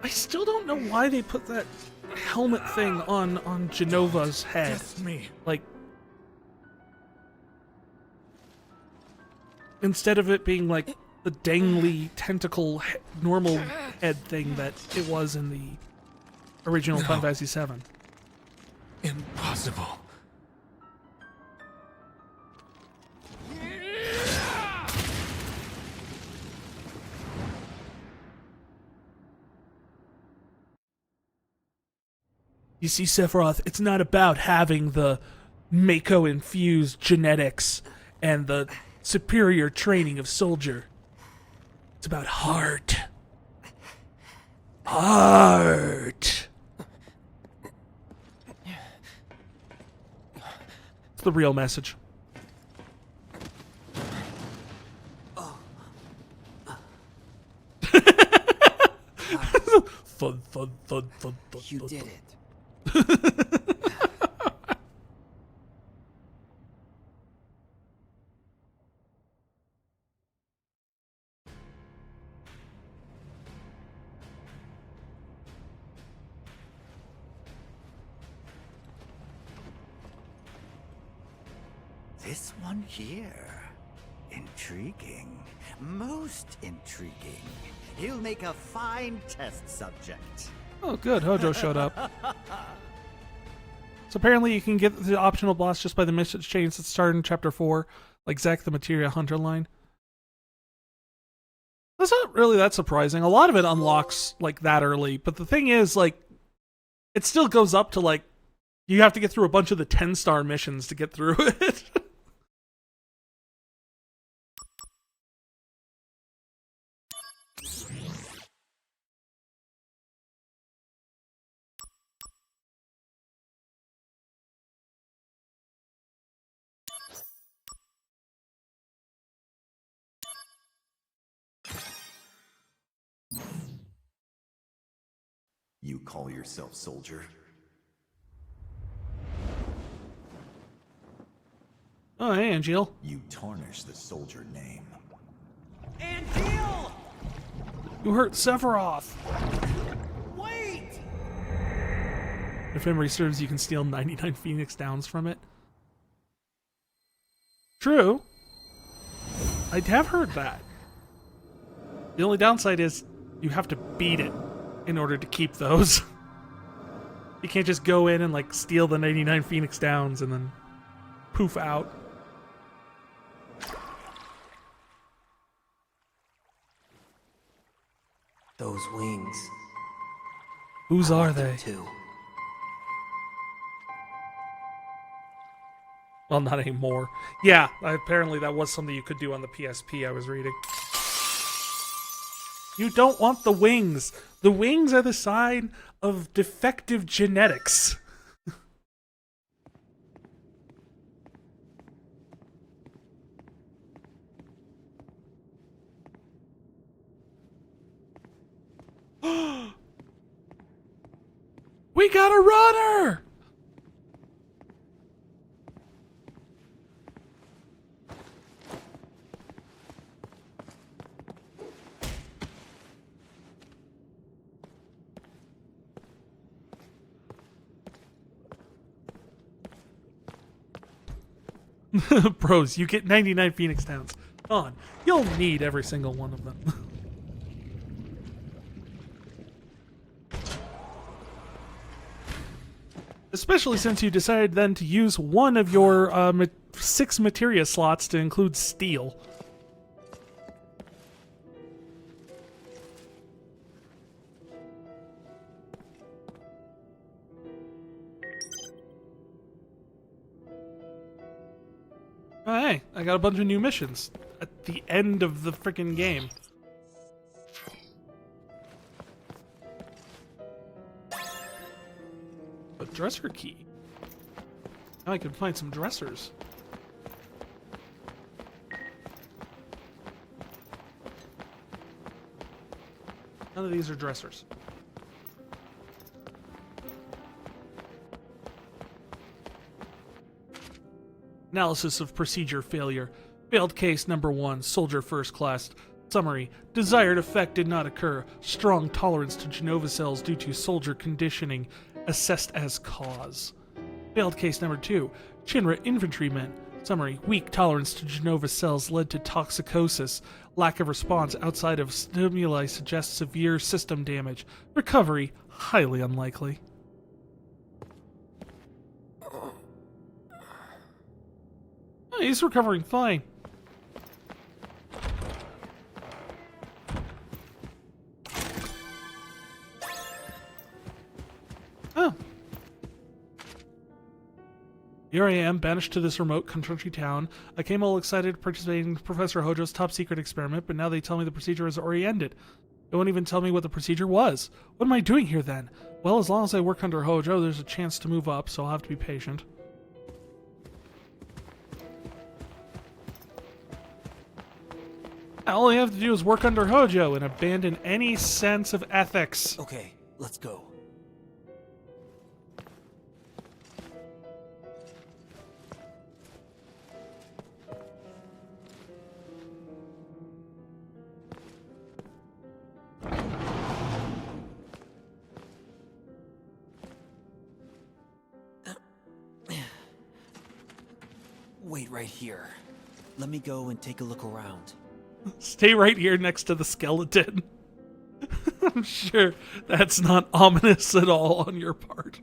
I still don't know why they put that helmet thing on Genova's head. Just me. Like, instead of it being like the dangly tentacle normal head thing that it was in the original No. Final Fantasy VII. Impossible. You see, Sephiroth, it's not about having the Mako-infused genetics and the superior training of Soldier. It's about heart. Heart. It's the real message. Thud, thud, thud, thud, thud, You thud, did thud. it. This one here. Intriguing. Most intriguing. He'll make a fine test subject. Oh, good. Hojo showed up. So apparently you can get the optional boss just by the message chains that start in Chapter 4, like Zack the Materia Hunter line. That's not really that surprising. A lot of it unlocks like that early, but the thing is, like, it still goes up to like, you have to get through a bunch of the 10-star missions to get through it. You call yourself soldier? Oh, hey, Angeal. You tarnish the soldier name. Angeal! You hurt Sephiroth. Wait! If memory serves, you can steal 99 Phoenix Downs from it. True. I have heard that. The only downside is you have to beat it in order to keep those. You can't just go in and like steal the 99 Phoenix Downs and then poof out. Those wings. Whose are they? Too. Well, not anymore. Yeah, apparently that was something you could do on the PSP I was reading. You don't want the wings. The wings are the sign of defective genetics. We got a runner! Bros, you get 99 Phoenix Downs. On. You'll need every single one of them. Especially since you decided then to use one of your 6 materia slots to include steel. Oh, hey, I got a bunch of new missions at the end of the freaking game. A dresser key. Now I can find some dressers. None of these are dressers. Analysis of procedure failure. Failed case number 1, soldier first class. Summary. Desired effect did not occur. Strong tolerance to Genova cells due to soldier conditioning. Assessed as cause. Failed case number 2, Shinra infantrymen. Summary. Weak tolerance to Genova cells led to toxicosis. Lack of response outside of stimuli suggests severe system damage. Recovery. Highly unlikely. Oh, he's recovering fine. Oh. Here I am, banished to this remote country town. I came all excited participating in Professor Hojo's top secret experiment, but now they tell me the procedure has already ended. They won't even tell me what the procedure was. What am I doing here then? Well, as long as I work under Hojo, there's a chance to move up, so I'll have to be patient. All I have to do is work under Hojo and abandon any sense of ethics. Okay, let's go. Wait right here. Let me go and take a look around. Stay right here next to the skeleton. I'm sure that's not ominous at all on your part.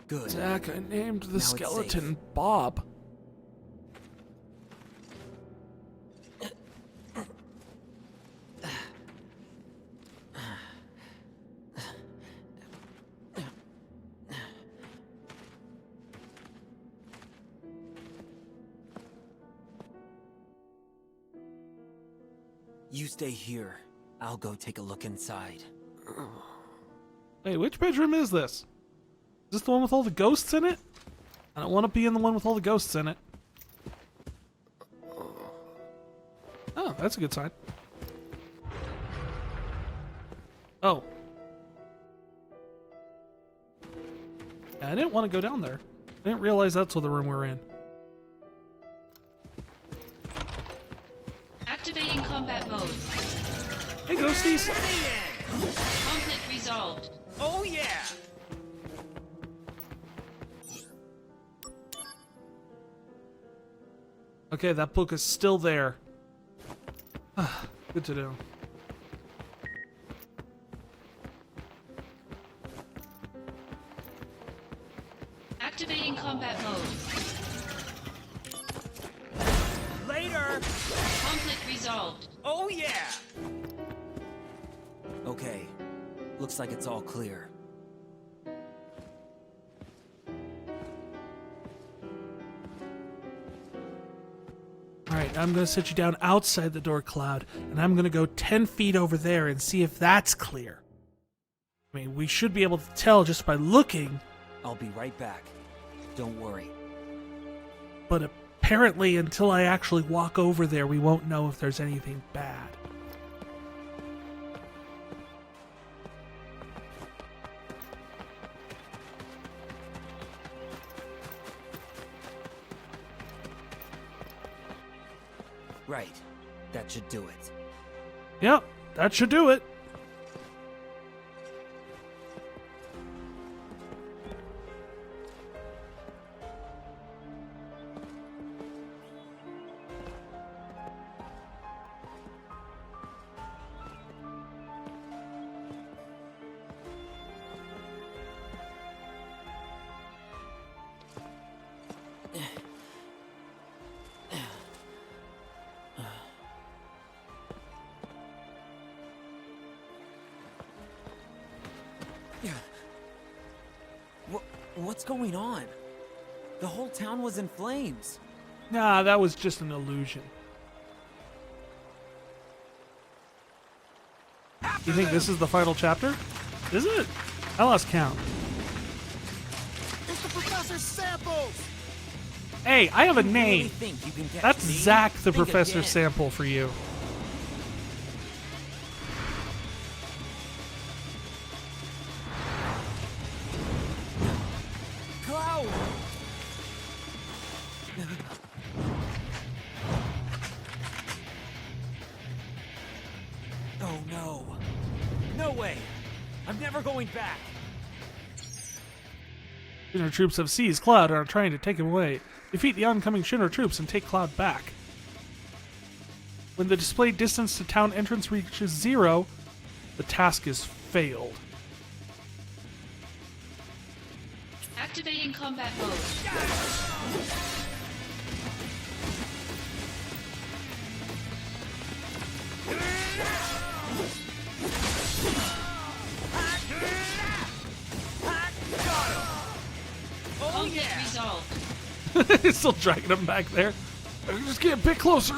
Good. Zack, I named the Now it's skeleton safe. Bob. You stay here. I'll go take a look inside. Hey, which bedroom is this? Is this the one with all the ghosts in it? I don't want to be in the one with all the ghosts in it. Oh, that's a good sign. Oh. Yeah, I didn't want to go down there. I didn't realize that's what the room we're in. Activating combat mode. Hey, ghosties! Conflict resolved. Oh yeah! Okay, that book is still there. Good to know. Activating combat mode. Later! Conflict resolved. Oh yeah! Okay. Looks like it's all clear. Alright, I'm going to set you down outside the door, Cloud, and I'm going to go 10 feet over there and see if that's clear. I mean, we should be able to tell just by looking. I'll be right back. Don't worry. But apparently, until I actually walk over there, we won't know if there's anything bad. Right. That should do it. Yep, that should do it. What's going on? The whole town was in flames. Nah, that was just an illusion. You think this is the final chapter? Is it? I lost count. It's the Professor's samples! Hey, I have a name. Really think you can catch That's me? Zack the Think Professor again. sample for you. Cloud! Oh no. No way! I'm never going back! Shinra troops have seized Cloud and are trying to take him away. Defeat the oncoming Shinra troops and take Cloud back. When the displayed distance to town entrance reaches 0, the task is failed. Activating combat mode. Conflict resolved. He's still dragging him back there. Just get a bit closer.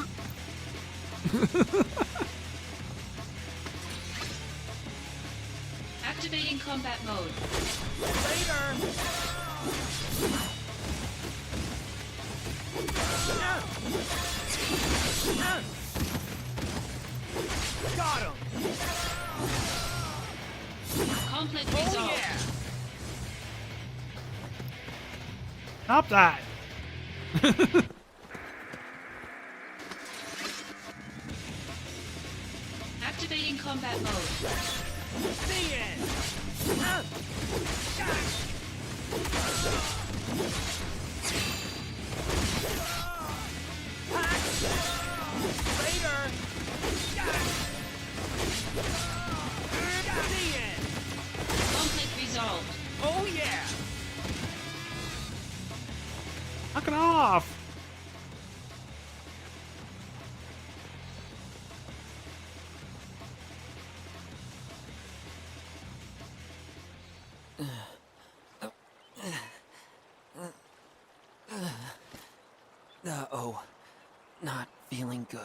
Activating combat mode. Later! Got him! Conflict Oh resolved. yeah! Stop that. Activating combat mode. The end! Later! The end! Conflict resolved. Oh yeah! Knock it off. Uh-oh. Not feeling good.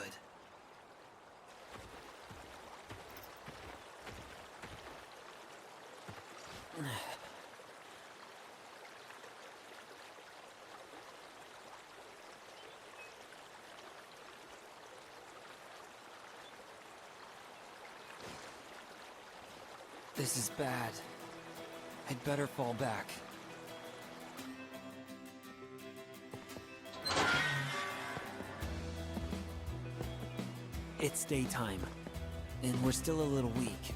This is bad. I'd better fall back. It's daytime, and we're still a little weak.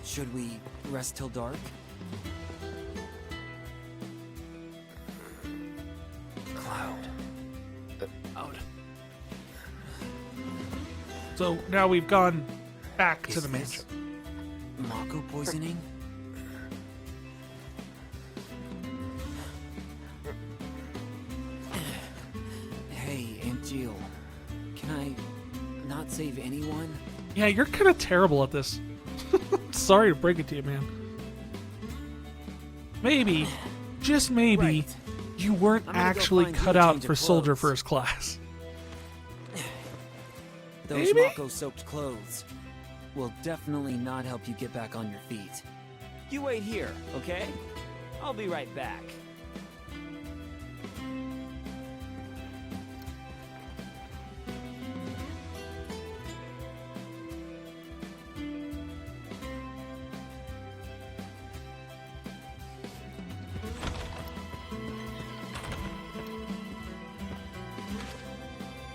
Should we rest till dark? Cloud. So now we've gone back to Is the this mansion. Mako poisoning? save anyone? Yeah, you're kind of terrible at this. Sorry to break it to you, man. Maybe, just maybe, you weren't actually cut out for soldier first class. Those Mako-soaked clothes will definitely not help you get back on your feet. You wait here, okay? I'll be right back.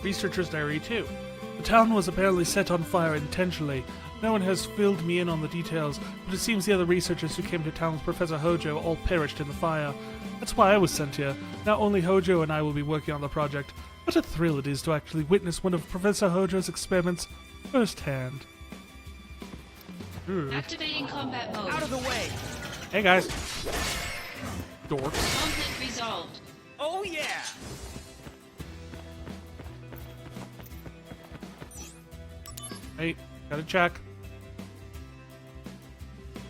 Researcher's Diary 2. The town was apparently set on fire intentionally. No one has filled me in on the details, but it seems the other researchers who came to town with Professor Hojo all perished in the fire. That's why I was sent here. Now only Hojo and I will be working on the project. What a thrill it is to actually witness one of Professor Hojo's experiments firsthand. Activating combat mode. Out of the way! Hey guys. Dorks. Conflict resolved. Oh yeah! Hey, gotta check.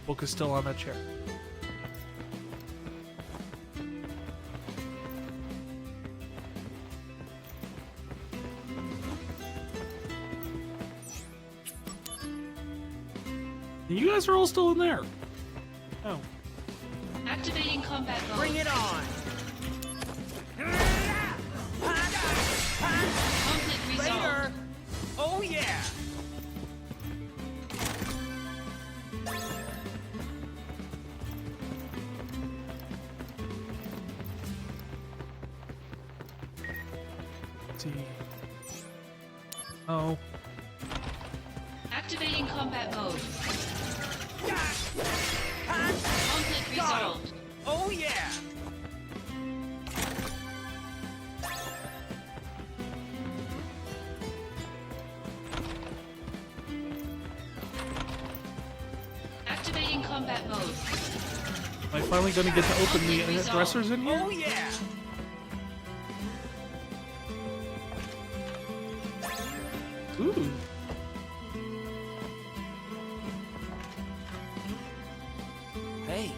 Book is still on that chair. You guys are all still in there. Oh. Activating combat mode. Bring it on! Conflict resolved. Later! Oh yeah! Let's see. Oh. Activating combat mode. Conflict resolved. Oh yeah! Activating combat mode. Am I finally going to get to open the dressers in here? Oh yeah! Ooh. Hey,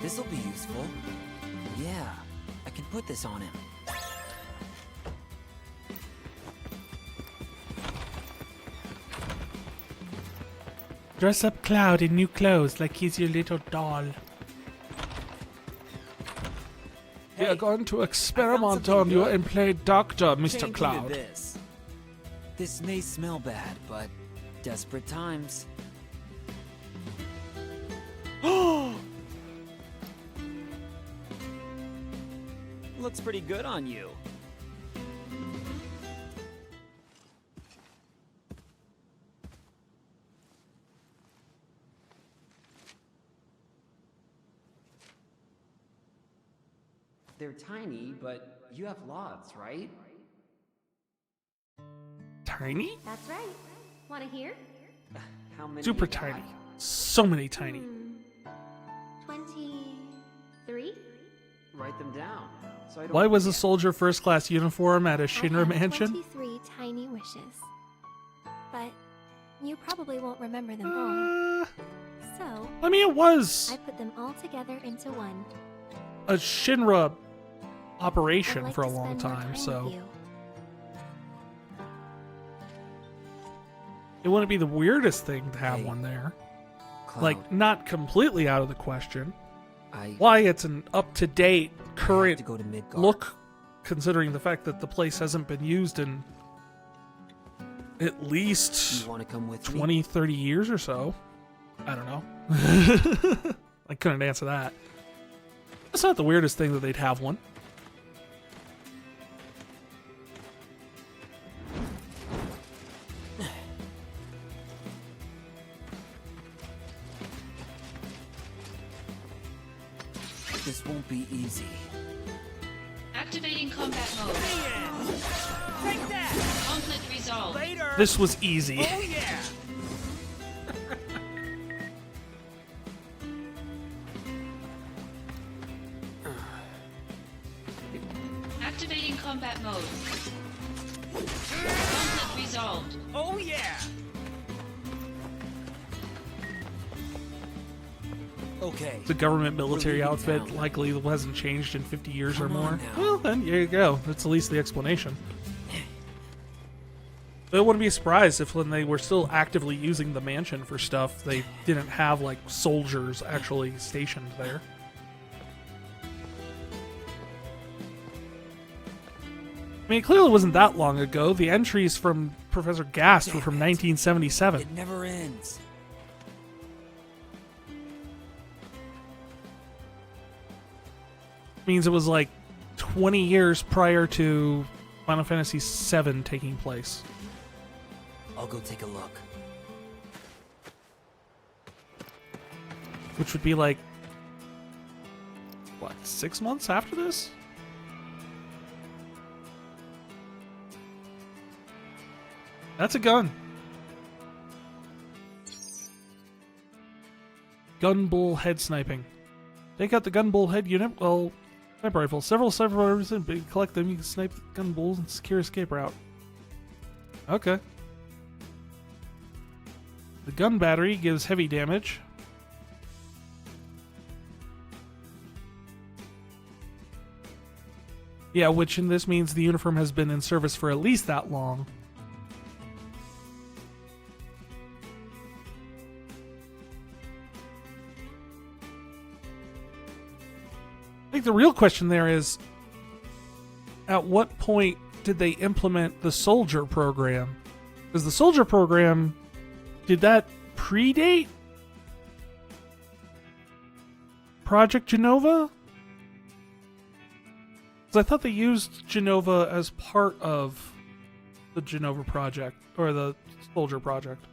this'll be useful. Yeah, I can put this on him. Dress up Cloud in new clothes like he's your little doll. We are going to experiment on you and play doctor, Mr. Cloud. This may smell bad, but desperate times. Looks pretty good on you. They're tiny, but you have lots, right? Tiny? That's right. Want to hear? How many? Super tiny. So many tiny. 23? Write them down. So I don't Why was a soldier first class uniform at a Shinra mansion? 23 tiny wishes. But you probably won't remember them all. So, I mean, it was I put them all together into one. a Shinra operation I'd like for a to long spend more time, with so you. it wouldn't be the weirdest thing to have Hey, one there. Cloud. Like, not completely out of the question. I Why it's an up-to-date, current to go to Midgard. look, considering the fact that the place hasn't been used in at least You want to come with 20, me? 30 years or so. I don't know. I couldn't answer that. It's not the weirdest thing that they'd have one. This won't be easy. Activating combat mode. Take that! Conflict resolved. Later! This was easy. Oh yeah! Activating combat mode. Conflict resolved. Oh yeah! Okay. It's a government military leaving outfit, town. likely hasn't changed in 50 years or Come on more. now. Well, then, there you go. That's at least the explanation. I wouldn't be surprised if when they were still actively using the mansion for stuff, they didn't have, like, soldiers actually stationed there. I mean, it clearly wasn't that long ago. The entries from Professor Gast were from 1977. It never ends. Means it was like 20 years prior to Final Fantasy VII taking place. I'll go take a look. Which would be like, what, 6 months after this? That's a gun. Gun bull head sniping. Take out the gun bull head unit. Well, sniper rifle. Several sniper rifles, and collect them. You can snipe gun bulls and secure escape route. Okay. The gun battery gives heavy damage. Yeah, which in this means the uniform has been in service for at least that long. I think the real question there is, at what point did they implement the soldier program? Because the soldier program, did that predate Project Genova? Because I thought they used Genova as part of the Genova project, or the soldier project.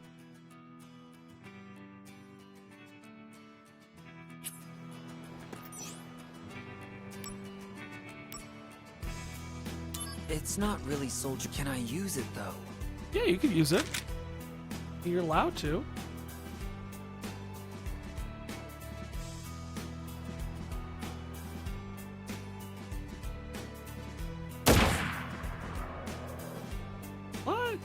It's not really soldier. Can I use it though? Yeah, you could use it. You're allowed to. What?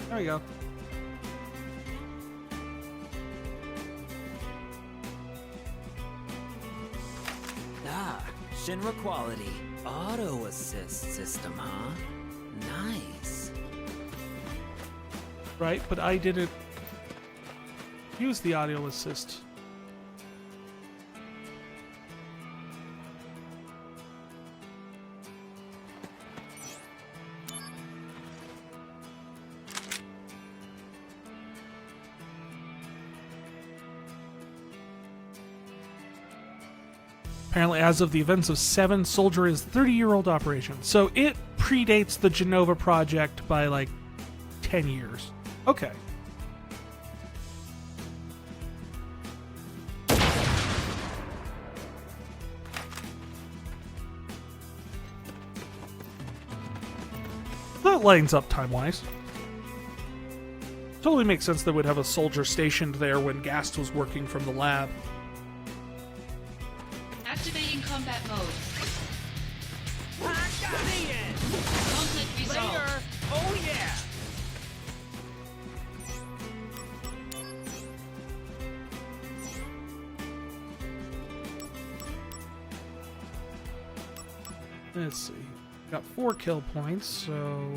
There we go. Ah, Shinra quality. Auto assist system, huh? Nice. Right, but I didn't use the audio assist. Apparently, as of the events of 7, Soldier is a 30-year-old operation. So it predates the Genova project by like 10 years. Okay. That lines up time-wise. Totally makes sense they would have a soldier stationed there when Gast was working from the lab. Activating combat mode. I got it! Conflict resolved. Later! Oh yeah! Let's see. Got 4 kill points, so...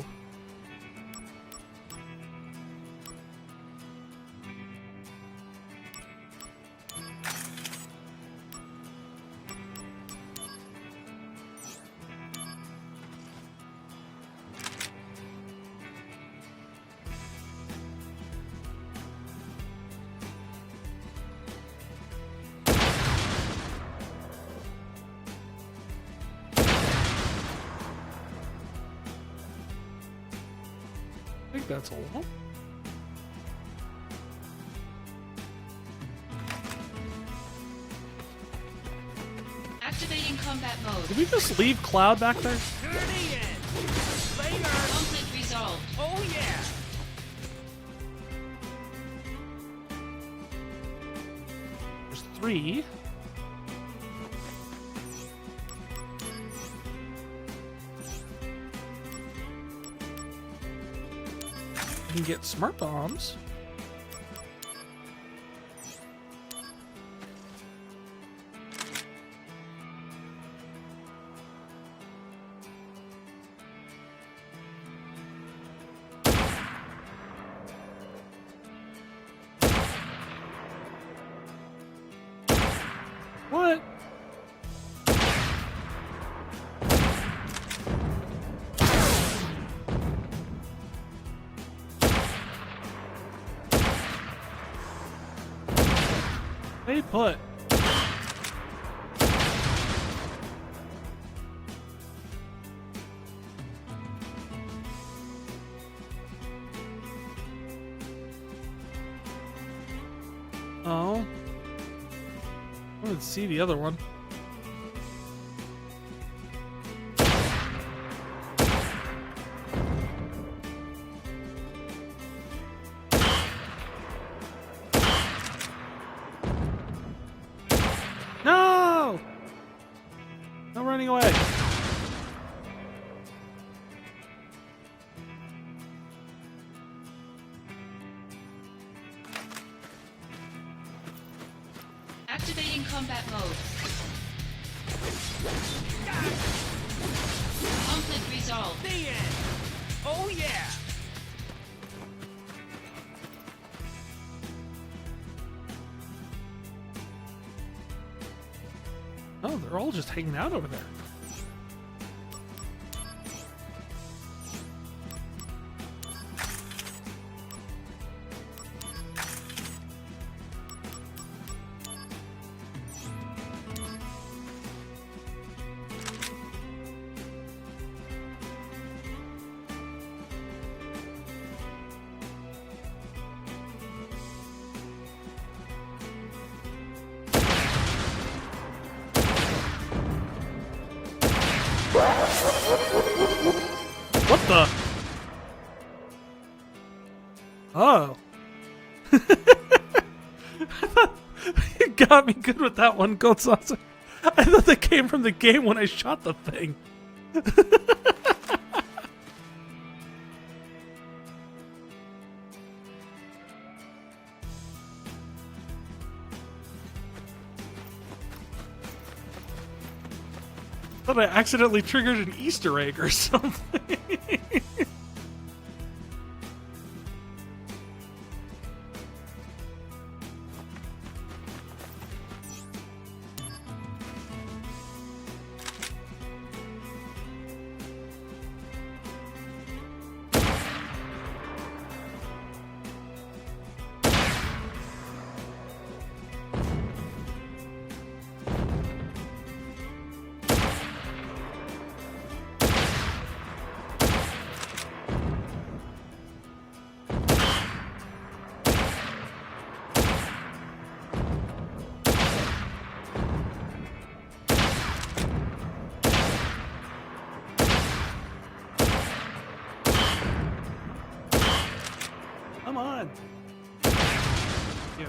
I think that's all. Activating combat mode. Did we just leave Cloud back there? Conflict resolved. Oh yeah! There's 3. can get smart bombs. What? Stay put. Oh. I didn't see the other one. No! No running away. Activating combat mode. Conflict resolved. The end. Oh yeah. Oh, they're all just hanging out over there. What the? Oh. I thought you got me good with that one, Gold Saucer. I thought that came from the game when I shot the thing. I thought I accidentally triggered an Easter egg or something. Come on. You.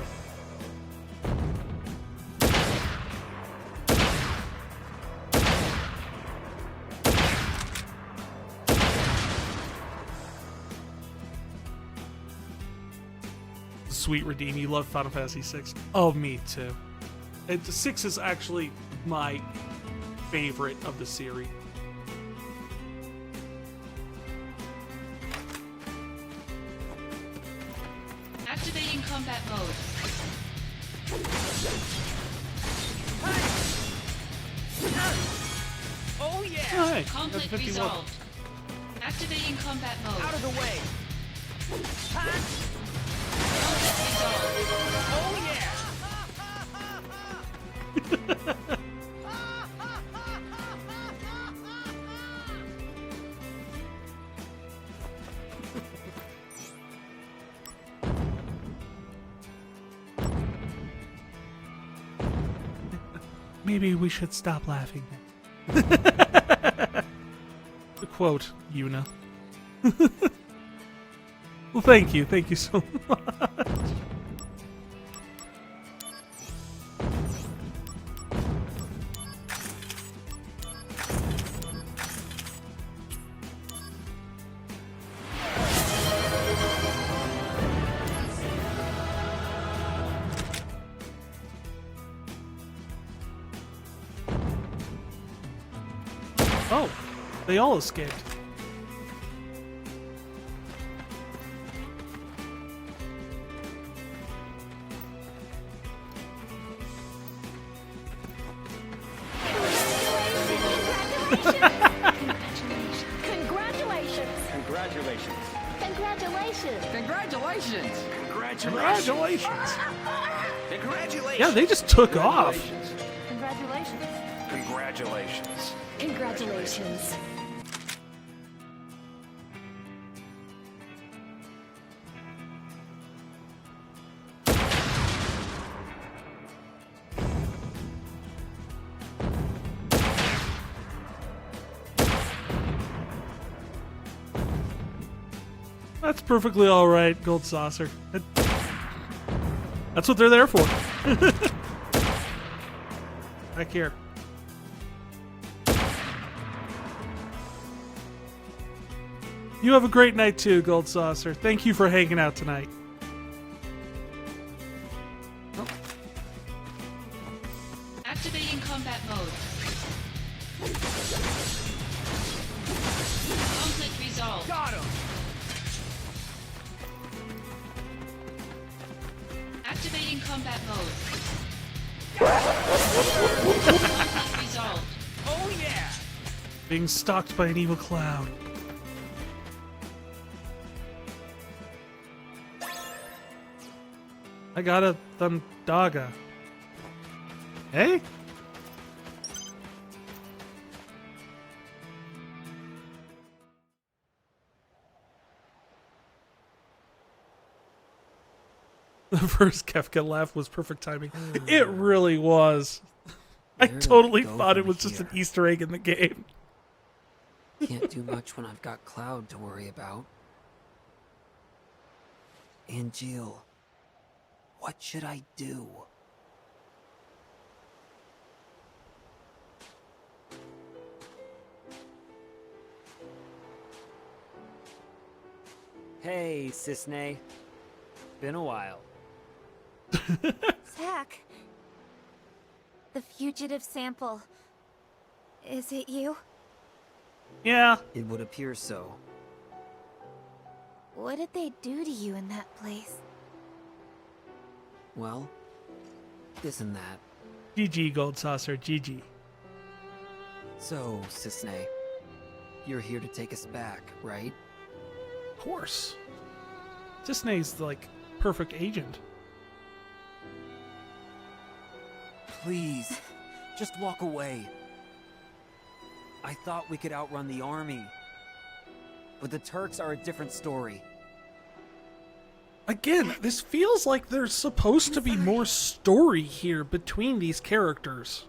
Sweet Redeem, you love Final Fantasy VI. Oh, me too. 6 is actually my favorite of the series. Activating combat mode. Oh yeah. Hey, Conflict that's 51. resolved. Activating combat mode. Out of the way. Conflict resolved. Oh yeah. Maybe we should stop laughing. To quote Yuna. Well, thank you so much. Oh, they all escaped. Congratulations! Congratulations. Congratulations! Congratulations. Congratulations. Congratulations! Yeah, they just took off. Congratulations! Congratulations. Congratulations! That's perfectly all right, Gold Saucer. That's what they're there for. Back here. You have a great night too, Gold Saucer. Thank you for hanging out tonight. Activating combat mode. Conflict resolved. Got him! Activating combat mode. Conflict resolved. Oh yeah! Being stalked by an evil cloud. I got a Thundaga. Hey? The first Kefka laugh was perfect timing. It really was. I totally thought it was just an Easter egg in the game. Can't do much when I've got Cloud to worry about. And Jill, what should I do? Hey, Sisney. Been a while. Zack. The fugitive sample. Is it you? Yeah. It would appear so. What did they do to you in that place? Well, this and that. GG, Gold Saucer, GG. So, Sisney, you're here to take us back, right? Of course. Disney's like perfect agent. Please, just walk away. I thought we could outrun the army. But the Turks are a different story. Again, this feels like there's supposed to be more story here between these characters.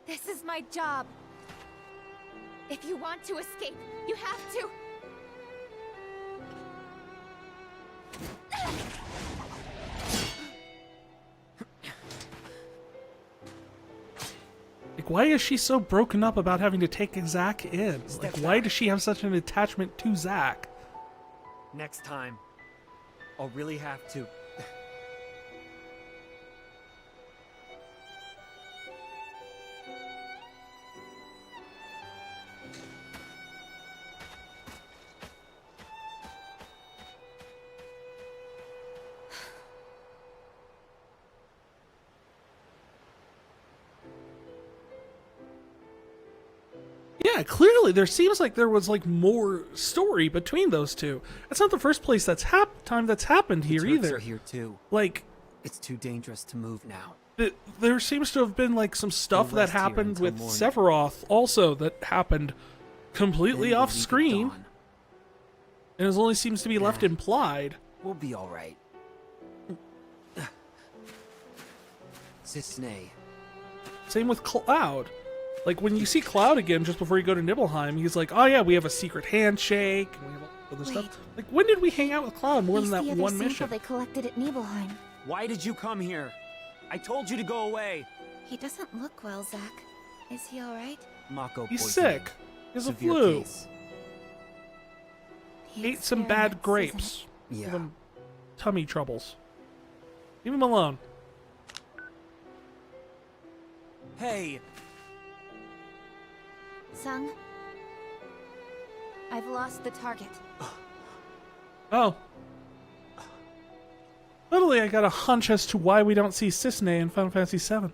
This is my job. If you want to escape, you have to. Like, why is she so broken up about having to take Zack in? Like, why does she have such an attachment to Zack? Next time, I'll really have to. Yeah, clearly there seems like there was like more story between those two. That's not the first place that's time that's happened here the Turks either. Are here too. Like, it's too dangerous to move now. There seems to have been like some stuff We'll that rest here happened until with morning. Sephiroth also that happened completely Then off we'll leave at screen, dawn. and it only seems to be left implied. We'll be all right. Sisney. Same with Cloud. Like, when you see Cloud again just before you go to Nibelheim, he's like, oh yeah, we have a secret handshake, and we have all this stuff. Like, when did we hang out with Cloud more He's than the that other one sample mission? they collected at Nibelheim. Why did you come here? I told you to go away. He doesn't look well, Zack. Is he alright? Mako He's poisoning. sick. He has a Severe flu. case. He Ate some bad experiments, grapes. Yeah. Give him tummy troubles. Leave him alone. Hey, Sung, I've lost the target. Oh. Literally, I got a hunch as to why we don't see Cissnei in Final Fantasy VII.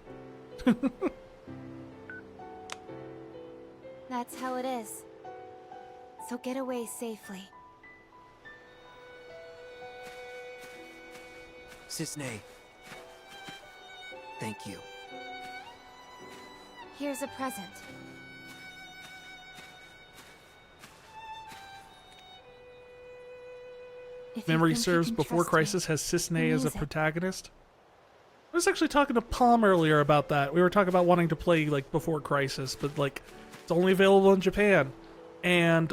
That's how it is. So get away safely. Cissnei. Thank you. Here's a present. If you Memory think you serves, can Before trust me, Crisis has Cissnei as a use it. protagonist. I was actually talking to Palm earlier about that. We were talking about wanting to play like Before Crisis, but like it's only available in Japan, and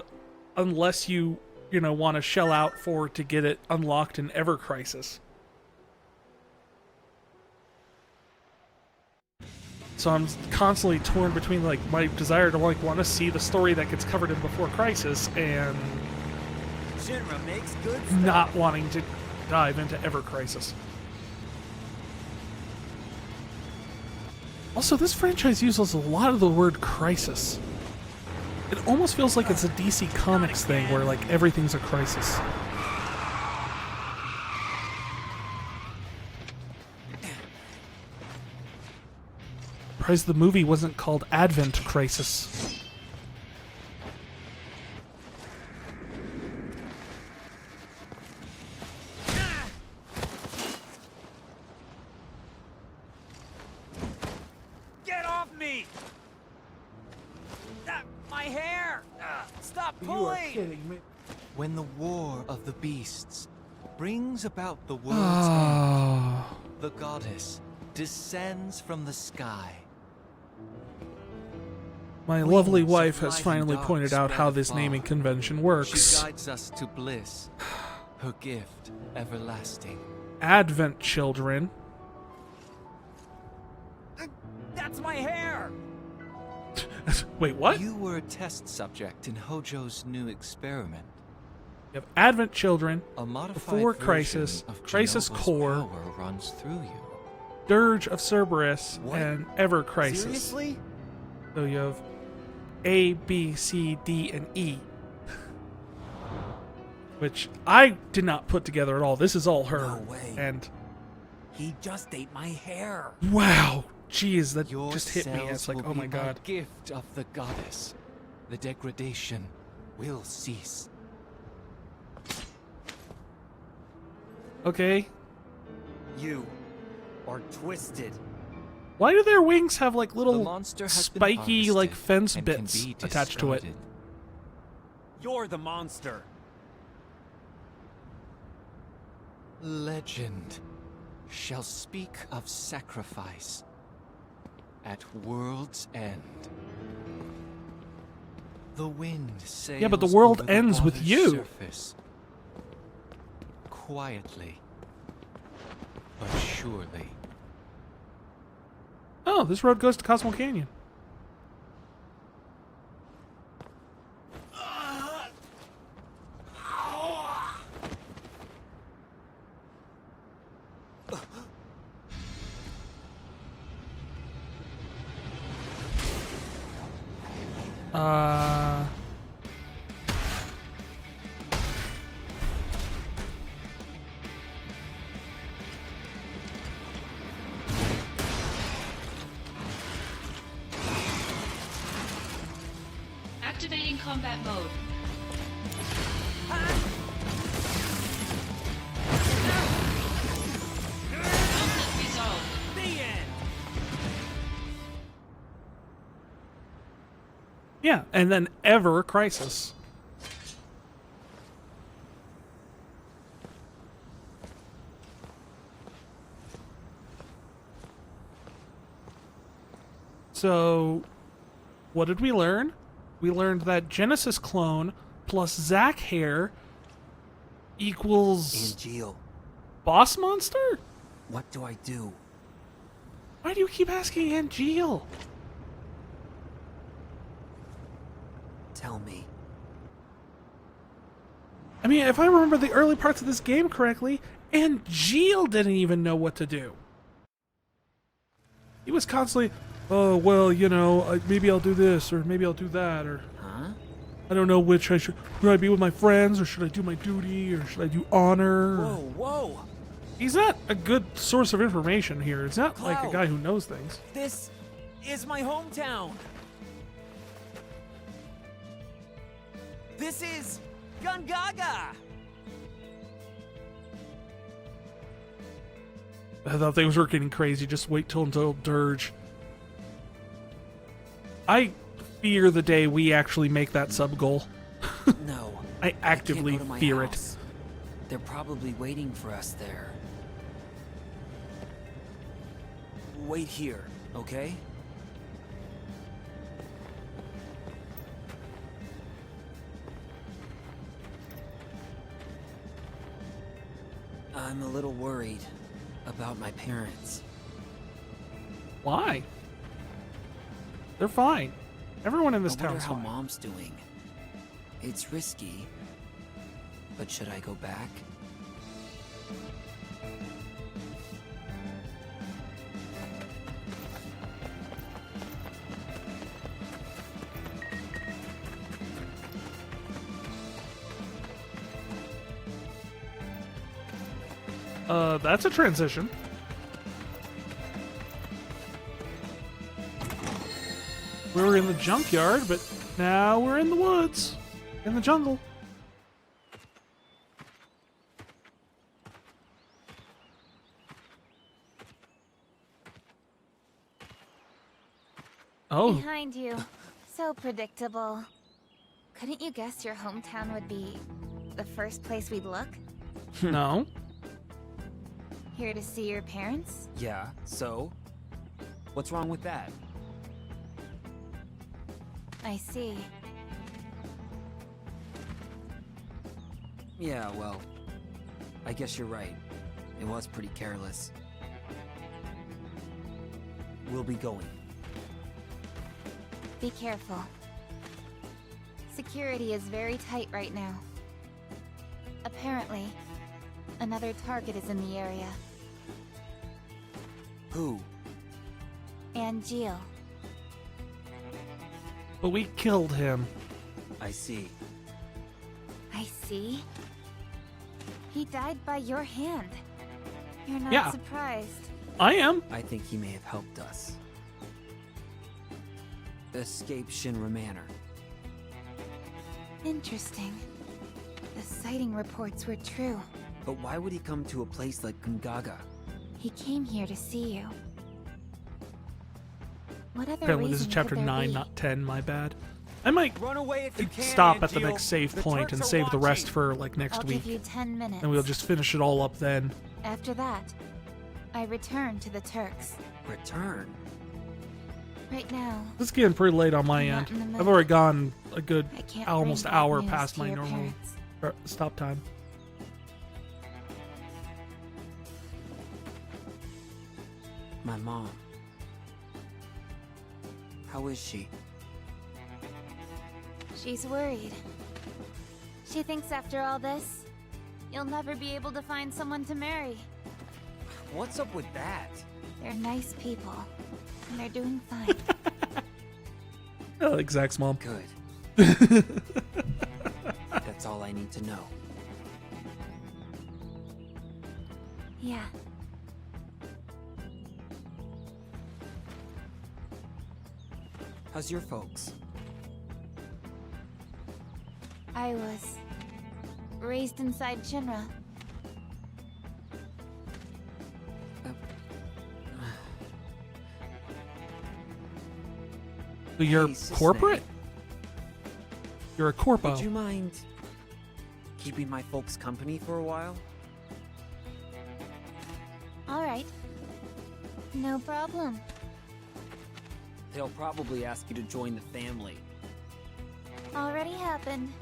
unless you want to shell out for to get it unlocked in Ever Crisis. So I'm constantly torn between like my desire to like want to see the story that gets covered in Before Crisis and Shinra makes good stuff. not wanting to dive into Ever Crisis. Also, this franchise uses a lot of the word crisis. It almost feels like it's a DC Comics thing where like everything's a crisis. Surprised the movie wasn't called Advent Crisis. Get off me! My hair! Stop You are pulling! kidding me. When the war of the beasts brings about the world's Ah. end, the goddess descends from the sky. My lovely Wings of wife has light finally and pointed dark out how spread this afar. naming convention She works. guides us to bliss, her gift everlasting. Advent children. That's my hair! Wait, what? You were a test subject in Hojo's new experiment. You have Advent children, A modified Before version Crisis, of Crisis Genova's Core, power runs through you. Dirge of Cerberus, What? and Ever Crisis. Seriously? So you have A, B, C, D, and E. Which I did not put together at all. This is all her. No way. And He just ate my hair. wow, jeez, that Your just hit me. cells It's like, will oh be my god. gift of the goddess. The degradation will cease. Okay. You are twisted. Why do their wings have like The little monster has been spiky like harvested fence and can bits be attached to it? discarded. You're the monster. Legend shall speak of sacrifice at world's end. The wind sails Yeah, but the world over ends with water's you. surface. Quietly, but surely. Oh, this road goes to Cosmo Canyon. Activating combat mode. Conflict resolved. The end. Yeah, and then Ever Crisis. So, what did we learn? We learned that Genesis clone plus Zack hair equals Angeal, boss monster? what do I do? Why do you keep asking Angeal? Tell me. I mean, if I remember the early parts of this game correctly, Angeal didn't even know what to do. He was constantly, oh, well, you know, maybe I'll do this, or maybe I'll do that, or... Huh? I don't know which I should... Should I be with my friends, or should I do my duty, or should I do honor? Whoa, whoa! He's not a good source of information here. It's not like a Cloud. guy who knows things. This is my hometown. This is Gungaga. I thought things were getting crazy. Just wait until Dirge. I fear the day we actually make that sub goal. No. I actively can't go to my fear house. They're probably waiting for us there. Wait here, okay? I'm a little worried about my parents. Why? They're fine. Everyone in this I wonder town's how fine. Mom's doing. It's risky, but should I go back? That's a transition. We were in the junkyard, but now we're in the woods. In the jungle. Oh. Behind you. So predictable. Couldn't you guess your hometown would be the first place we'd look? No. Here to see your parents? Yeah, so? What's wrong with that? I see. Yeah, well, I guess you're right. It was pretty careless. We'll be going. Be careful. Security is very tight right now. Apparently, another target is in the area. Who? Angeal. But we killed him. I see. I see. He died by your hand. You're not Yeah. surprised. I am. I think he may have helped us. Escape Shinra Manor. Interesting. The sighting reports were true. But why would he come to a place like Gungaga? He came here to see you. What other Apparently reason this is chapter could there 9, be? not 10, my bad. I might Run away if you can, stop at the Angeal. next save The point and Turks are save the rest watching. for like next I'll week. give you 10 minutes. And we'll just finish it all up then. After that, I return to the Turks. Return? Right now, This is getting pretty late on my I'm end. not in the mood. I've already gone a good I can't almost bring bad hour news past to my your normal parents. stop time. My mom. How is she? She's worried. She thinks after all this, you'll never be able to find someone to marry. What's up with that? They're nice people, and they're doing fine. I like Zack's mom. Good. That's all I need to know. Yeah. How's your folks? I was raised inside Shinra. So you're Hey, Sis corporate? Nay. You're a corpo. Would you mind keeping my folks company for a while? All right. No problem. They'll probably ask you to join the family. Already happened.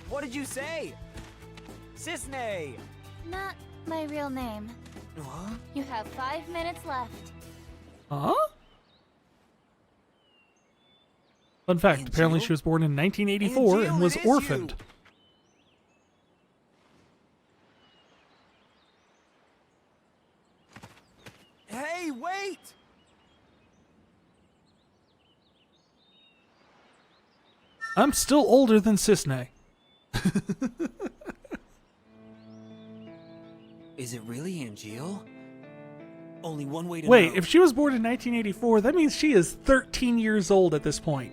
What did you say? Sisney! Not my real name. Huh? You have 5 minutes left. Huh? Fun fact, apparently she was born in 1984 and was orphaned. Hey, wait! I'm still older than Cisne. Is it really Angeal? Only one way to Wait, know. if she was born in 1984, that means she is 13 years old at this point.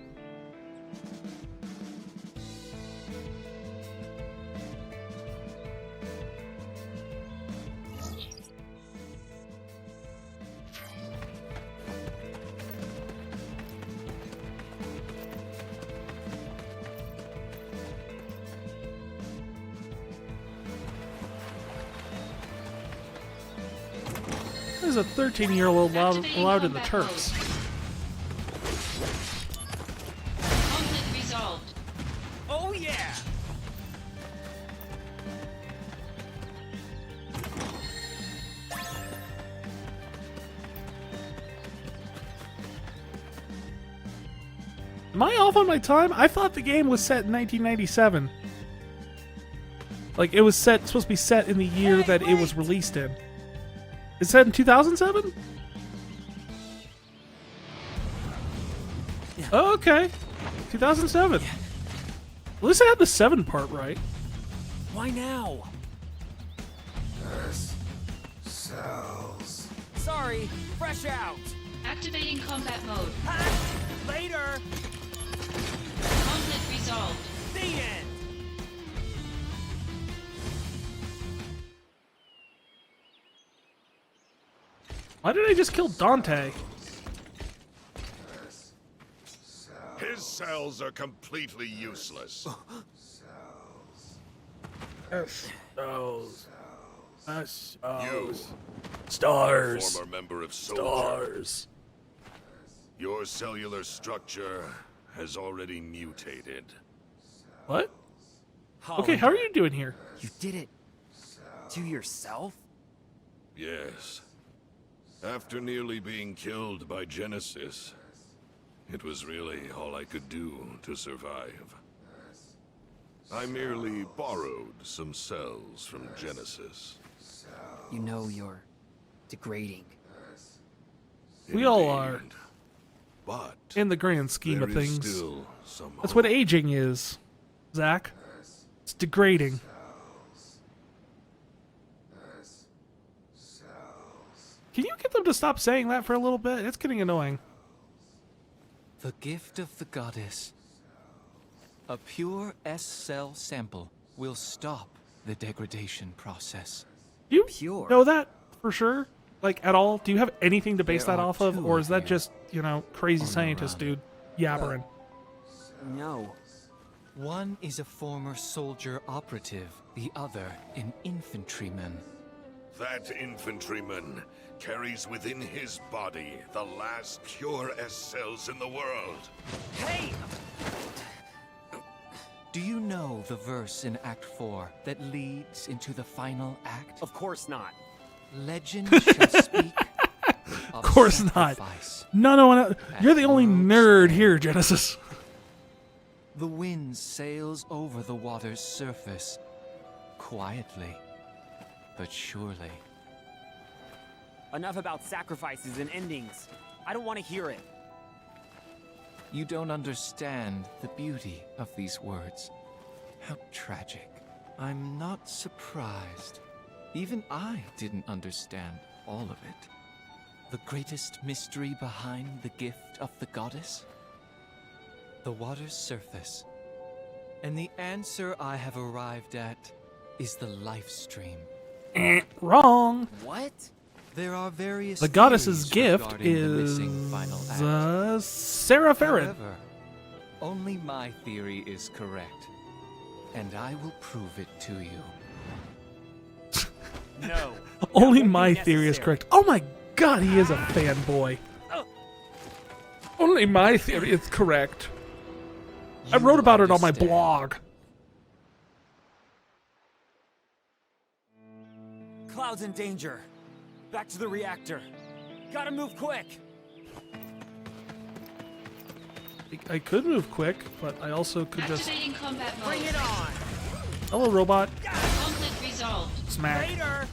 There's a 13-year-old allowed in the Turks. Conflict resolved. Oh yeah! Am I off on my time? I thought the game was set in 1997. Like, it was supposed to be set in the year that it was released in. It's set in 2007? Yeah. Oh, okay. 2007. Yeah. At least I had the 7 part right. Why now? Cells. Sorry, fresh out. Activating combat mode. Later. Conflict resolved. The end. Why did I just kill Dante? His cells are completely useless. You, Stars. former member of Soldier. Stars. Your cellular structure has already mutated. What? Okay, how are you doing here? You did it to yourself? Yes. After nearly being killed by Genesis, it was really all I could do to survive. I merely borrowed some cells from Genesis. You know you're degrading. We all are. But in the grand scheme of there is things. still some That's what aging is, Zack. It's degrading. Can you get them to stop saying that for a little bit? It's getting annoying. The gift of the goddess. A pure S-cell sample will stop the degradation process. You Pure. know that for sure? Like, at all? Do you have anything to base There that are off of? two Or is that here just, you know, crazy on the scientist run. dude yabbering? No. One is a former soldier operative, the other an infantryman. That infantryman carries within his body the last pure S cells in the world. Hey! Do you know the verse in Act 4 that leads into the final act? Of course not. Legend shall speak. Of course not. No. You're the only nerd here, Genesis. The wind sails over the water's surface, quietly, but surely. Enough about sacrifices and endings. I don't want to hear it. You don't understand the beauty of these words. How tragic. I'm not surprised. Even I didn't understand all of it. The greatest mystery behind the gift of the goddess? The water's surface. And the answer I have arrived at is the life stream. Wrong. What? There are various The goddess's theories gift regarding the is missing final act. Sarah Farron. However, only my theory is correct, and I will prove it to you. No. Only my theory is correct. Oh my god, he is a fanboy. Only my theory is correct. I wrote about it on my blog. Cloud's in danger. Back to the reactor. Gotta move quick. I could move quick, but I also could just... Activating combat mode. Bring it on. Hello, robot. Conflict resolved. Smack. Later.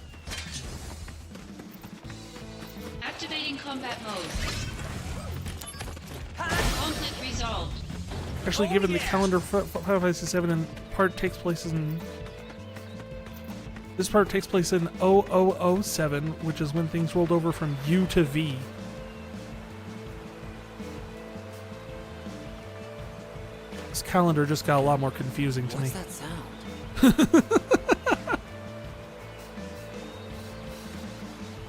Activating combat mode. Conflict resolved. Actually, given the calendar, Final Fantasy 7 and part takes place in. This part takes place in 0007, which is when things rolled over from U to V. This calendar just got a lot more confusing to me. What's that sound?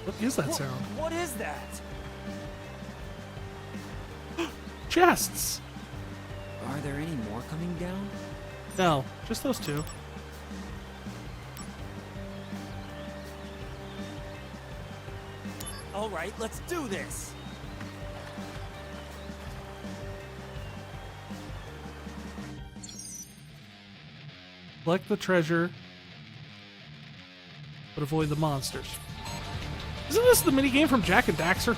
What is that sound? What is that? Chests! Are there any more coming down? No, just those two. All right, let's do this. Collect the treasure, but avoid the monsters. Isn't this the minigame from Jack and Daxter?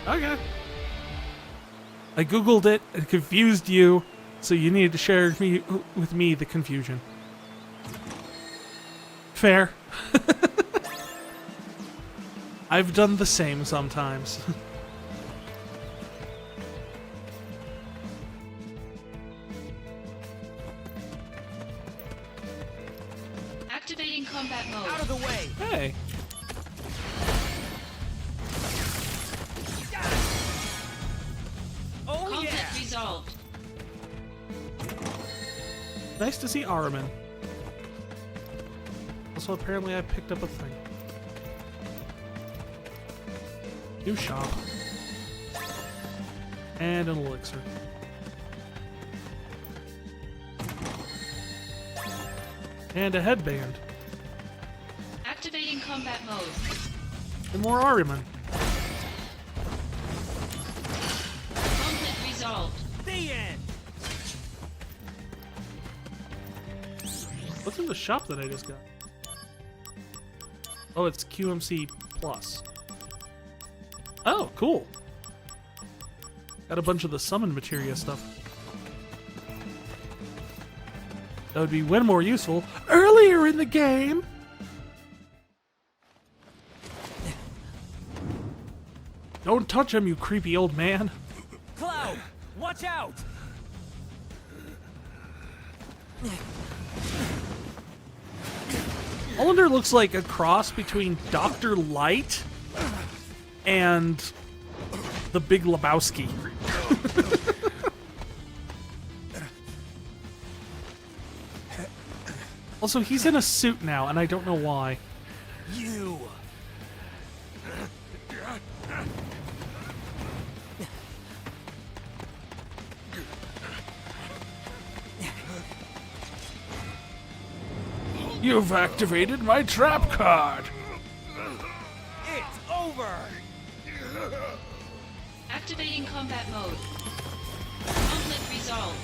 Okay. I googled it and confused you, so you needed to share with me the confusion. Fair. I've done the same sometimes. Activating combat mode. Out of the way. Hey. Oh Conflict yeah. resolved. Nice to see Araman. Also, apparently I picked up a thing. New shop. And an elixir. And a headband. Activating combat mode. And more Araman. Conflict resolved. The end. What's in the shop that I just got? Oh, it's QMC Plus. Oh, cool. Got a bunch of the summon materia stuff. That would be way more useful earlier in the game. Don't touch him, you creepy old man. Cloud, watch out. Hollander looks like a cross between Dr. Light and the Big Lebowski. Also, he's in a suit now, and I don't know why. You. You've activated my trap card. It's over. Activating combat mode. Conflict resolved.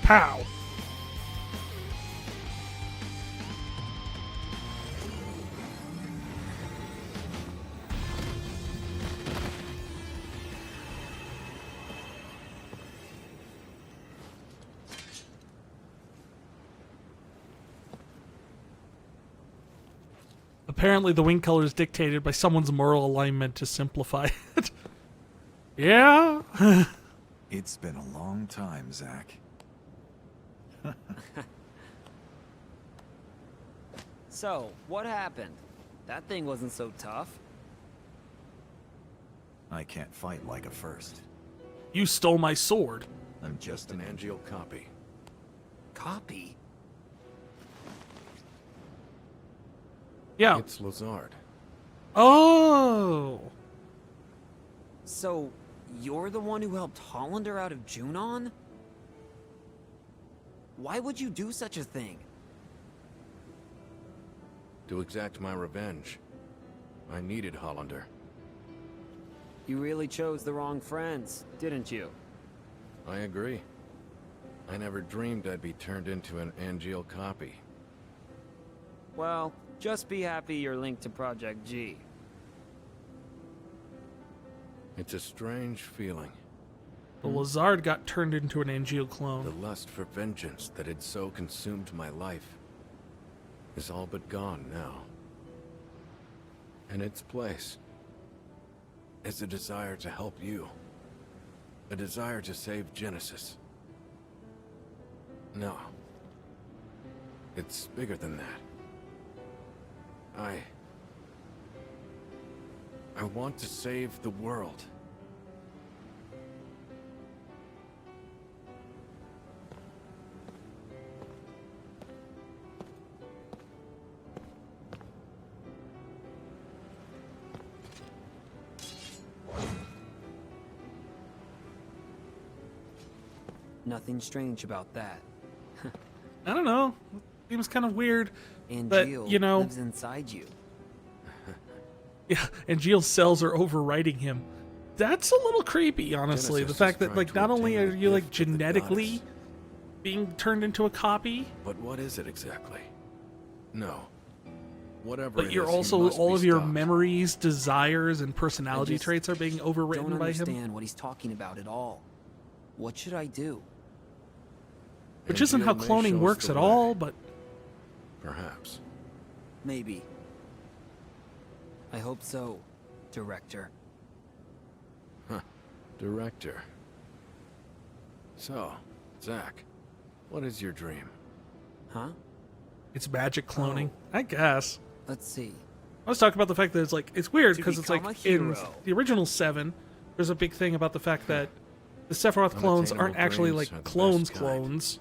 Pow. Apparently the wing color is dictated by someone's moral alignment to simplify it. Yeah? It's been a long time, Zack. So, what happened? That thing wasn't so tough. I can't fight like a first. You stole my sword. I'm just an Angeal copy. Copy? Yeah. It's Lazard. Oh. So, you're the one who helped Hollander out of Junon? Why would you do such a thing? To exact my revenge. I needed Hollander. You really chose the wrong friends, didn't you? I agree. I never dreamed I'd be turned into an Angeal copy. Well, just be happy you're linked to Project G. It's a strange feeling. The Lazard got turned into an Angeal clone. The lust for vengeance that had so consumed my life is all but gone now. In its place is a desire to help you. A desire to save Genesis. No. It's bigger than that. I want to save the world. Nothing strange about that. I don't know. It seems kind of weird. Angeal but, you know, lives inside you. Yeah, Angeal's cells are overriding him. That's a little creepy, honestly. Genesis the fact that, tried like, to not only obtain are a you, like, gift of the genetically goddess. being turned into a copy, But what is it exactly? No. Whatever but it you're is, he also, must all be of your stopped. memories, desires, and personality just traits are being overwritten Don't by understand him. what he's talking about at all. What should I do? Which isn't how Angeal may cloning show us works the at way. all, but Perhaps. Maybe. I hope so, Director. Director. So, Zack, what is your dream? Huh? it's magic cloning, I guess. Let's see. I was talking about the fact that it's like, it's weird To because it's like become a in hero. the original 7, there's a big thing about the fact that the Sephiroth clones aren't Unattainable actually dreams like are the clones best kind. clones.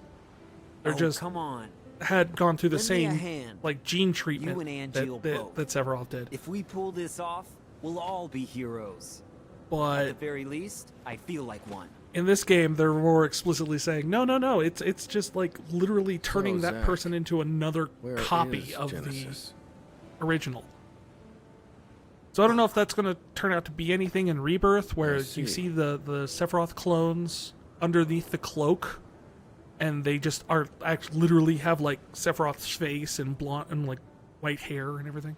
They're Oh, just come on. had gone through the Lend me a same hand. like gene treatment You and that, Angeal that, both. that Sephiroth did. If we pull this off, we'll all be heroes. At the But very least, I feel like one. in this game, they're more explicitly saying, no, it's just like literally turning that Zack, person into another where copy is of Genesis? the original. So I don't know if that's going to turn out to be anything in Rebirth, where you see. see the Sephiroth clones underneath the cloak, and they just are actually literally have like Sephiroth's face and blonde and like white hair and everything.